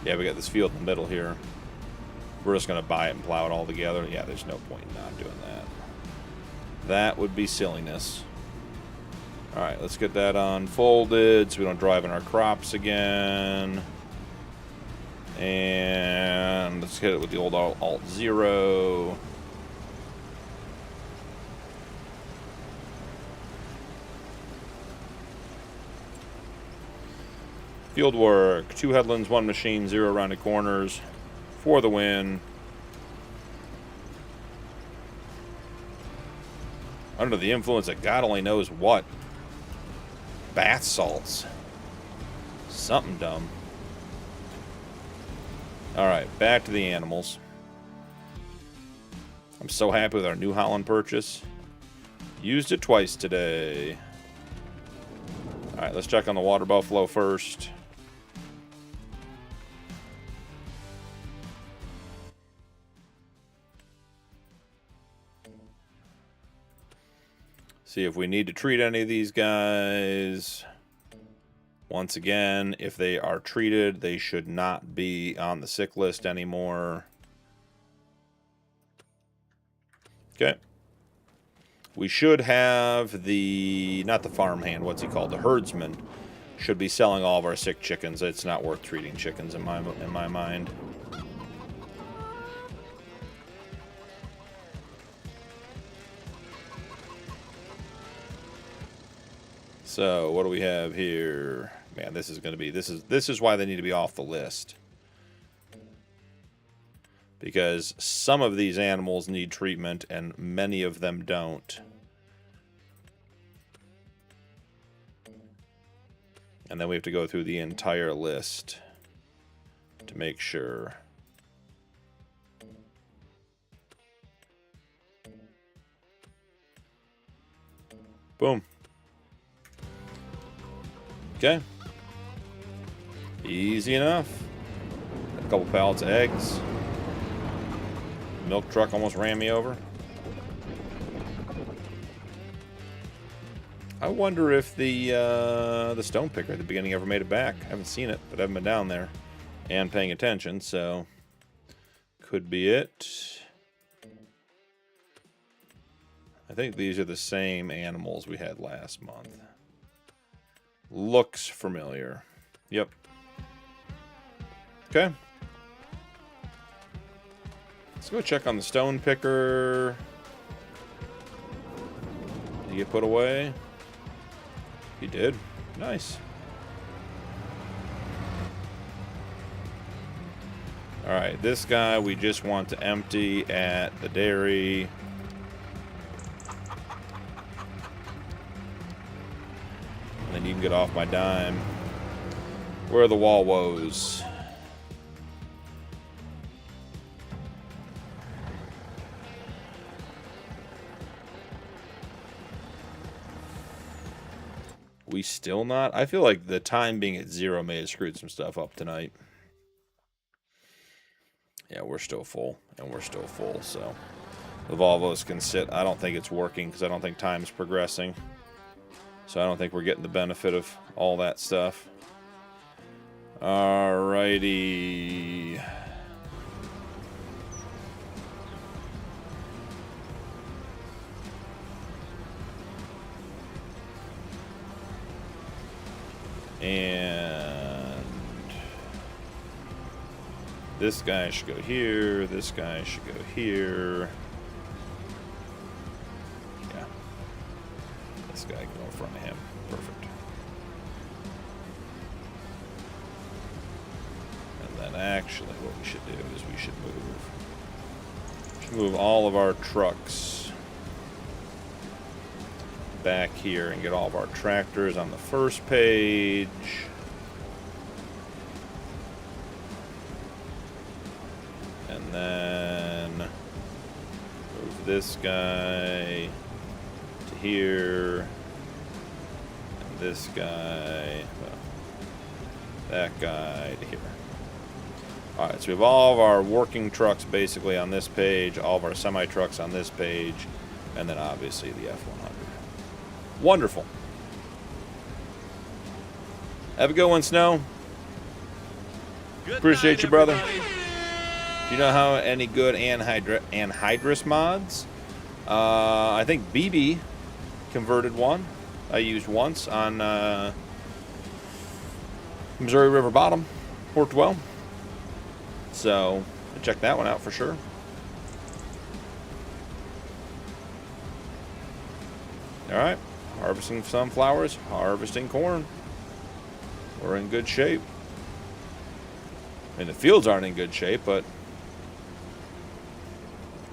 Yeah, we got this field in the middle here. We're just going to buy it and plow it all together. Yeah, there's no point in not doing that. That would be silliness. Alright, let's get that unfolded so we don't drive in our crops again. And let's hit it with the old Alt-0. Field work. 2 headlands, 1 machine, 0 rounded corners. For the win. Under the influence of God only knows what. Bath salts. Something dumb. Alright, back to the animals. I'm so happy with our New Holland purchase. Used it twice today. Alright, let's check on the water buffalo first. See if we need to treat any of these guys. Once again, if they are treated, they should not be on the sick list anymore. Okay. We should have the, not the farmhand, what's he called? The herdsman should be selling all of our sick chickens. It's not worth treating chickens in my mind. So, what do we have here? Man, this is going to be, this is why they need to be off the list. Because some of these animals need treatment and many of them don't. And then we have to go through the entire list to make sure. Boom. Okay. Easy enough. A couple pallets of eggs. Milk truck almost ran me over. I wonder if the stone picker at the beginning ever made it back. I haven't seen it, but I haven't been down there and paying attention, so could be it. I think these are the same animals we had last month. Looks familiar. Yep. Okay. Let's go check on the stone picker. Did he get put away? He did. Nice. Alright, this guy we just want to empty at the dairy. And then you can get off my dime. Where are the Walwos? We still not? I feel like the time being at 0 may have screwed some stuff up tonight. Yeah, we're still full. And we're still full, so the Volvos can sit. I don't think it's working because I don't think time's progressing. So I don't think we're getting the benefit of all that stuff. Alrighty. And this guy should go here. This guy should go here. Yeah. This guy go in front of him. Perfect. And then actually what we should do is we should move all of our trucks back here and get all of our tractors on the first page. And then move this guy to here. And this guy, well, that guy to here. Alright, so we have all of our working trucks basically on this page, all of our semi-trucks on this page, and then obviously the F-100. Wonderful. Have a good one, Snow. Good Appreciate night, you, brother. everybody. Do you know how any good anhydrous mods? I think BB converted one. I used once on Missouri River Bottom. Worked well. So, check that one out for sure. Alright, harvesting sunflowers, harvesting corn. We're in good shape. I mean, the fields aren't in good shape, but...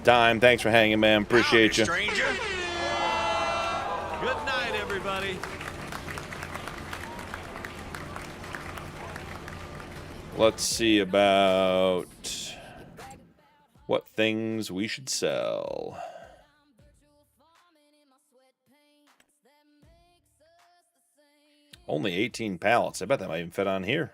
Dime, thanks for hanging, man. Appreciate you. Stranger. Good night, everybody. Let's see about what things we should sell. Only 18 pallets. I bet that might even fit on here.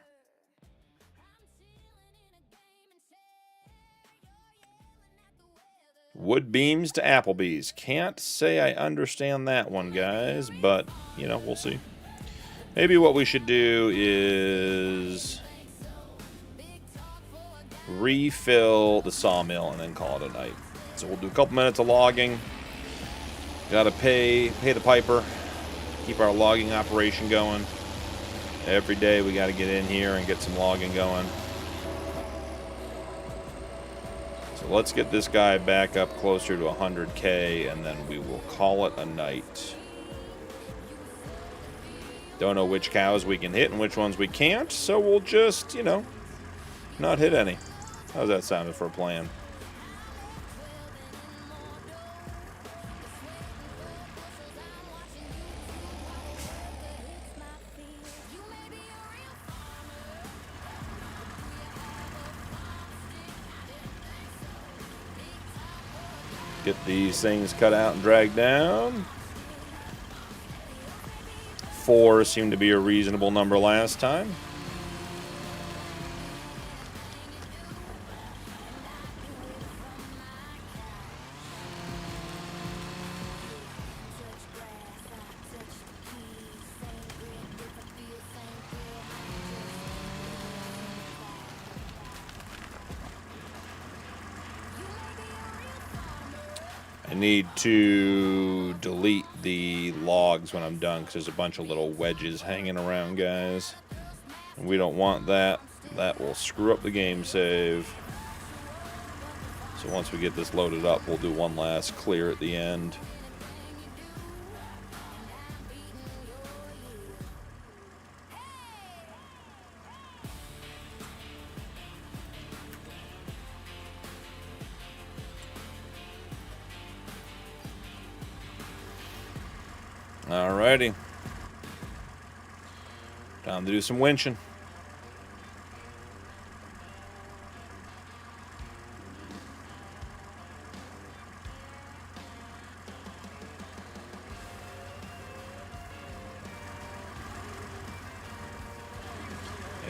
Wood beams to Applebee's. Can't say I understand that one, guys, but, you know, we'll see. Maybe what we should do is refill the sawmill and then call it a night. So we'll do a couple minutes of logging. Gotta pay the piper. Keep our logging operation going. Every day we gotta get in here and get some logging going. So let's get this guy back up closer to 100K and then we will call it a night. Don't know which cows we can hit and which ones we can't, so we'll just, you know, not hit any. How's that sounded for a plan? Get these things cut out and dragged down. 4 seemed to be a reasonable number last time. I need to delete the logs when I'm done because there's a bunch of little wedges hanging around, guys. And we don't want that. That will screw up the game save. So once we get this loaded up, we'll do one last clear at the end. Alrighty. Time to do some winching.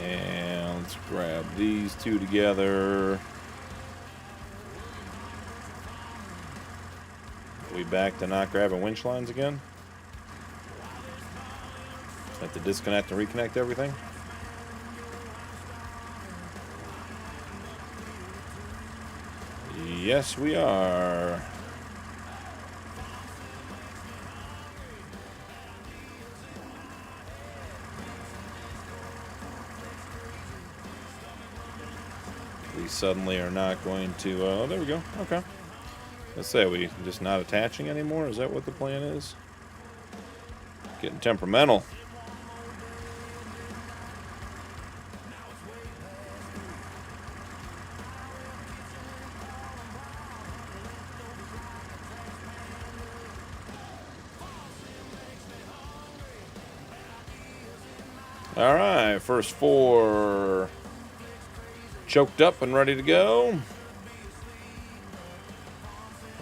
And let's grab these two together. Are we back to not grabbing winch lines again? Have to disconnect and reconnect everything. Yes, we are. We suddenly are not going to, oh, there we go. Okay. Let's say we just not attaching anymore. Is that what the plan is? Getting temperamental. All right, first 4 choked up and ready to go.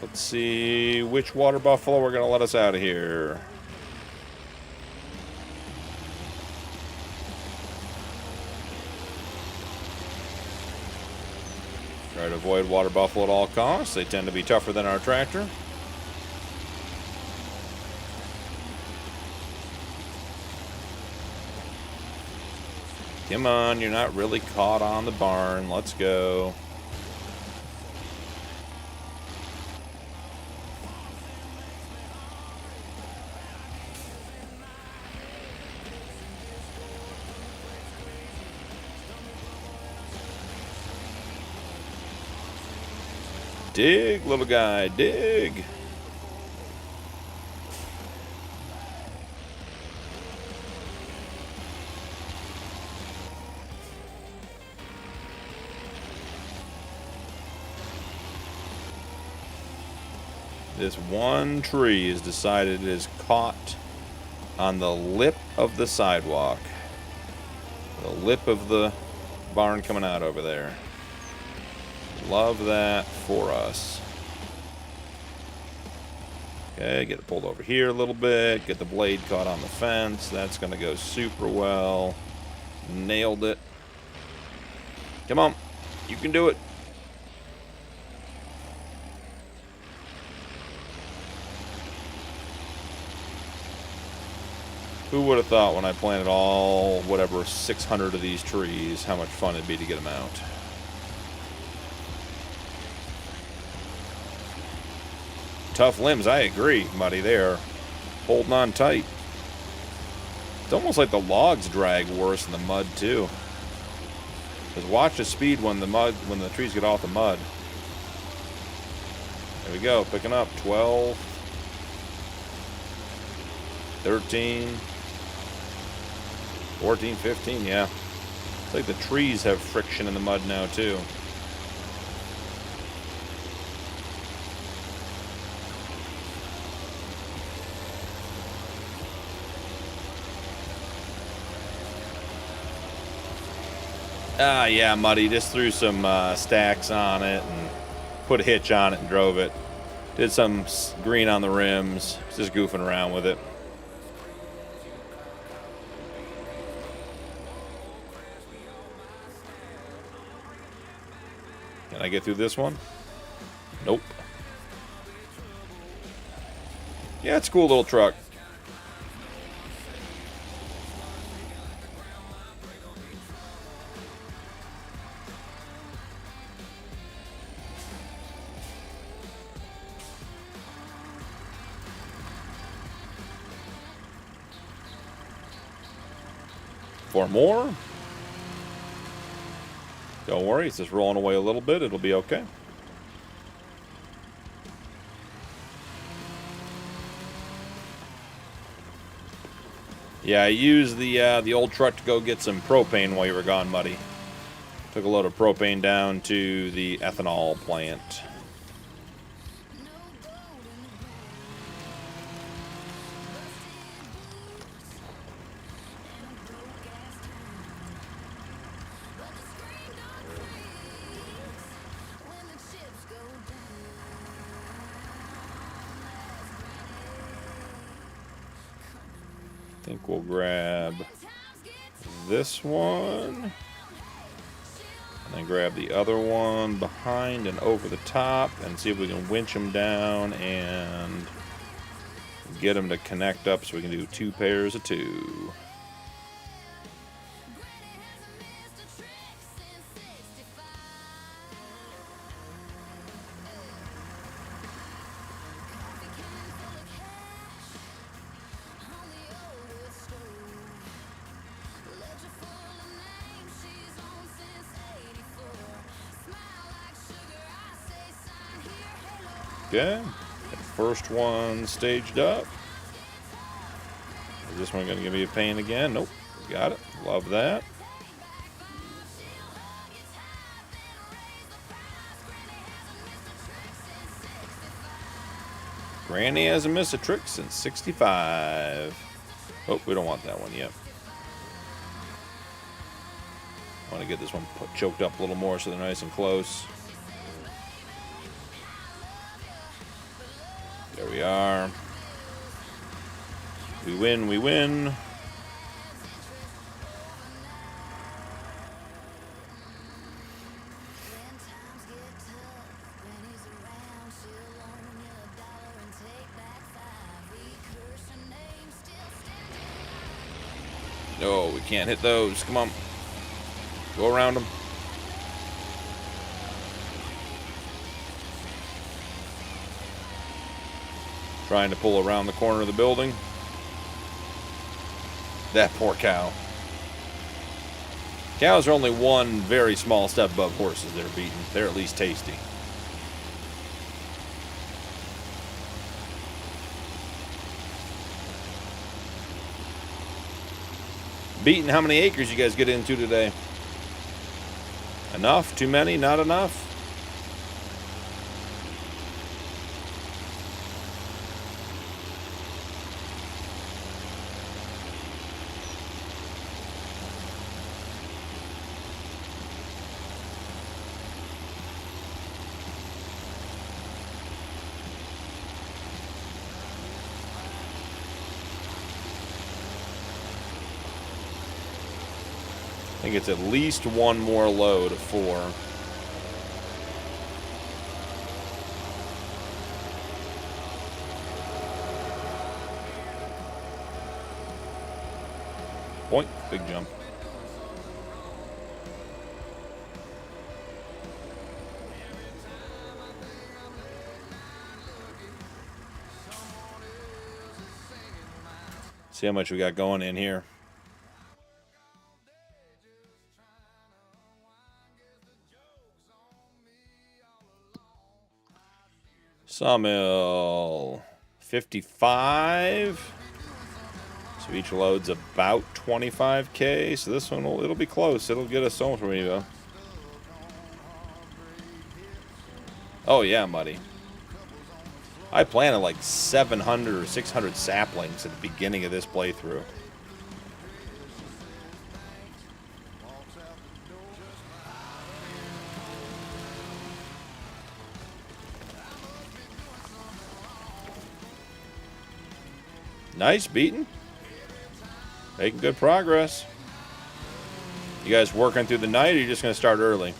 Let's see which water buffalo we're going to let us out of here. Try to avoid water buffalo at all costs. They tend to be tougher than our tractor. Come on, you're not really caught on the barn. Let's go. Dig, little guy, dig. This one tree is decided it is caught on the lip of the sidewalk. The lip of the barn coming out over there. Love that for us. Okay, get it pulled over here a little bit. Get the blade caught on the fence. That's going to go super well. Nailed it. Come on. You can do it. Who would have thought when I planted all, whatever, 600 of these trees, how much fun it'd be to get them out. Tough limbs, I agree, Muddy. They're holding on tight. It's almost like the logs drag worse than the mud, too. Because watch the speed when the trees get off the mud. There we go, picking up 12, 13, 14, 15, yeah. It's like the trees have friction in the mud now, too. Yeah, Muddy just threw some stacks on it and put a hitch on it and drove it. Did some green on the rims, just goofing around with it. Can I get through this one? Nope. Yeah, it's a cool little truck. For more. Don't worry, it's just rolling away a little bit. It'll be okay. Yeah, I used the old truck to go get some propane while you were gone, Muddy. Took a load of propane down to the ethanol plant. I think we'll grab this one and then grab the other one behind and over the top and see if we can winch them down and get them to connect up so we can do 2 pairs of 2. Okay, first one staged up. Is this one going to give me a pain again? Nope, got it. Love that. Granny hasn't missed a trick since 65. Oh, we don't want that one yet. I want to get this one choked up a little more so they're nice and close. There we are. We win, we win. No, we can't hit those. Come on. Go around them. Trying to pull around the corner of the building. That poor cow. Cows are only one very small step above horses that are beaten. They're at least tasty. Beaten, how many acres you guys get into today? Enough? Too many? Not enough? I think it's at least one more load of 4. Point. Big jump. See how much we got going in here. Sawmill 55. So each load's about 25K. So this one it'll be close. It'll get us so much more. Oh yeah, muddy. I planted like 700 or 600 saplings at the beginning of this playthrough. Nice, beaten. Making good progress. You guys working through the night, or are you just going to start early?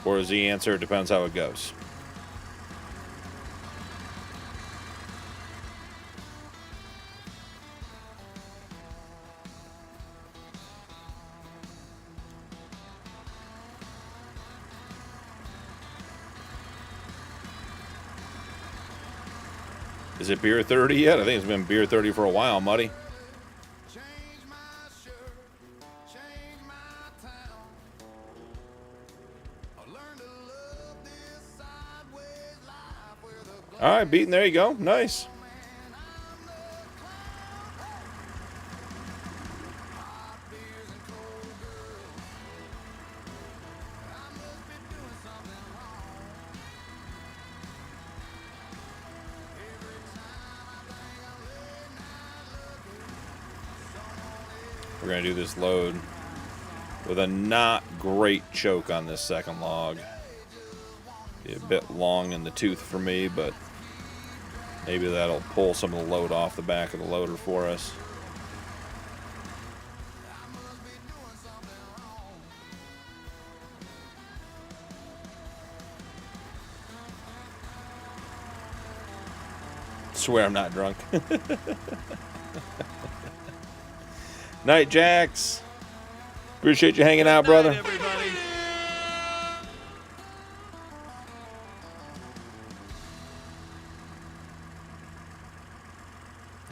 Or is the answer, it depends how it goes. Is it beer 30 yet? I think it's been beer 30 for a while, Muddy. All right, beaten. There you go. Nice. We're going to do this load with a not great choke on this second log. Be a bit long in the tooth for me, but maybe that'll pull some of the load off the back of the loader for us. Swear I'm not drunk. Night, Jax. Appreciate you hanging out, brother. Night, everybody.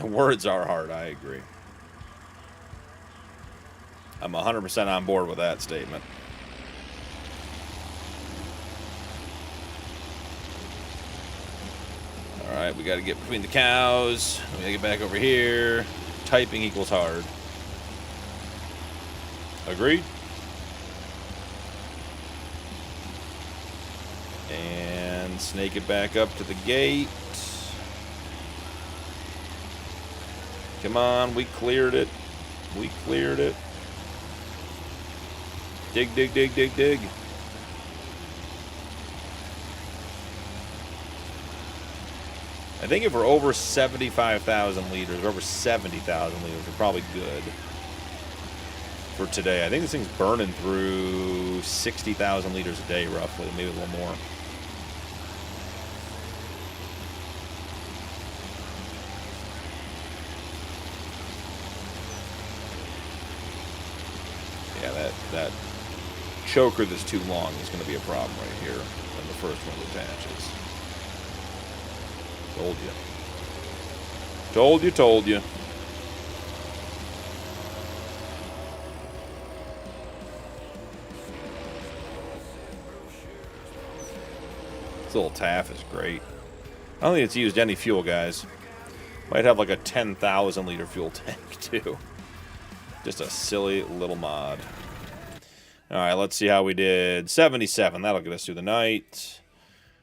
Words are hard, I agree. I'm 100% on board with that statement. All right, we got to get between the cows. We got to get back over here. Typing equals hard. Agreed? And snake it back up to the gate. Come on, we cleared it. We cleared it. Dig, dig, dig, dig, dig. I think if we're over 75,000 liters, or over 70,000 liters, we're probably good for today. I think this thing's burning through 60,000 liters a day, roughly, maybe a little more. Yeah, that choker that's too long is going to be a problem right here when the first one attaches. Told you. Told you, told you. This little taff is great. I don't think it's used any fuel, guys. Might have like a 10,000 liter fuel tank, too. Just a silly little mod. Alright, let's see how we did. 77. That'll get us through the night.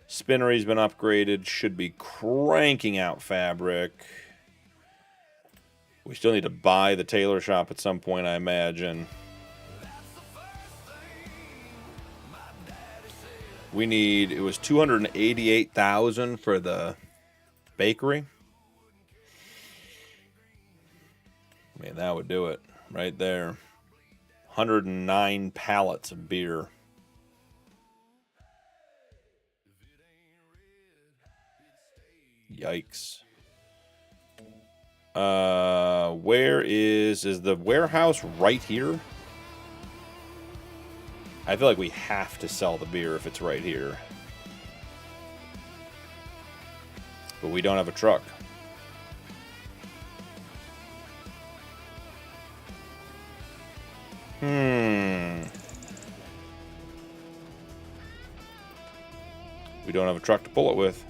Spinnery's been upgraded. Should be cranking out fabric. We still need to buy the tailor shop at some point, I imagine. We need, it was 288,000 for the bakery. Man, that would do it right there. 109 pallets of beer. Yikes. Where is the warehouse right here? I feel like we have to sell the beer if it's right here. But we don't have a truck. We don't have a truck to pull it with.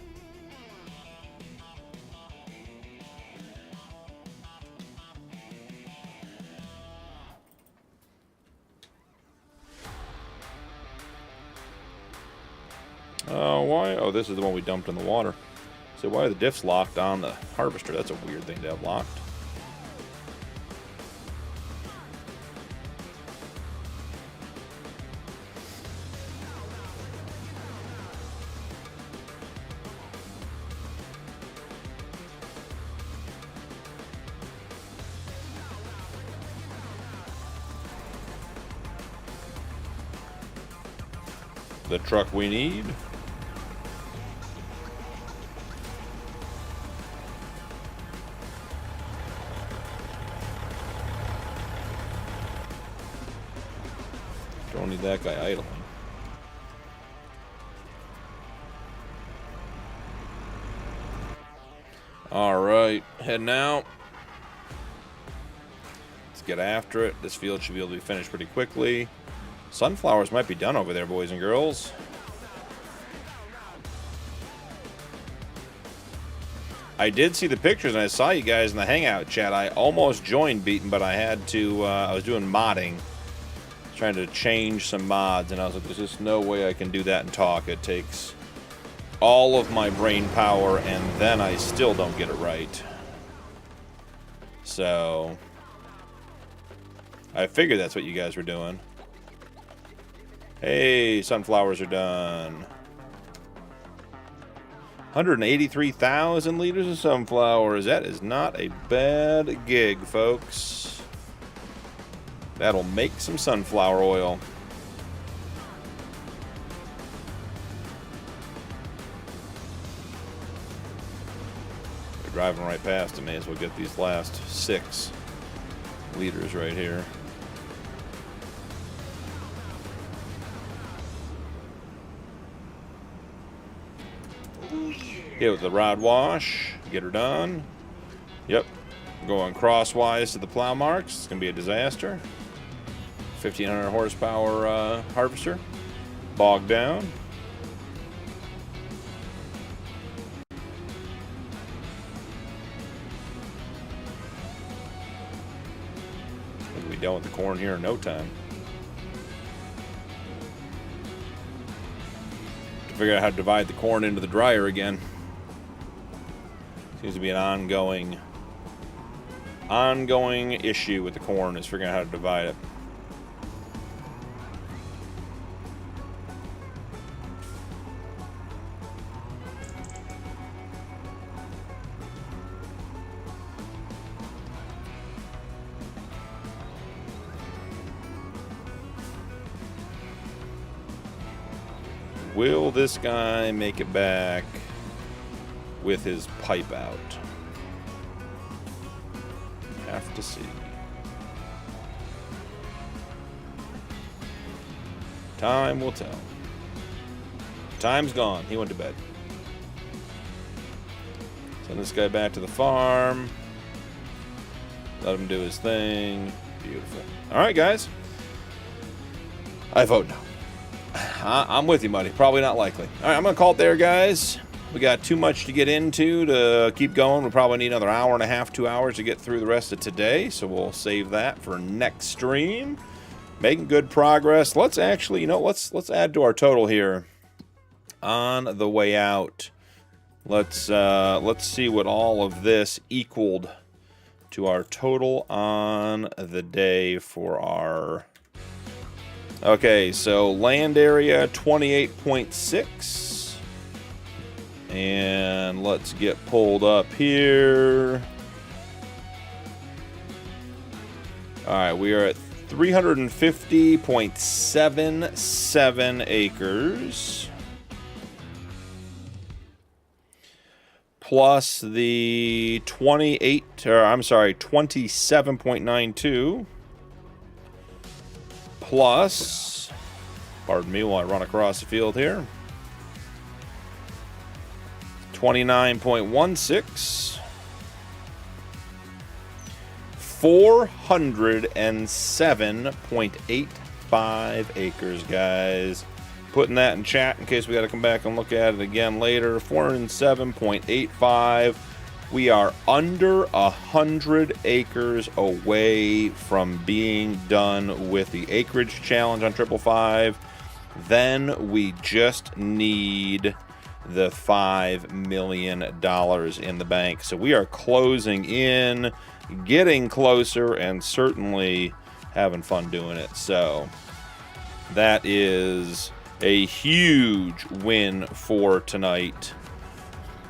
Why? Oh, this is the one we dumped in the water. So why are the diffs locked on the harvester? That's a weird thing to have locked. The truck we need. Don't need that guy idling. Alright, heading out. Let's get after it. This field should be able to be finished pretty quickly. Sunflowers might be done over there, boys and girls. I did see the pictures, and I saw you guys in the Hangout chat. I almost joined Beaten, but I had to, I was doing modding. Trying to change some mods, and I was like, there's just no way I can do that and talk. It takes all of my brain power, and then I still don't get it right. So, I figured that's what you guys were doing. Hey, sunflowers are done. 183,000 liters of sunflowers. That is not a bad gig, folks. That'll make some sunflower oil. We're driving right past it. May as well get these last 6 liters right here. Hit with the rod wash. Get her done. Yep. Going crosswise to the plow marks. It's going to be a disaster. 1,500 horsepower harvester. Bogged down. We'll be done with the corn here in no time. Figure out how to divide the corn into the dryer again. Seems to be an ongoing issue with the corn, is figuring out how to divide it. Will this guy make it back with his pipe out? Have to see. Time will tell. Time's gone. He went to bed. Send this guy back to the farm. Let him do his thing. Beautiful. All right, guys. I vote no. I'm with you, buddy. Probably not likely. All right, I'm going to call it there, guys. We got too much to get into to keep going. We'll probably need another hour and a half, 2 hours to get through the rest of today, so we'll save that for next stream. Making good progress. Let's actually, you know, let's add to our total here on the way out. Let's see what all of this equaled to our total on the day for our... Okay, so land area 28.6. And let's get pulled up here. All right, we are at 350.77 acres. Plus the 27.92. Plus, pardon me while I run across the field here, 29.16, 407.85 acres, guys. Putting that in chat in case we got to come back and look at it again later. 407.85. We are under 100 acres away from being done with the acreage challenge on 555. Then we just need the $5 million in the bank. So we are closing in, getting closer, and certainly having fun doing it. So that is a huge win for tonight,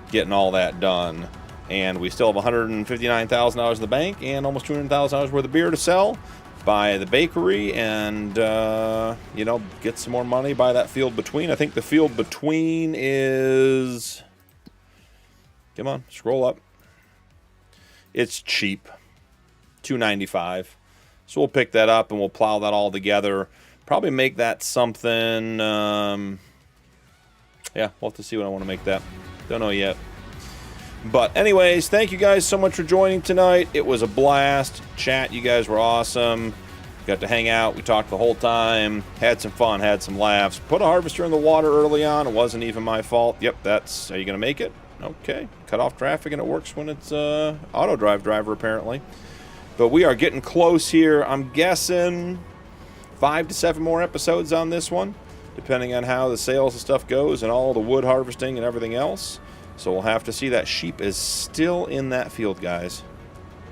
getting all that done. And we still have $159,000 in the bank and almost $200,000 worth of beer to sell, buy the bakery, and, you know, get some more money, buy that field between. I think the field between is... Come on, scroll up. It's cheap. $295. So we'll pick that up and we'll plow that all together. Probably make that something... yeah, we'll have to see what I want to make that. Don't know yet. But anyways, thank you guys so much for joining tonight. It was a blast. Chat, you guys were awesome. Got to hang out. We talked the whole time. Had some fun. Had some laughs. Put a harvester in the water early on. It wasn't even my fault. Yep, that's... Are you going to make it? Okay. Cut off traffic and it works when it's auto driver apparently. But we are getting close here. I'm guessing 5 to 7 more episodes on this one, depending on how the sales and stuff goes and all the wood harvesting and everything else. So we'll have to see. That sheep is still in that field, guys.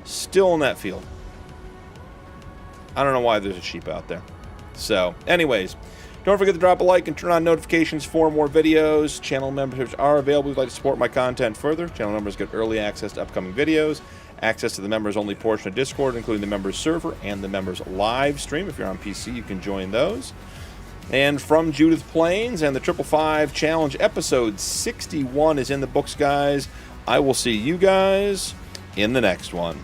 Still in that field. I don't know why there's a sheep out there. So, anyways, don't forget to drop a like and turn on notifications for more videos. Channel memberships are available if you'd like to support my content further. Channel members get early access to upcoming videos, access to the members-only portion of Discord, including the members server and the members live stream. If you're on PC, you can join those. And from Judith Plains and the 555 Challenge, episode 61 is in the books, guys. I will see you guys in the next one.